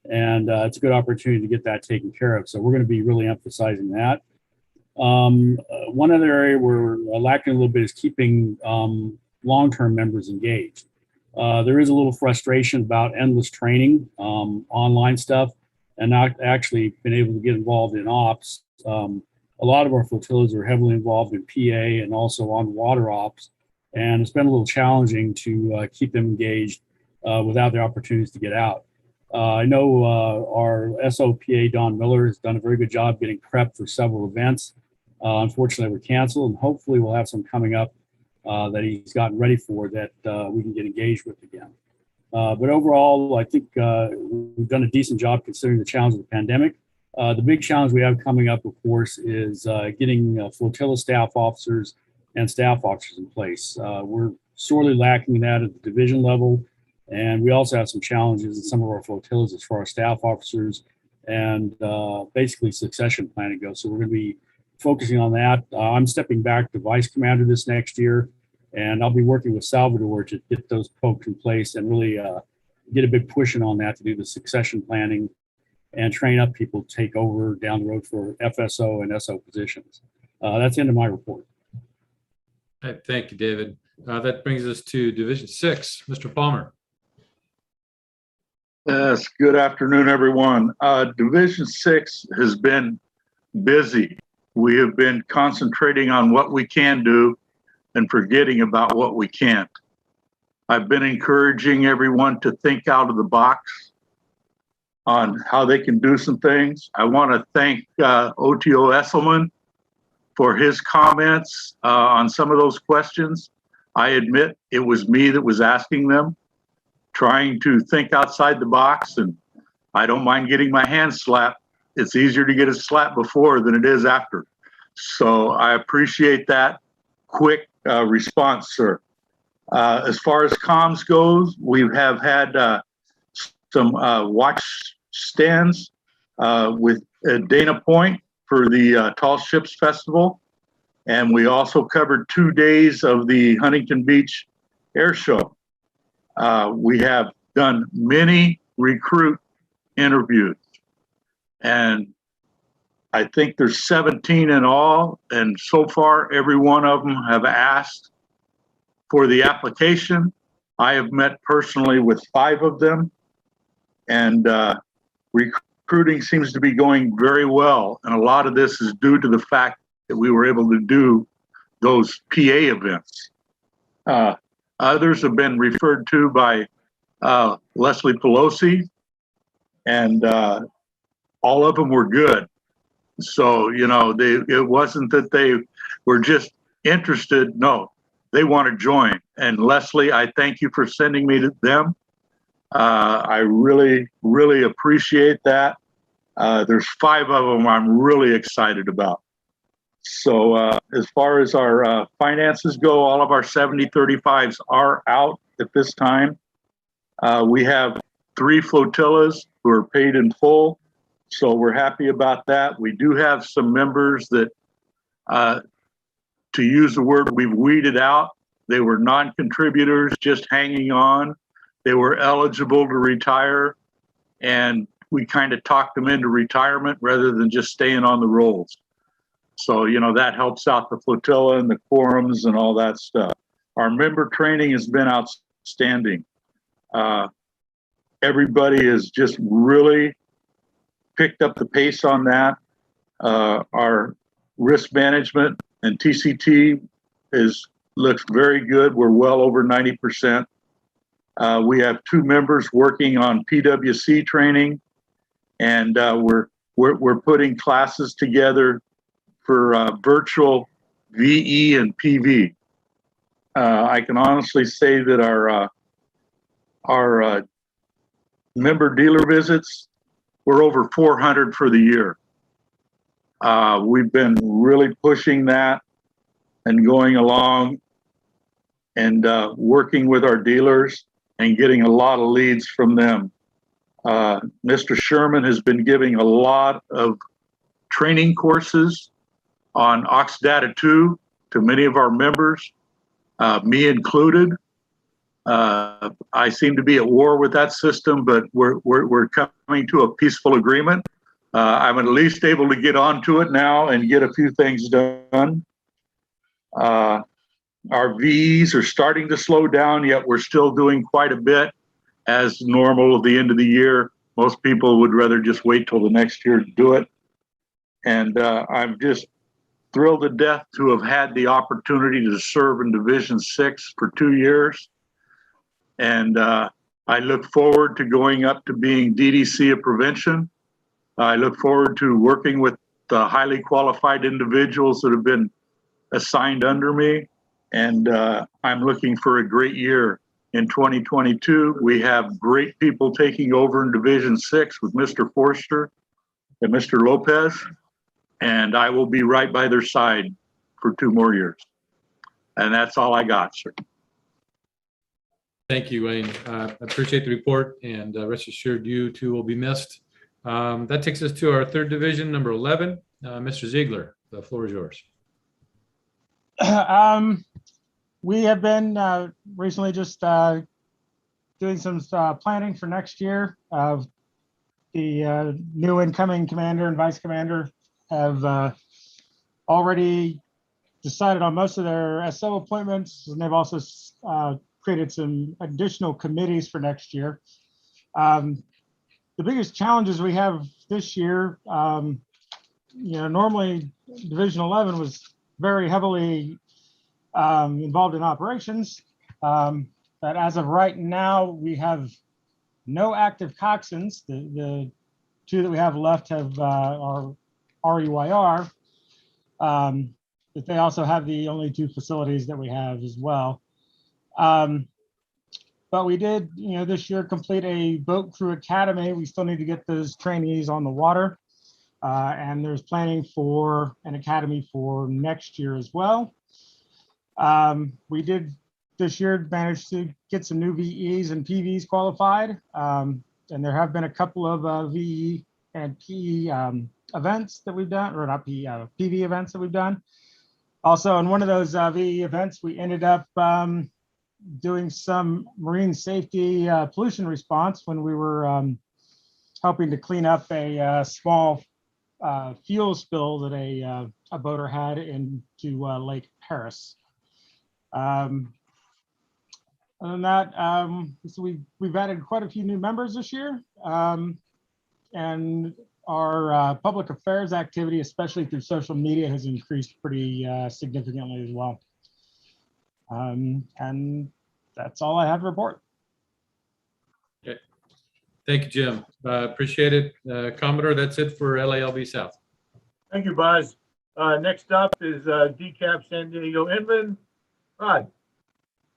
And it's a good opportunity to get that taken care of. So we're going to be really emphasizing that. One other area we're lacking a little bit is keeping long-term members engaged. There is a little frustration about endless training, online stuff, and not actually been able to get involved in ops. A lot of our flotillas are heavily involved in PA and also on water ops, and it's been a little challenging to keep them engaged without the opportunities to get out. I know our SOPA, Don Miller, has done a very good job getting prepped for several events. Unfortunately, we're canceled, and hopefully we'll have some coming up that he's gotten ready for that we can get engaged with again. But overall, I think we've done a decent job considering the challenge of the pandemic. The big challenge we have coming up, of course, is getting flotilla staff officers and staff officers in place. We're sorely lacking that at the division level. And we also have some challenges in some of our flotillas as far as staff officers and basically succession planning goes. So we're going to be focusing on that. I'm stepping back to vice commander this next year, and I'll be working with Salvador to get those folks in place and really get a big push in on that to do the succession planning and train up people to take over down the road for FSO and SO positions. That's the end of my report. Thank you, David. That brings us to Division 6. Mr. Palmer. Yes, good afternoon, everyone. Division 6 has been busy. We have been concentrating on what we can do and forgetting about what we can't. I've been encouraging everyone to think out of the box on how they can do some things. I want to thank OTO Esselman for his comments on some of those questions. I admit it was me that was asking them, trying to think outside the box, and I don't mind getting my hand slapped. It's easier to get a slap before than it is after. So I appreciate that quick response, sir. As far as comms goes, we have had some watch stands with Dana Point for the Tall Ships Festival. And we also covered 2 days of the Huntington Beach Air Show. We have done many recruit interviews, and I think there's 17 in all. And so far, every one of them have asked for the application. I have met personally with 5 of them, and recruiting seems to be going very well. And a lot of this is due to the fact that we were able to do those PA events. Others have been referred to by Leslie Pelosi, and all of them were good. So, you know, it wasn't that they were just interested. No, they want to join. And Leslie, I thank you for sending me to them. I really, really appreciate that. There's 5 of them I'm really excited about. So as far as our finances go, all of our 7035s are out at this time. We have 3 flotillas who are paid in full. So we're happy about that. We do have some members that, to use the word, we've weeded out. They were non-contributors, just hanging on. They were eligible to retire, and we kind of talked them into retirement rather than just staying on the rolls. So, you know, that helps out the flotilla and the quorums and all that stuff. Our member training has been outstanding. Everybody has just really picked up the pace on that. Our risk management and TCT looks very good. We're well over 90%. We have 2 members working on PWC training, and we're putting classes together for virtual VE and PV. I can honestly say that our member dealer visits were over 400 for the year. We've been really pushing that and going along and working with our dealers and getting a lot of leads from them. Mr. Sherman has been giving a lot of training courses on Oxdata 2 to many of our members, me included. I seem to be at war with that system, but we're coming to a peaceful agreement. I'm at least able to get onto it now and get a few things done. Our VEs are starting to slow down, yet we're still doing quite a bit. As normal at the end of the year, most people would rather just wait till the next year to do it. And I'm just thrilled to death to have had the opportunity to serve in Division 6 for 2 years. And I look forward to going up to being DDC of prevention. I look forward to working with the highly qualified individuals that have been assigned under me. And I'm looking for a great year in 2022. We have great people taking over in Division 6 with Mr. Forster and Mr. Lopez. And I will be right by their side for 2 more years. And that's all I got, sir. Thank you, Wayne. I appreciate the report, and rest assured you too will be missed. That takes us to our 3rd division, number 11. Mr. Ziegler, the floor is yours. We have been recently just doing some planning for next year. The new incoming commander and vice commander have already decided on most of their SO appointments, and they've also created some additional committees for next year. The biggest challenges we have this year, normally Division 11 was very heavily involved in operations, but as of right now, we have no active coxswains. The two that we have left are REYR, but they also have the only two facilities that we have as well. But we did, this year complete a boat crew academy. We still need to get those trainees on the water. And there's planning for an academy for next year as well. We did this year manage to get some new VEs and PVs qualified. And there have been a couple of VE and PE events that we've done, or not PE, PV events that we've done. Also, in one of those VE events, we ended up doing some marine safety pollution response when we were helping to clean up a small fuel spill that a boater had into Lake Paris. Other than that, so we've added quite a few new members this year, and our public affairs activity, especially through social media, has increased pretty significantly as well. And that's all I have to report. Okay. Thank you, Jim. Appreciate it. Commodore, that's it for LALB South. Thank you, Buzz. Next up is DCAP San Diego Inland. Rod.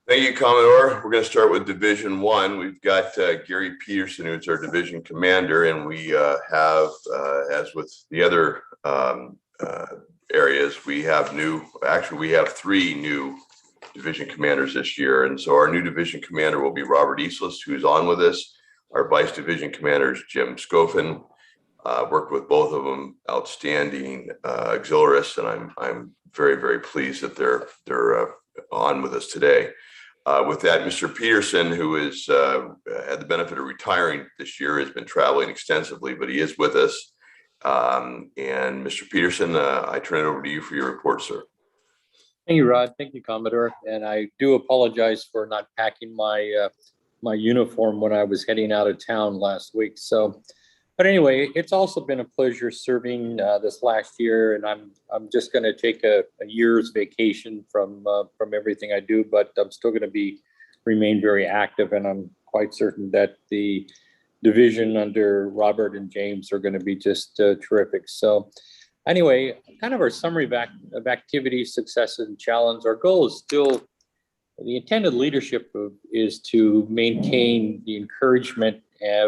Thank you, Commodore. We're going to start with Division 1. We've got Gary Peterson, who's our division commander, and we have, as with the other areas, we have three new division commanders this year. And so our new division commander will be Robert Eastlis, who's on with us. Our vice division commander is Jim Scofen. Worked with both of them, outstanding auxiliarists, and I'm very, very pleased that they're on with us today. With that, Mr. Peterson, who is had the benefit of retiring this year, has been traveling extensively, but he is with us. And Mr. Peterson, I turn it over to you for your report, sir. Thank you, Rod. Thank you, Commodore. And I do apologize for not packing my my uniform when I was heading out of town last week. So, but anyway, it's also been a pleasure serving this last year, and I'm just going to take a year's vacation from everything I do, but I'm still going to remain very active, and I'm quite certain that the division under Robert and James are going to be just terrific. So anyway, kind of our summary of activities, successes, and challenges. Our goal is still, the intended leadership is to maintain the encouragement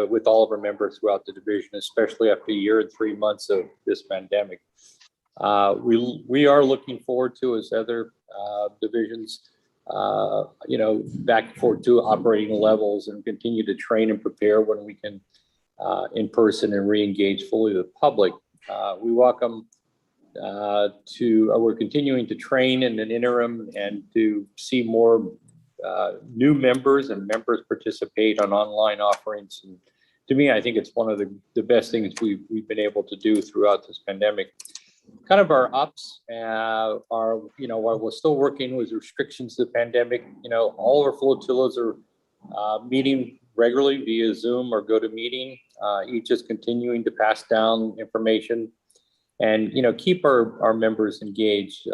with all of our members throughout the division, especially after a year and 3 months of this pandemic. We are looking forward to, as other divisions, back forward to operating levels and continue to train and prepare when we can in person and re-engage fully with the public. We welcome we're continuing to train in an interim and to see more new members and members participate on online offerings. And to me, I think it's one of the best things we've been able to do throughout this pandemic. Kind of our ups are, while we're still working with restrictions to the pandemic, all our flotillas are meeting regularly via Zoom or GoToMeeting. Each is continuing to pass down information and, keep our members engaged.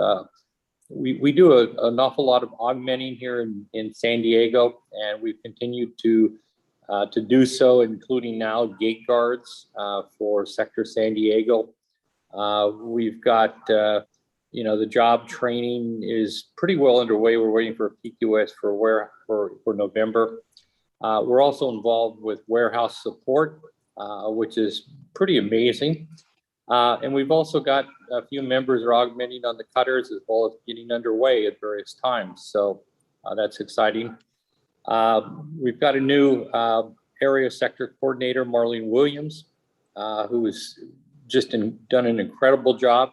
We do an awful lot of augmenting here in San Diego, and we've continued to do so, including now gate guards for Sector San Diego. We've got, the job training is pretty well underway. We're waiting for a PQS for November. We're also involved with warehouse support, which is pretty amazing. And we've also got a few members are augmenting on the cutters as well as getting underway at various times. So that's exciting. We've got a new area sector coordinator, Marlene Williams, who has just done an incredible job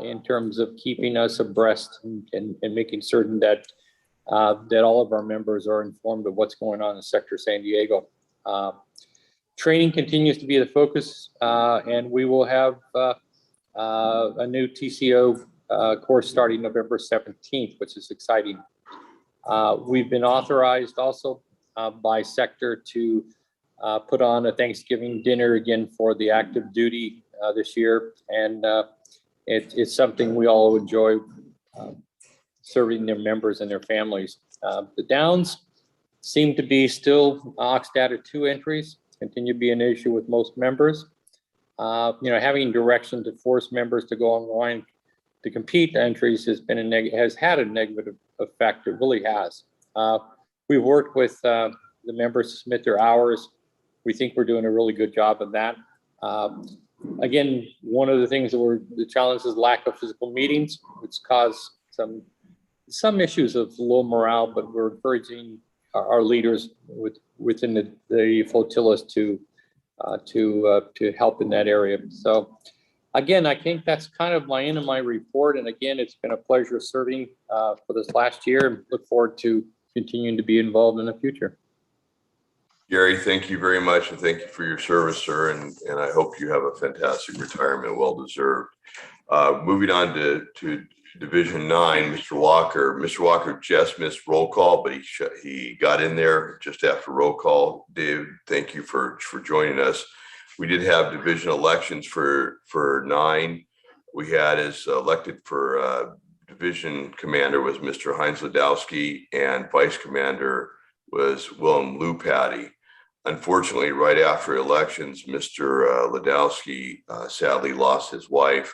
in terms of keeping us abreast and making certain that all of our members are informed of what's going on in Sector San Diego. Training continues to be the focus, and we will have a new TCO course starting November 17th, which is exciting. We've been authorized also by sector to put on a Thanksgiving dinner again for the active duty this year. And it's something we all enjoy, serving their members and their families. The downs seem to be still Oxted at 2 entries, continue to be an issue with most members. Having direction to force members to go online to compete entries has had a negative effect. It really has. We've worked with the members to submit their hours. We think we're doing a really good job of that. Again, one of the things the challenge is lack of physical meetings, which caused some issues of low morale, but we're encouraging our leaders within the flotillas to help in that area. So again, I think that's kind of my end of my report. And again, it's been a pleasure serving for this last year, and look forward to continuing to be involved in the future. Gary, thank you very much, and thank you for your service, sir. And I hope you have a fantastic retirement, well deserved. Moving on to Division 9, Mr. Walker. Mr. Walker just missed roll call, but he got in there just after roll call. Dave, thank you for joining us. We did have division elections for 9. We had as elected for division commander was Mr. Heinz Ladowski, and vice commander was Willem Lupatty. Unfortunately, right after elections, Mr. Ladowski sadly lost his wife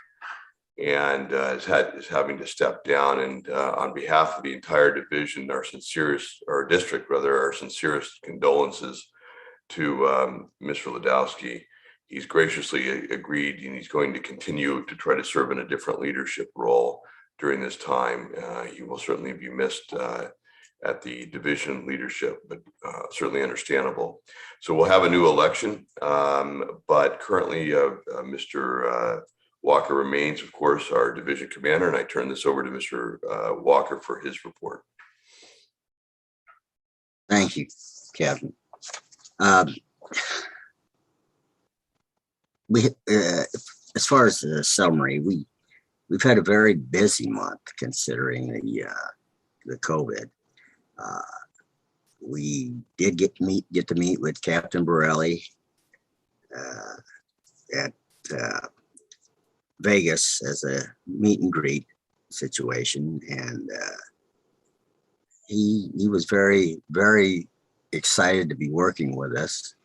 and is having to step down. And on behalf of the entire division, our sincerest condolences to Mr. Ladowski. He's graciously agreed, and he's going to continue to try to serve in a different leadership role during this time. He will certainly be missed at the division leadership, but certainly understandable. So we'll have a new election, but currently Mr. Walker remains, of course, our division commander, and I turn this over to Mr. Walker for his report. Thank you, Kevin. As far as the summary, we've had a very busy month considering the COVID. We did get to meet with Captain Borelli at Vegas as a meet and greet situation, and he was very, very excited to be working with us.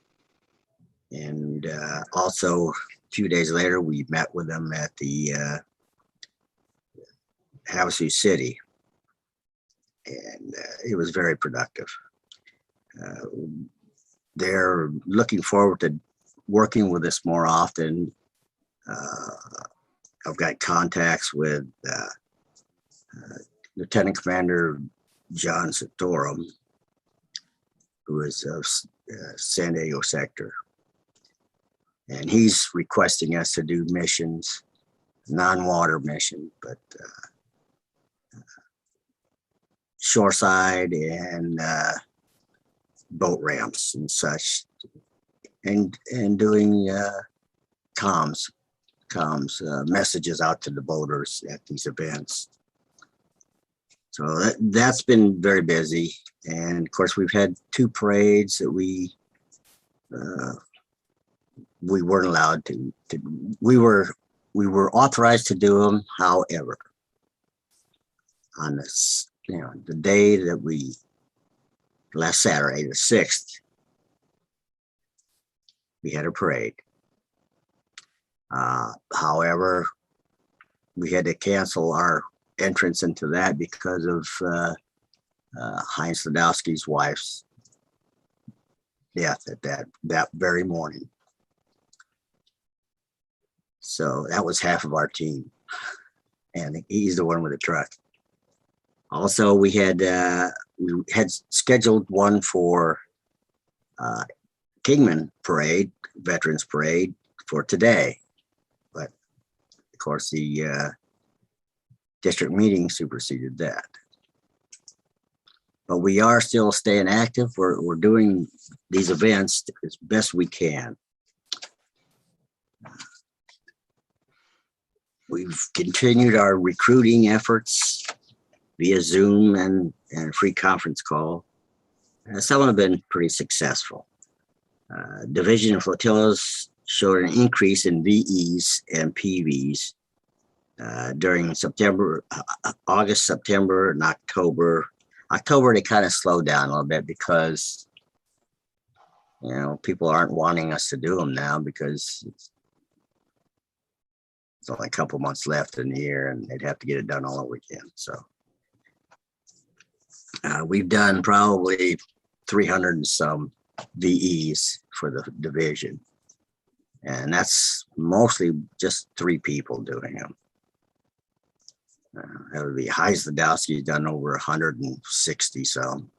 And also, a few days later, we met with them at the Havasu City, and it was very productive. They're looking forward to working with us more often. I've got contacts with Lieutenant Commander John Satorum, who is of San Diego sector. And he's requesting us to do missions, non-water mission, but shoreside and boat ramps and such, and doing comms messages out to the boaters at these events. So that's been very busy. And of course, we've had 2 parades that we weren't allowed to. We were authorized to do them. However, on this, the day that last Saturday, the 6th, we had a parade. However, we had to cancel our entrance into that because of Heinz Ladowski's wife's death at that very morning. So that was half of our team, and he's the one with the truck. Also, we had scheduled one for Kingman Parade, Veterans Parade, for today, but of course the district meeting superseded that. But we are still staying active. We're doing these events as best we can. We've continued our recruiting efforts via Zoom and free conference call. Some have been pretty successful. Division and flotillas showed an increase in VEs and PVs during September, August, September, and October. October, they kind of slowed down a little bit because, you know, people aren't wanting us to do them now because it's only a couple months left in the year and they'd have to get it done all over again. So we've done probably 300 and some VEs for the division. And that's mostly just 3 people doing them. That would be Heis Ladowski's done over 160 some.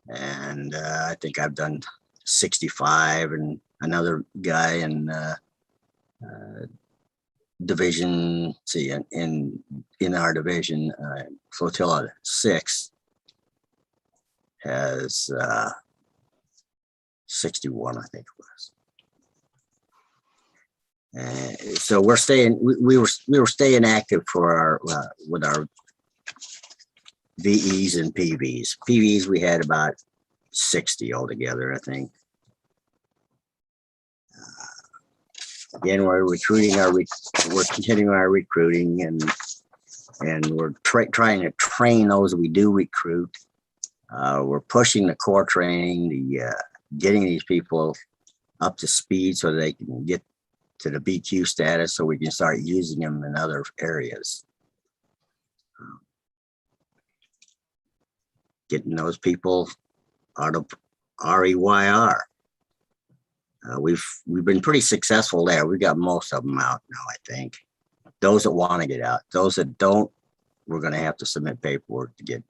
And I think I've done 65, and another guy in division, see, in our division, Flotilla 6 has 61, I think it was. So we're staying. We were staying active for our with our VEs and PVs. PVs we had about 60 altogether, I think. Again, we're recruiting we're continuing our recruiting, and we're trying to train those we do recruit. We're pushing the core training, getting these people up to speed so they can get to the BQ status so we can start using them in other areas. Getting those people out of REYR. We've been pretty successful there. We got most of them out now, I think. Those that want to get out, those that don't, we're going to have to submit paperwork to get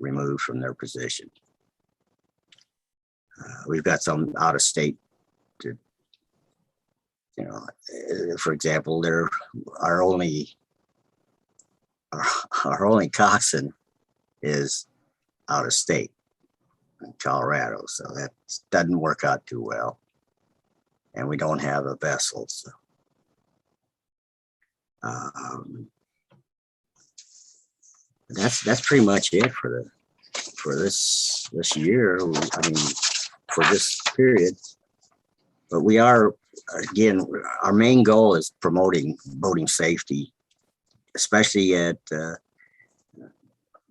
removed from their position. We've got some out of state. To, you know, for example, they're our only coxswain is out of state in Colorado, so that doesn't work out too well, and we don't have a vessel. So that's pretty much it for this year. I mean, for this period. But we are, again, our main goal is promoting boating safety, especially at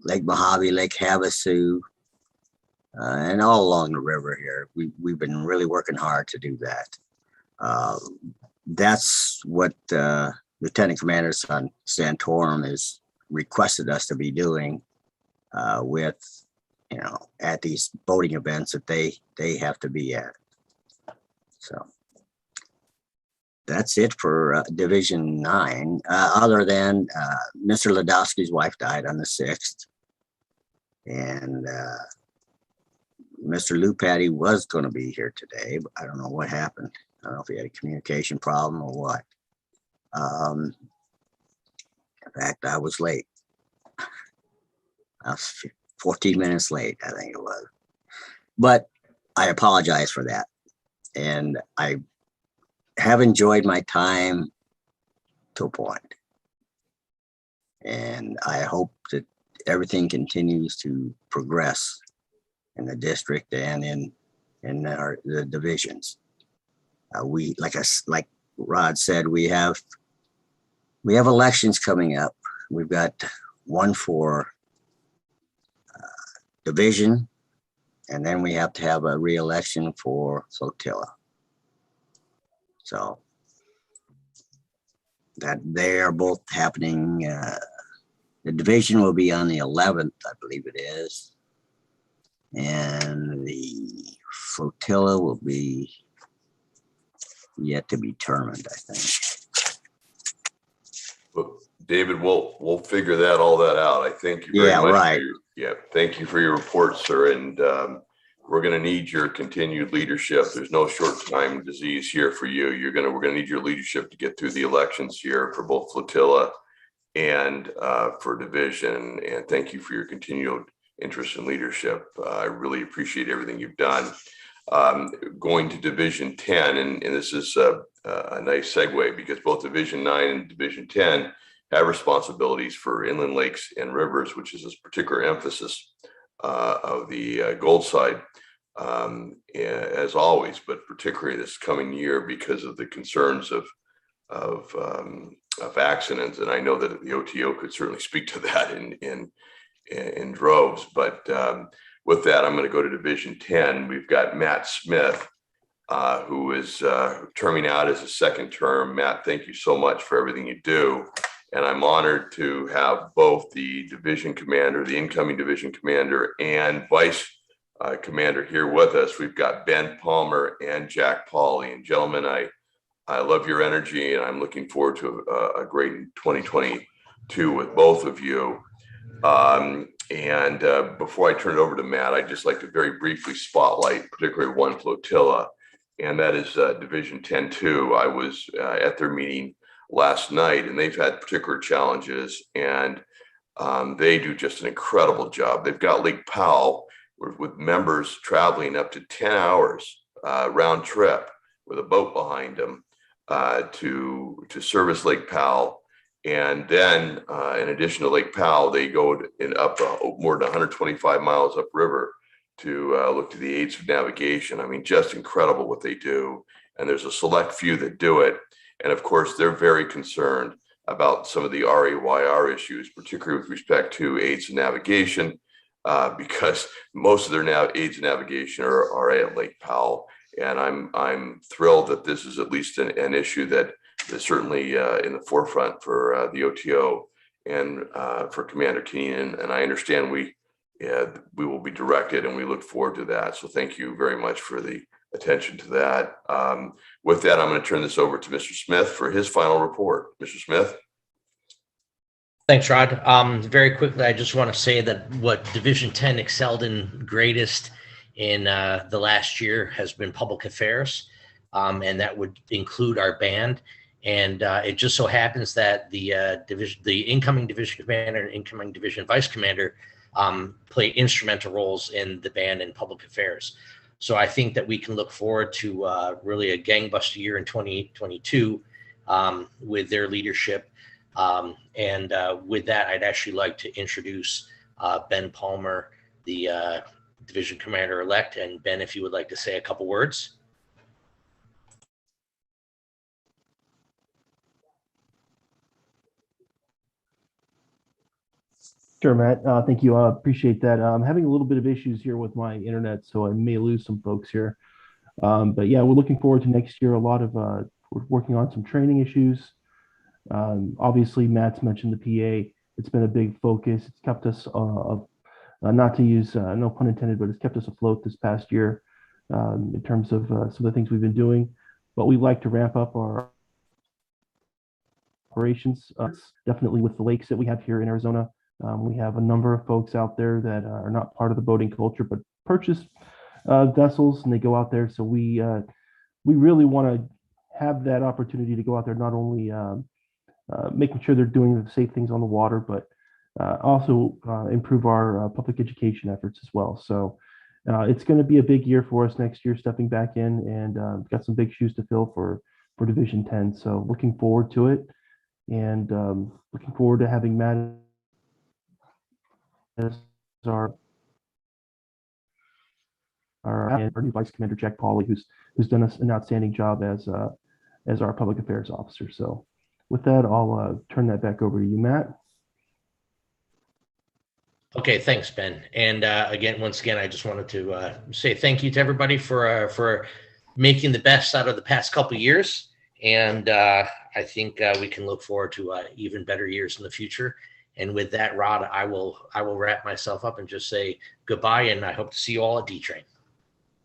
Lake Mojave, Lake Havasu, and all along the river here. We've been really working hard to do that. That's what Lieutenant Commander Santorum has requested us to be doing with, you know, at these boating events that they have to be at. So that's it for Division 9, other than Mr. Ladowski's wife died on the 6th. And Mr. Lupati was going to be here today, but I don't know what happened. I don't know if he had a communication problem or what. In fact, I was late. I was 14 minutes late, I think it was. But I apologize for that. And I have enjoyed my time to a point. And I hope that everything continues to progress in the district and in the divisions. We, like Rod said, we have elections coming up. We've got one for division, and then we have to have a re-election for flotilla. So that they are both happening. The division will be on the 11th, I believe it is. And the flotilla will be yet to be determined, I think. Well, David, we'll figure all that out. I thank you very much. Right. Thank you for your report, sir. And we're going to need your continued leadership. There's no short-time disease here for you. We're going to need your leadership to get through the elections here for both flotilla and for division. And thank you for your continued interest in leadership. I really appreciate everything you've done. going to Division 10, and this is a nice segue because both Division 9 and Division 10 have responsibilities for inland lakes and rivers, which is a particular emphasis of the Gold side, as always, but particularly this coming year because of the concerns of accidents. And I know that the OTO could certainly speak to that in droves. But with that, I'm going to go to Division 10. We've got Matt Smith, who is terming out as a second term. Matt, thank you so much for everything you do. And I'm honored to have both the division commander, the incoming division commander, and vice commander here with us. We've got Ben Palmer and Jack Pauley. And gentlemen, I love your energy, and I'm looking forward to a great 2022 with both of you. And before I turn it over to Matt, I'd just like to very briefly spotlight particularly one flotilla, and that is Division 10-2. I was at their meeting last night, and they've had particular challenges, and they do just an incredible job. They've got Lake Powell with members traveling up to 10 hours round trip with a boat behind them to service Lake Powell. And then in addition to Lake Powell, they go up more than 125 miles upriver to look to the aids of navigation. I mean, just incredible what they do. And there's a select few that do it. And of course, they're very concerned about some of the RAYR issues, particularly with respect to aids and navigation, because most of their aids and navigation are at Lake Powell. And I'm thrilled that this is at least an issue that is certainly in the forefront for the OTO and for Commander Keenan. And I understand we will be directed, and we look forward to that. So thank you very much for the attention to that. With that, I'm going to turn this over to Mr. Smith for his final report. Mr. Smith. Thanks, Rod. Very quickly, I just want to say that what Division 10 excelled in greatest in the last year has been public affairs, and that would include our band. And it just so happens that the incoming division commander and incoming division vice commander play instrumental roles in the band and public affairs. So I think that we can look forward to really a gangbuster year in 2022 with their leadership. And with that, I'd actually like to introduce Ben Palmer, the division commander-elect. And Ben, if you would like to say a couple words. Sure, Matt. Thank you. I appreciate that. I'm having a little bit of issues here with my internet, so I may lose some folks here. But yeah, we're looking forward to next year. A lot of we're working on some training issues. Obviously, Matt's mentioned the PA. It's been a big focus. It's kept us, not to use, no pun intended, but it's kept us afloat this past year in terms of some of the things we've been doing. But we'd like to ramp up our operations, definitely with the lakes that we have here in Arizona. We have a number of folks out there that are not part of the boating culture, but purchase vessels, and they go out there. So we really want to have that opportunity to go out there, not only making sure they're doing the safe things on the water, but also improve our public education efforts as well. So it's going to be a big year for us next year, stepping back in, and got some big shoes to fill for Division 10. So looking forward to it, and looking forward to having Matt as our new Vice Commander Jack Pauley, who's done an outstanding job as our public affairs officer. So with that, I'll turn that back over to you, Matt. Okay, thanks, Ben. And once again, I just wanted to say thank you to everybody for making the best out of the past couple of years. And I think we can look forward to even better years in the future. And with that, Rod, I will wrap myself up and just say goodbye, and I hope to see you all at D-Train.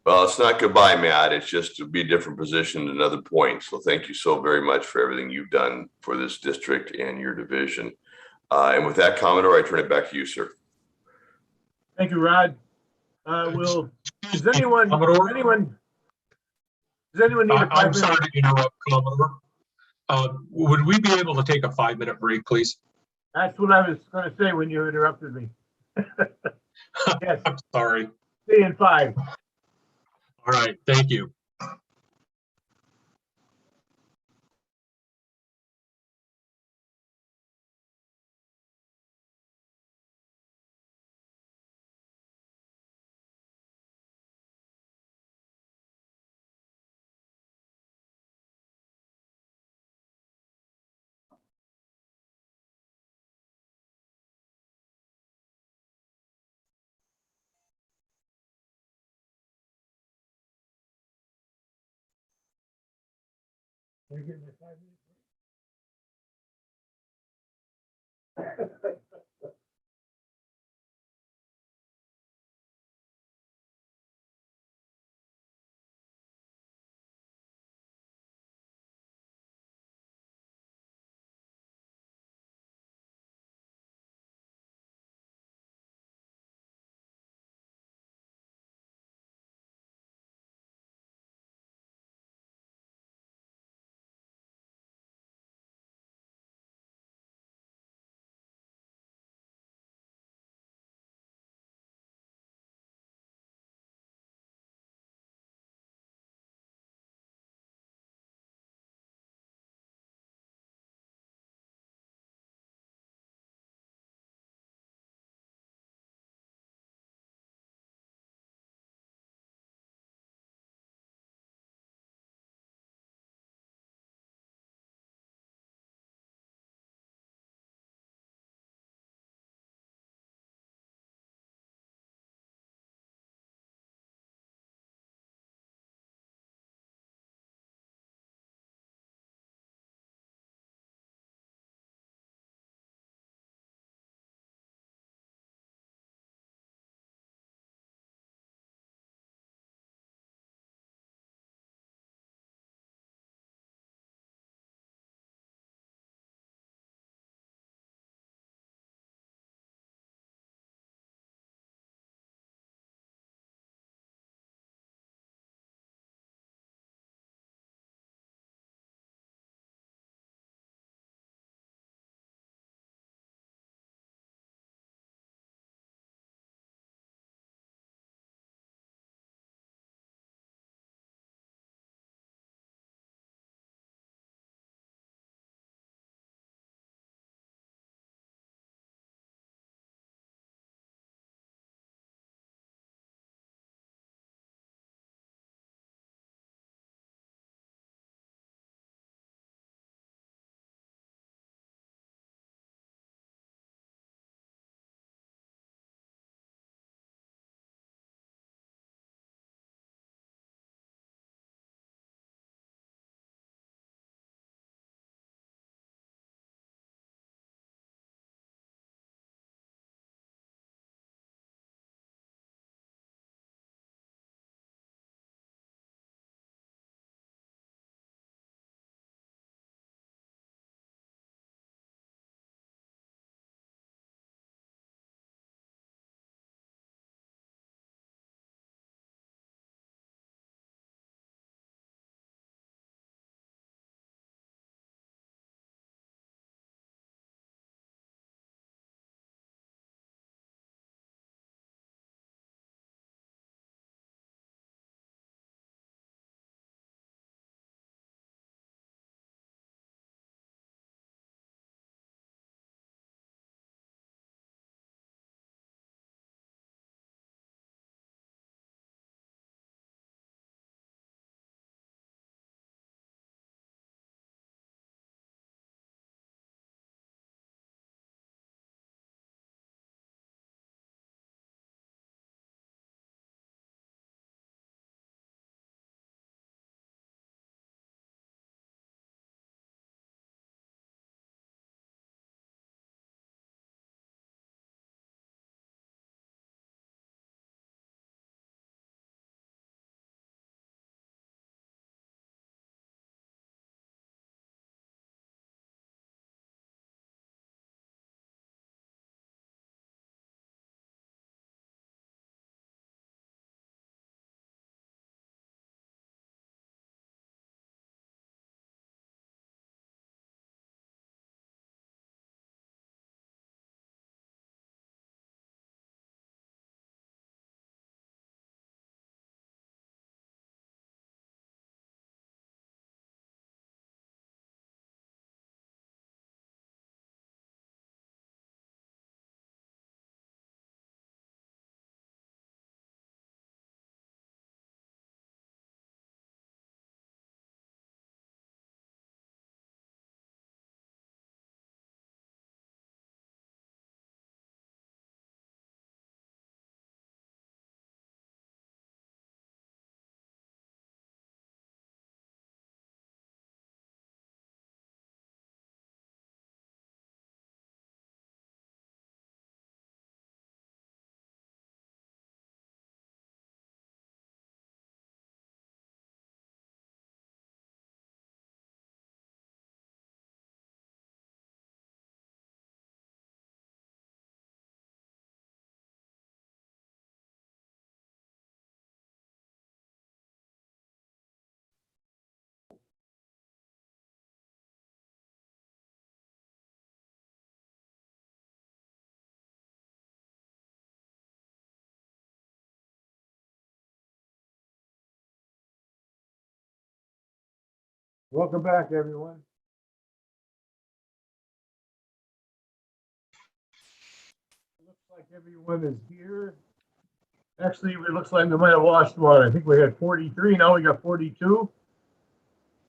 Well, it's not goodbye, Matt. It's just to be a different position, another point. So thank you so very much for everything you've done for this district and your division. And with that, Commodore, I turn it back to you, sir. Thank you, Rod. Does anyone need a I'm sorry to interrupt, Commodore. Would we be able to take a 5-minute break, please? That's what I was going to say when you interrupted me. Yes. I'm sorry. See you in 5. All right, thank you. Welcome back, everyone. Looks like everyone is here. Actually, it looks like we might have lost one. I think we had 43. Now we got 42.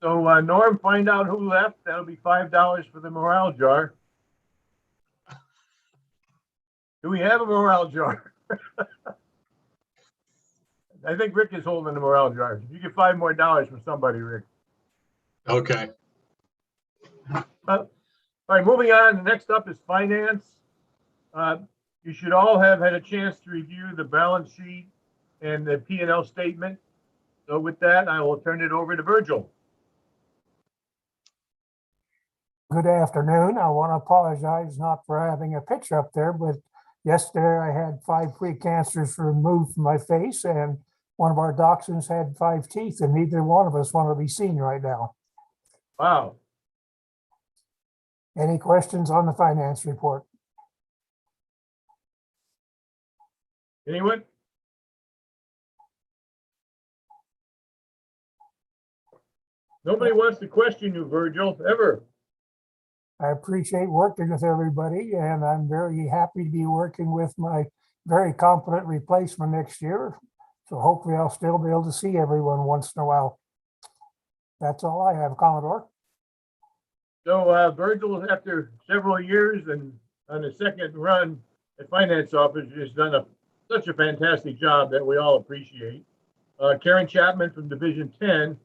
So Norm, find out who left. That'll be $5 for the morale jar. Do we have a morale jar? I think Rick is holding the morale jar. If you get $5 more from somebody, Rick. Okay. All right, moving on. Next up is finance. You should all have had a chance to review the balance sheet and the P&L statement. So with that, I will turn it over to Virgil. Good afternoon. I want to apologize not for having a picture up there, but yesterday I had 5 precancers removed from my face, and one of our dachshunds had 5 teeth, and neither one of us want to be seen right now. Wow. Any questions on the finance report? Anyone? Nobody wants to question you, Virgil, ever. I appreciate working with everybody, and I'm very happy to be working with my very competent replacement next year. So hopefully I'll still be able to see everyone once in a while. That's all I have, Commodore. So Virgil, after several years and on the second run at finance office, has done such a fantastic job that we all appreciate. Karen Chapman from Division 10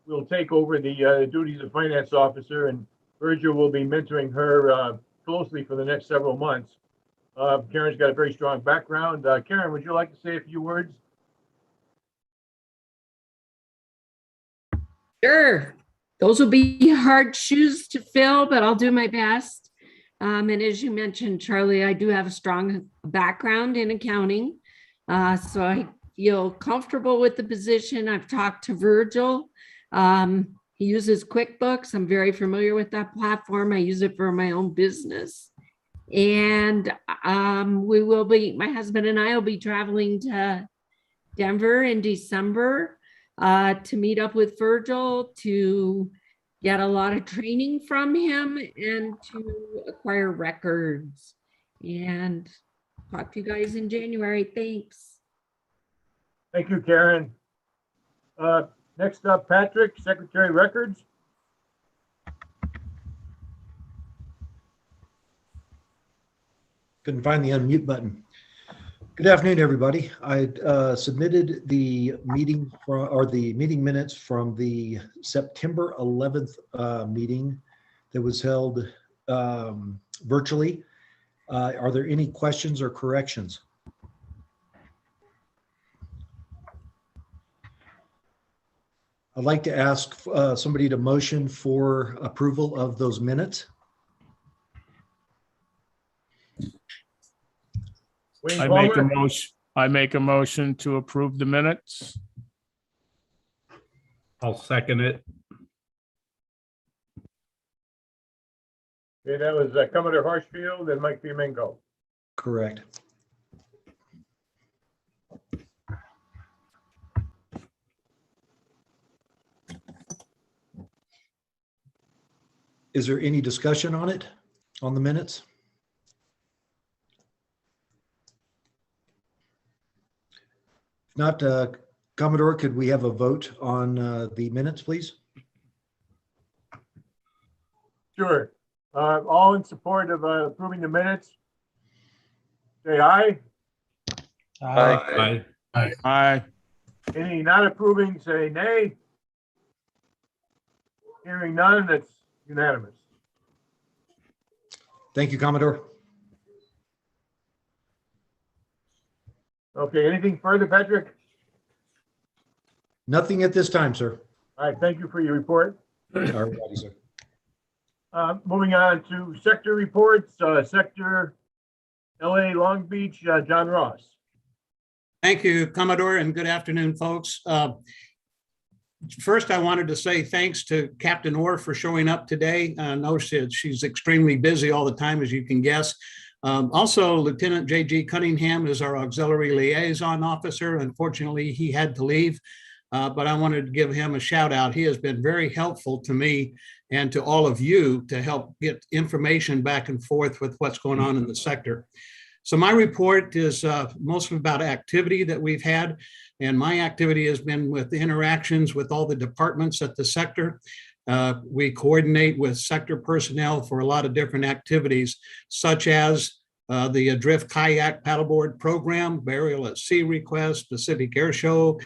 will take over the duties of finance officer, and Virgil will be mentoring her closely for the next several months. Karen's got a very strong background. Karen, would you like to say a few words? Sure. Those will be hard shoes to fill, but I'll do my best. And as you mentioned, Charlie, I do have a strong background in accounting. So I feel comfortable with the position. I've talked to Virgil. He uses QuickBooks. I'm very familiar with that platform. I use it for my own business. And my husband and I will be traveling to Denver in December to meet up with Virgil, to get a lot of training from him and to acquire records. And talk to you guys in January. Thanks. Thank you, Karen. Next up, Patrick, Secretary Records. Couldn't find the unmute button. Good afternoon, everybody. I submitted the meeting meeting minutes from the September 11th meeting that was held virtually. Are there any questions or corrections? I'd like to ask somebody to motion for approval of those minutes. I make a motion to approve the minutes. I'll second it. Okay, that was Commodore Harshfield and Mike Fiamengo. Correct. Is there any discussion on it, on the minutes? If not, Commodore, could we have a vote on the minutes, please? Sure. All in support of approving the minutes? Say aye. Aye. Aye. Aye. Any not approving, say nay. Hearing none, that's unanimous. Thank you, Commodore. Okay, anything further, Patrick? Nothing at this time, sir. All right, thank you for your report. All righty, sir. Moving on to sector reports, sector LA Long Beach, John Ross. Thank you, Commodore, and good afternoon, folks. First, I wanted to say thanks to Captain Orr for showing up today. I know she's extremely busy all the time, as you can guess. Also, Lieutenant J.G. Cunningham is our auxiliary liaison officer. Unfortunately, he had to leave. but I wanted to give him a shout out. He has been very helpful to me and to all of you to help get information back and forth with what's going on in the sector. So my report is mostly about activity that we've had. And my activity has been with the interactions with all the departments at the sector. We coordinate with sector personnel for a lot of different activities, such as the Adrift Kayak Paddleboard Program, Burial at Sea Request, Pacific Air Show,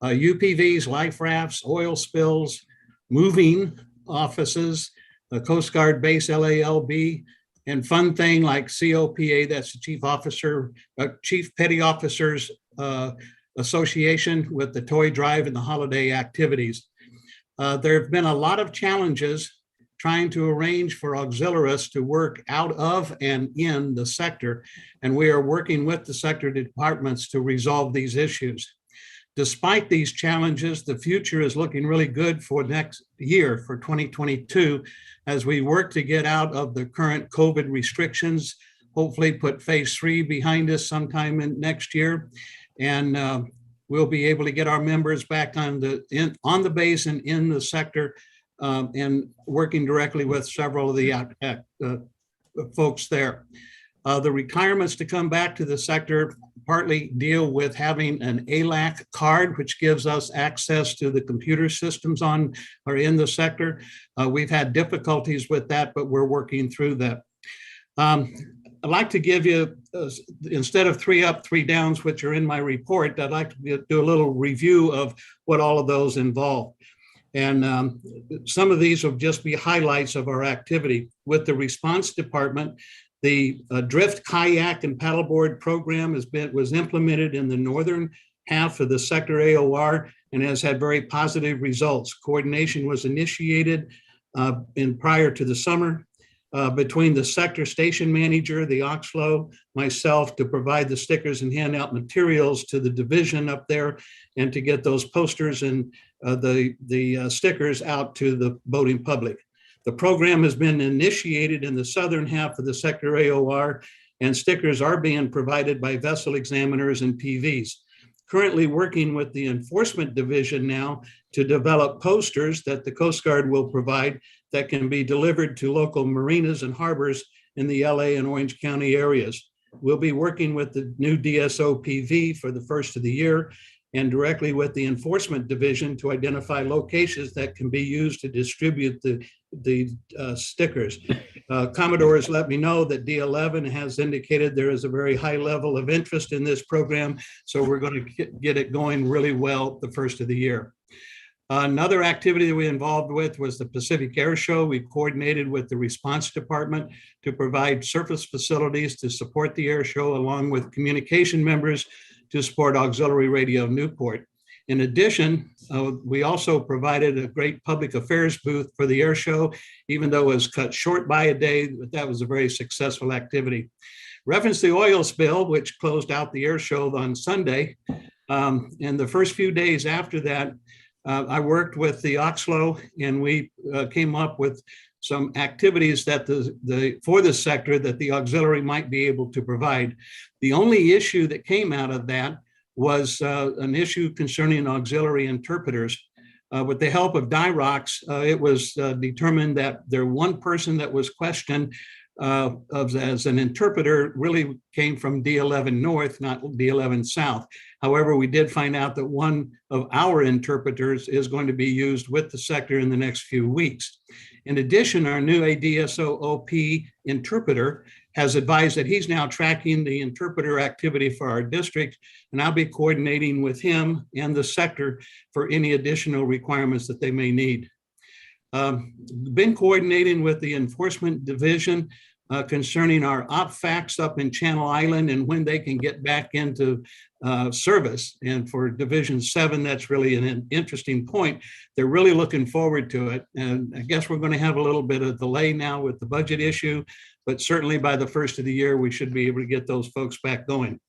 UPVs, life rafts, oil spills, moving offices, the Coast Guard Base LALB, and fun thing like COPA, that's the Chief Petty Officers Association, with the toy drive and the holiday activities. There have been a lot of challenges trying to arrange for auxiliaries to work out of and in the sector, and we are working with the sector departments to resolve these issues. Despite these challenges, the future is looking really good for next year, for 2022, as we work to get out of the current COVID restrictions, hopefully put phase 3 behind us sometime in next year. And we'll be able to get our members back on the base and in the sector, and working directly with several of the folks there. The requirements to come back to the sector partly deal with having an ALAC card, which gives us access to the computer systems in the sector. We've had difficulties with that, but we're working through that. I'd like to give you, instead of 3 up, 3 downs, which are in my report, I'd like to do a little review of what all of those involve. And some of these will just be highlights of our activity. With the response department, the Drift Kayak and Paddleboard program was implemented in the northern half of the sector AOR and has had very positive results. Coordination was initiated prior to the summer between the sector station manager, the OXLO, myself, to provide the stickers and hand out materials to the division up there and to get those posters and the stickers out to the boating public. The program has been initiated in the southern half of the sector AOR, and stickers are being provided by vessel examiners and PVs. Currently working with the enforcement division now to develop posters that the Coast Guard will provide that can be delivered to local marinas and harbors in the LA and Orange County areas. We'll be working with the new DSO PV for the first of the year and directly with the enforcement division to identify locations that can be used to distribute the stickers. Commodore has let me know that D11 has indicated there is a very high level of interest in this program, so we're going to get it going really well the first of the year. Another activity that we involved with was the Pacific Air Show. We coordinated with the response department to provide surface facilities to support the air show, along with communication members to support Auxiliary Radio Newport. In addition, we also provided a great public affairs booth for the air show, even though it was cut short by a day, but that was a very successful activity. Reference the oil spill, which closed out the air show on Sunday. And the first few days after that, I worked with the OXLO, and we came up with some activities that for the sector that the auxiliary might be able to provide. The only issue that came out of that was an issue concerning auxiliary interpreters. With the help of DIROX, it was determined that one person that was questioned as an interpreter really came from D11 North, not D11 South. However, we did find out that one of our interpreters is going to be used with the sector in the next few weeks. In addition, our new ADSO OP interpreter has advised that he's now tracking the interpreter activity for our district, and I'll be coordinating with him and the sector for any additional requirements that they may need. Been coordinating with the enforcement division concerning our OPFACs up in Channel Island and when they can get back into service. And for Division 7, that's really an interesting point. They're really looking forward to it. And I guess we're going to have a little bit of delay now with the budget issue, but certainly by the first of the year, we should be able to get those folks back going.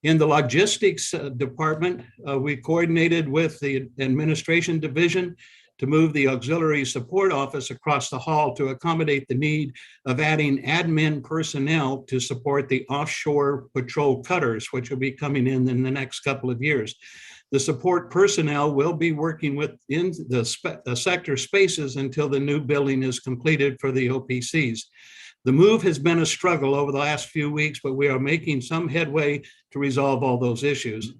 In the logistics department, we coordinated with the administration division to move the auxiliary support office across the hall to accommodate the need of adding admin personnel to support the offshore patrol cutters, which will be coming in the next couple of years. The support personnel will be working within the sector spaces until the new building is completed for the OPCs. The move has been a struggle over the last few weeks, but we are making some headway to resolve all those issues.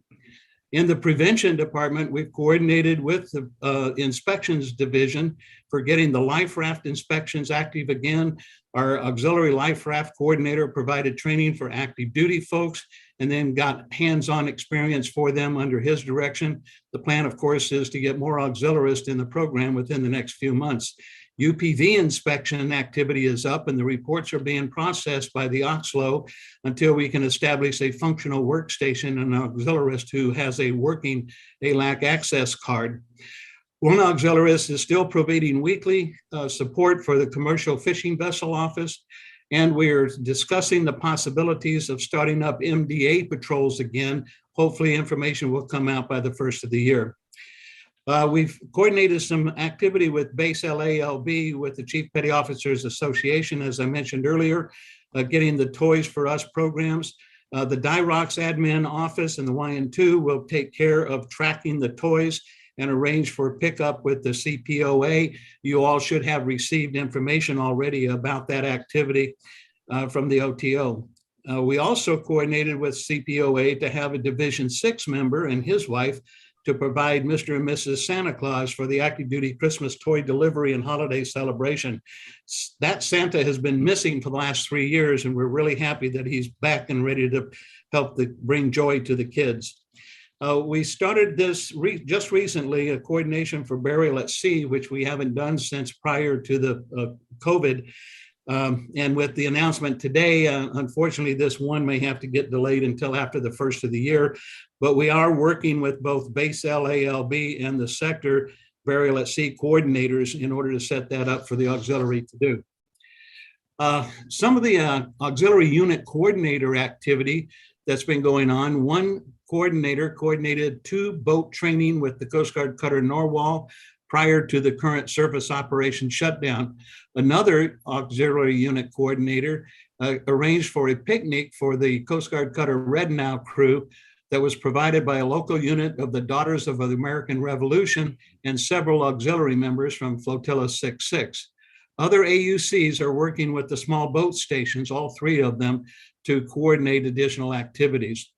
In the prevention department, we've coordinated with the inspections division for getting the life raft inspections active again. Our auxiliary life raft coordinator provided training for active duty folks and then got hands-on experience for them under his direction. The plan, of course, is to get more auxiliarists in the program within the next few months. UPV inspection activity is up and the reports are being processed by the OXLO until we can establish a functional workstation and an auxiliarist who has a working ALAC access card. One auxiliarist is still providing weekly support for the commercial fishing vessel office, and we're discussing the possibilities of starting up MDA patrols again. Hopefully information will come out by the first of the year. We've coordinated some activity with Base LALB with the Chief Petty Officers Association, as I mentioned earlier, getting the Toys for Us programs. The DIROX admin office and the YN2 will take care of tracking the toys and arrange for pickup with the CPOA. You all should have received information already about that activity from the OTO. We also coordinated with CPOA to have a Division 6 member and his wife to provide Mr. and Mrs. Santa Claus for the active duty Christmas toy delivery and holiday celebration. That Santa has been missing for the last 3 years, and we're really happy that he's back and ready to help bring joy to the kids. We started this just recently, a coordination for burial at sea, which we haven't done since prior to the COVID. And with the announcement today, unfortunately, this one may have to get delayed until after the first of the year. But we are working with both Base LALB and the sector burial at sea coordinators in order to set that up for the auxiliary to do. Some of the auxiliary unit coordinator activity that's been going on. One coordinator coordinated 2 boat training with the Coast Guard cutter Norwal prior to the current surface operation shutdown. Another auxiliary unit coordinator arranged for a picnic for the Coast Guard cutter Red Now crew that was provided by a local unit of the Daughters of the American Revolution and several auxiliary members from Flotilla 66. Other AUCs are working with the small boat stations, all 3 of them, to coordinate additional activities.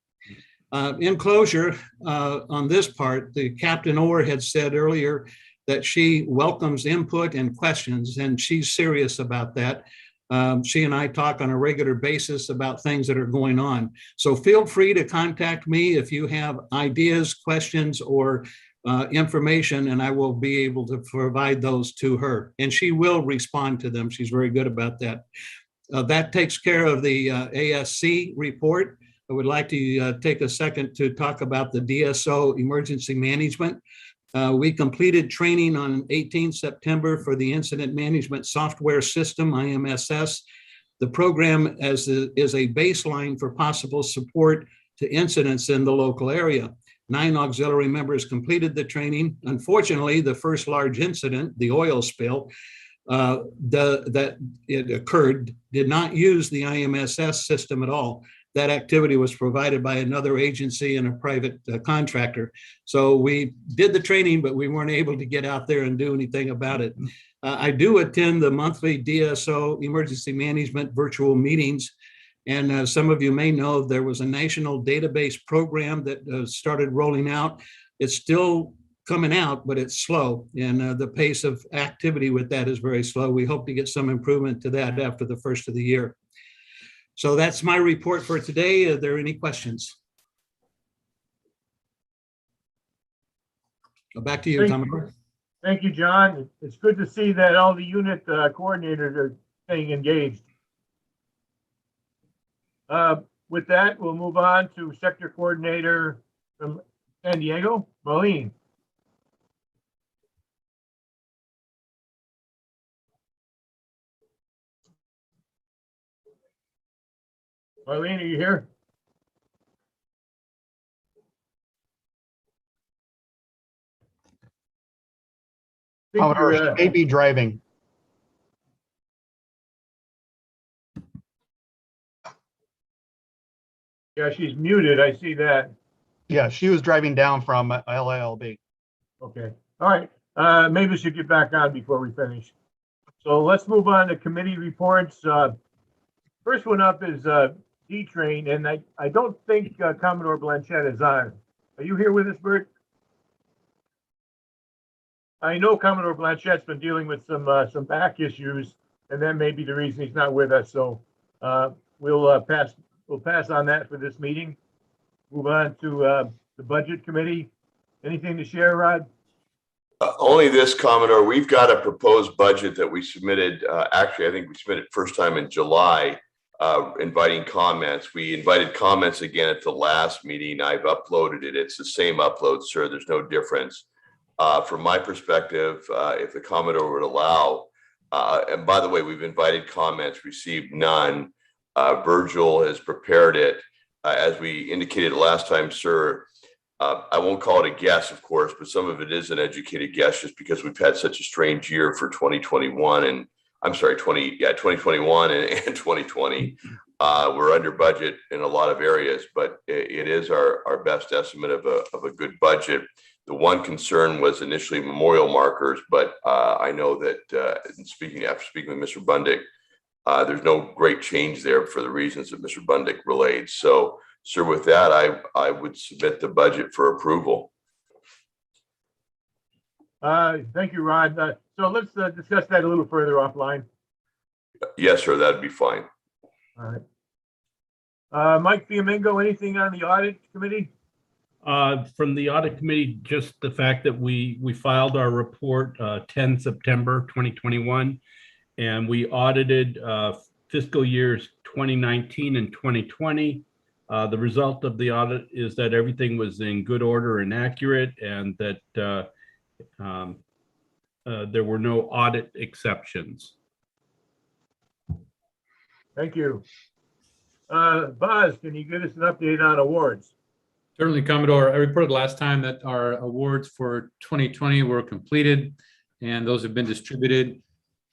In closure, on this part, the Captain Orr had said earlier that she welcomes input and questions, and she's serious about that. She and I talk on a regular basis about things that are going on. So feel free to contact me if you have ideas, questions, or information, and I will be able to provide those to her. And she will respond to them. She's very good about that. That takes care of the ASC report. I would like to take a second to talk about the DSO emergency management. We completed training on 18 September for the Incident Management Software System, IMSS. The program is a baseline for possible support to incidents in the local area. 9 auxiliary members completed the training. Unfortunately, the first large incident, the oil spill, that it occurred, did not use the IMSS system at all. That activity was provided by another agency and a private contractor. So we did the training, but we weren't able to get out there and do anything about it. I do attend the monthly DSO emergency management virtual meetings. And some of you may know there was a national database program that started rolling out. It's still coming out, but it's slow. And the pace of activity with that is very slow. We hope to get some improvement to that after the first of the year. So that's my report for today. Are there any questions? Back to you, Commodore. Thank you, John. It's good to see that all the unit coordinators are staying engaged. With that, we'll move on to sector coordinator from San Diego, Marlene. Marlene, are you here? Commodore, she may be driving. Yeah, she's muted. I see that. Yeah, she was driving down from LALB. Okay, all right. Maybe we should get back on before we finish. So let's move on to committee reports. First one up is D-Train, and I don't think Commodore Blanchett is on. Are you here with us, Bert? I know Commodore Blanchett's been dealing with some back issues, and that may be the reason he's not with us. So we'll pass on that for this meeting. Move on to the Budget Committee. Anything to share, Rod? Only this, Commodore. We've got a proposed budget that we submitted. Actually, I think we submitted first time in July, inviting comments. We invited comments again at the last meeting. I've uploaded it. It's the same upload, sir. There's no difference. From my perspective, if the Commodore would allow, and by the way, we've invited comments, received none. Virgil has prepared it. As we indicated last time, sir, I won't call it a guess, of course, but some of it is an educated guess just because we've had such a strange year for 2021 and I'm sorry, 2021 and 2020. We're under budget in a lot of areas, but it is our best estimate of a good budget. The one concern was initially memorial markers, but I know that after speaking with Mr. Bundick, there's no great change there for the reasons that Mr. Bundick relayed. So, sir, with that, I would submit the budget for approval. Thank you, Rod. So let's discuss that a little further offline. Yes, sir, that'd be fine. All right. Mike Fiamingo, anything on the audit committee? From the audit committee, just the fact that we filed our report 10 September 2021, and we audited fiscal years 2019 and 2020. The result of the audit is that everything was in good order and accurate, and that there were no audit exceptions. Thank you. Boz, can you give us an update on awards? Certainly, Commodore. I reported last time that our awards for 2020 were completed and those have been distributed.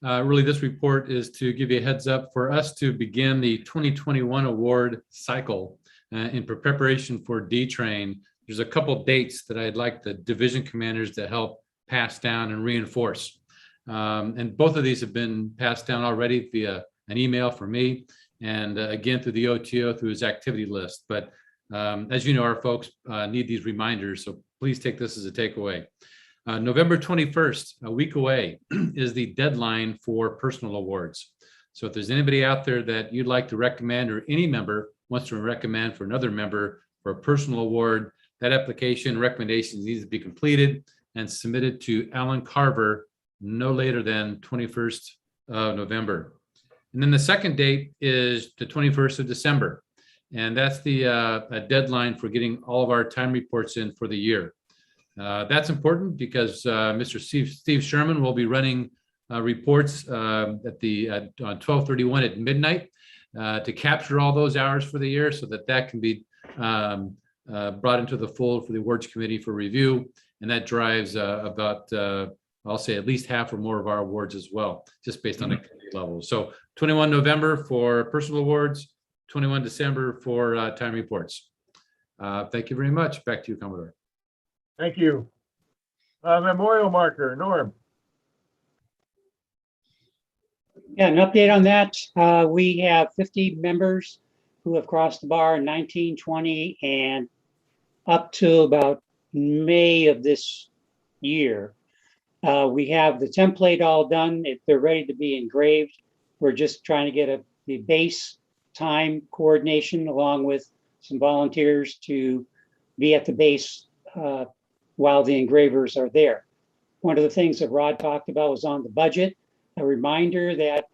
Really, this report is to give you a heads up for us to begin the 2021 award cycle in preparation for D-Train. There's a couple dates that I'd like the division commanders to help pass down and reinforce. And both of these have been passed down already via an email from me and again through the OTO through his activity list. But as you know, our folks need these reminders, so please take this as a takeaway. November 21st, a week away, is the deadline for personal awards. So if there's anybody out there that you'd like to recommend, or any member wants to recommend for another member for a personal award, that application recommendation needs to be completed and submitted to Alan Carver no later than 21st of November. And then the second date is the 21st of December. And that's the deadline for getting all of our time reports in for the year. That's important because Mr. Steve Sherman will be running reports on 12/31 at midnight to capture all those hours for the year, so that can be brought into the fold for the awards committee for review. And that drives about, I'll say, at least half or more of our awards as well, just based on the committee level. So 21 November for personal awards, 21 December for time reports. Thank you very much. Back to you, Commodore. Thank you. Memorial marker, Norm. Yeah, an update on that. We have 50 members who have crossed the bar in 19, 20, and up to about May of this year. We have the template all done. If they're ready to be engraved, we're just trying to get the base time coordination along with some volunteers to be at the base while the engravers are there. One of the things that Rod talked about was on the budget, a reminder that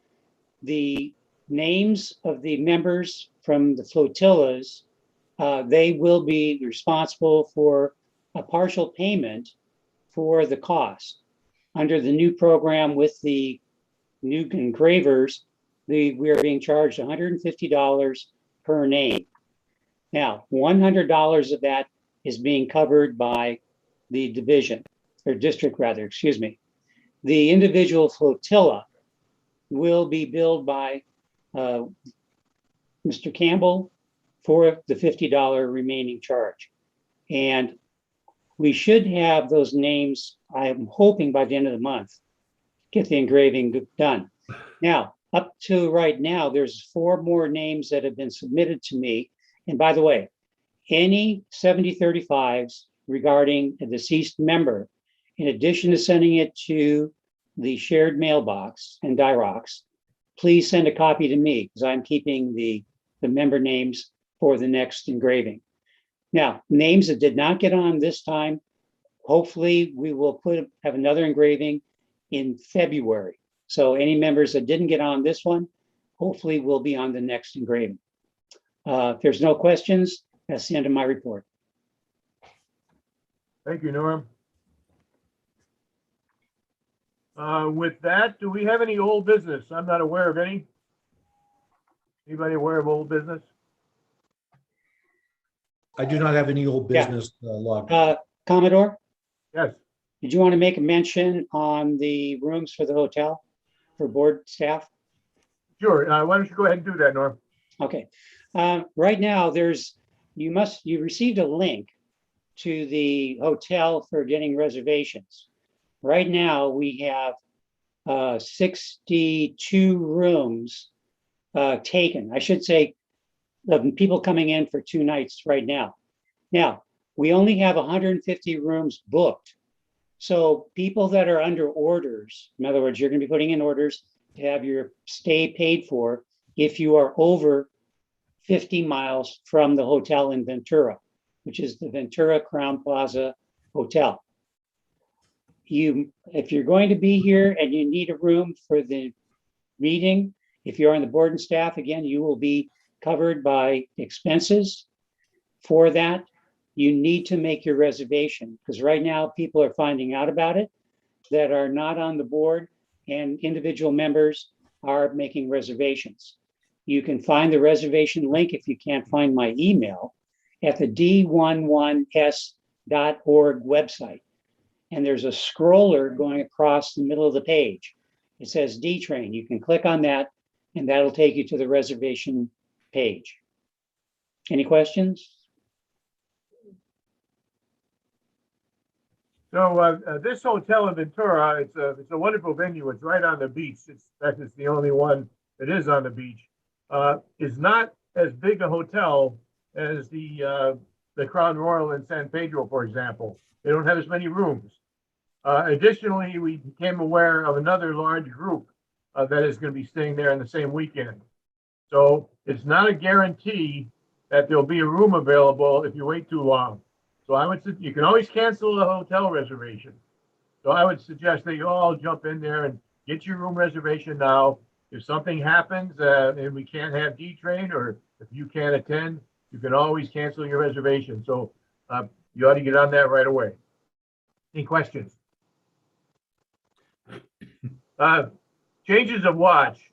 the names of the members from the flotillas, they will be responsible for a partial payment for the cost. Under the new program with the new engravers, we are being charged $150 per name. Now, $100 of that is being covered by the division, or district rather, excuse me. The individual flotilla will be billed by Mr. Campbell for the $50 remaining charge. And we should have those names, I'm hoping by the end of the month, get the engraving done. Now, up to right now, there's 4 more names that have been submitted to me. And by the way, any 7035s regarding a deceased member, in addition to sending it to the shared mailbox and Dirox, please send a copy to me because I'm keeping the member names for the next engraving. Now, names that did not get on this time, hopefully we will have another engraving in February. So any members that didn't get on this one, hopefully will be on the next engraving. If there's no questions, that's the end of my report. Thank you, Norm. With that, do we have any old business? I'm not aware of any. Anybody aware of old business? I do not have any old business logged. Commodore? Yes. Did you want to make a mention on the rooms for the hotel for board staff? Sure. Why don't you go ahead and do that, Norm? Okay. Right now, you received a link to the hotel for getting reservations. Right now, we have 62 rooms taken. I should say, of people coming in for 2 nights right now. Now, we only have 150 rooms booked. So people that are under orders, in other words, you're going to be putting in orders to have your stay paid for if you are over 50 miles from the hotel in Ventura, which is the Ventura Crown Plaza Hotel. If you're going to be here and you need a room for the meeting, if you're on the board and staff, again, you will be covered by expenses for that. You need to make your reservation because right now people are finding out about it that are not on the board, and individual members are making reservations. You can find the reservation link if you can't find my email at the d11s.org website. And there's a scroller going across the middle of the page. It says D-Train. You can click on that and that'll take you to the reservation page. Any questions? So this hotel in Ventura, it's a wonderful venue. It's right on the beach. It's the only one that is on the beach. It's not as big a hotel as the Crown Royal in San Pedro, for example. They don't have as many rooms. Additionally, we became aware of another large group that is going to be staying there in the same weekend. So it's not a guarantee that there'll be a room available if you wait too long. So you can always cancel a hotel reservation. So I would suggest that you all jump in there and get your room reservation now. If something happens and we can't have D-Train, or if you can't attend, you can always cancel your reservation. So you ought to get on that right away. Any questions? Changes of watch.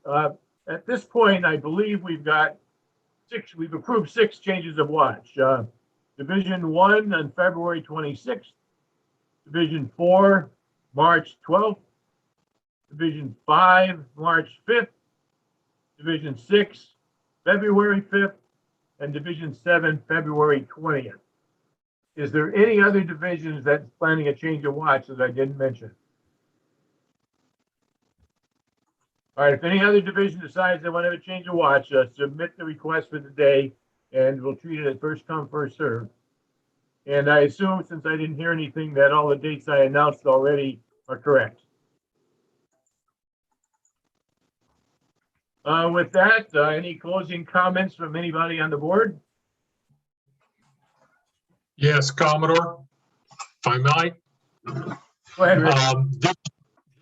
At this point, I believe we've approved 6 changes of watch. Division 1 on February 26th, Division 4, March 12th, Division 5, March 5th, Division 6, February 5th, and Division 7, February 20th. Is there any other divisions that's planning a change of watch that I didn't mention? All right, if any other division decides they want to have a change of watch, submit the request for the day, and we'll treat it as first come, first served. And I assume, since I didn't hear anything, that all the dates I announced already are correct. With that, any closing comments from anybody on the board? Yes, Commodore, if I might. Go ahead, Rick.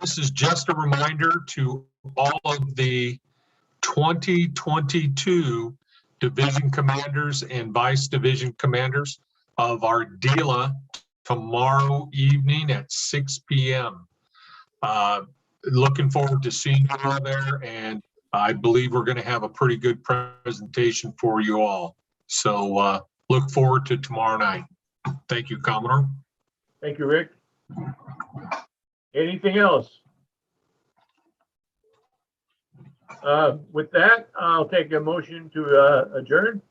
This is just a reminder to all of the 2022 division commanders and vice division commanders of our DELA tomorrow evening at 6 p.m. Looking forward to seeing you all there, and I believe we're going to have a pretty good presentation for you all. So look forward to tomorrow night. Thank you, Commodore. Thank you, Rick. Anything else? With that, I'll take a motion to adjourn.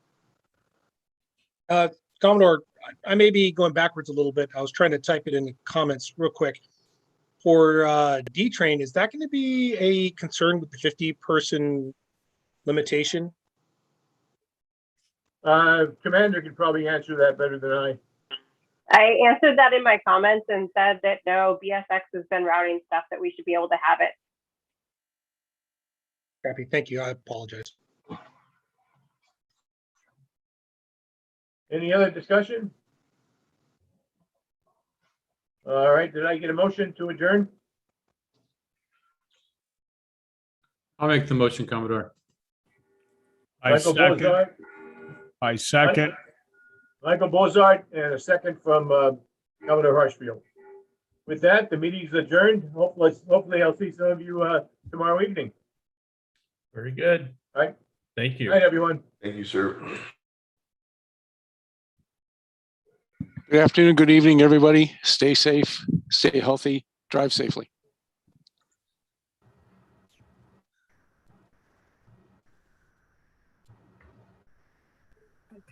Commodore, I may be going backwards a little bit. I was trying to type it in the comments real quick. For D-Train, is that going to be a concern with the 50-person limitation? Commander could probably answer that better than I. I answered that in my comments and said that no, BSX has been routing stuff that we should be able to have it. Crappy. Thank you. I apologize. Any other discussion? All right, did I get a motion to adjourn? I'll make the motion, Commodore. Michael Bozart, I second. Michael Bozart, and a second from Governor Harshfield. With that, the meeting's adjourned. Hopefully I'll see some of you tomorrow evening. Very good. All right. Thank you. Good night, everyone. Thank you, sir. Good afternoon, good evening, everybody. Stay safe, stay healthy, drive safely.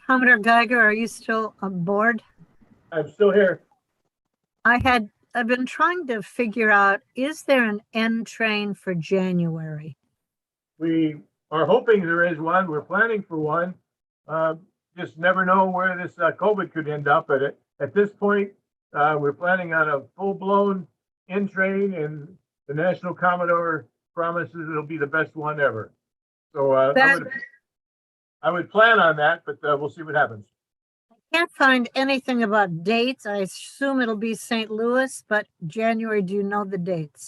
Commodore Geiger, are you still aboard? I'm still here. I've been trying to figure out, is there an N train for January? We are hoping there is one. We're planning for one. Just never know where this COVID could end up at this point. We're planning on a full-blown N train, and the National Commodore promises it'll be the best one ever. So I would plan on that, but we'll see what happens. Can't find anything about dates. I assume it'll be St. Louis, but January, do you know the dates?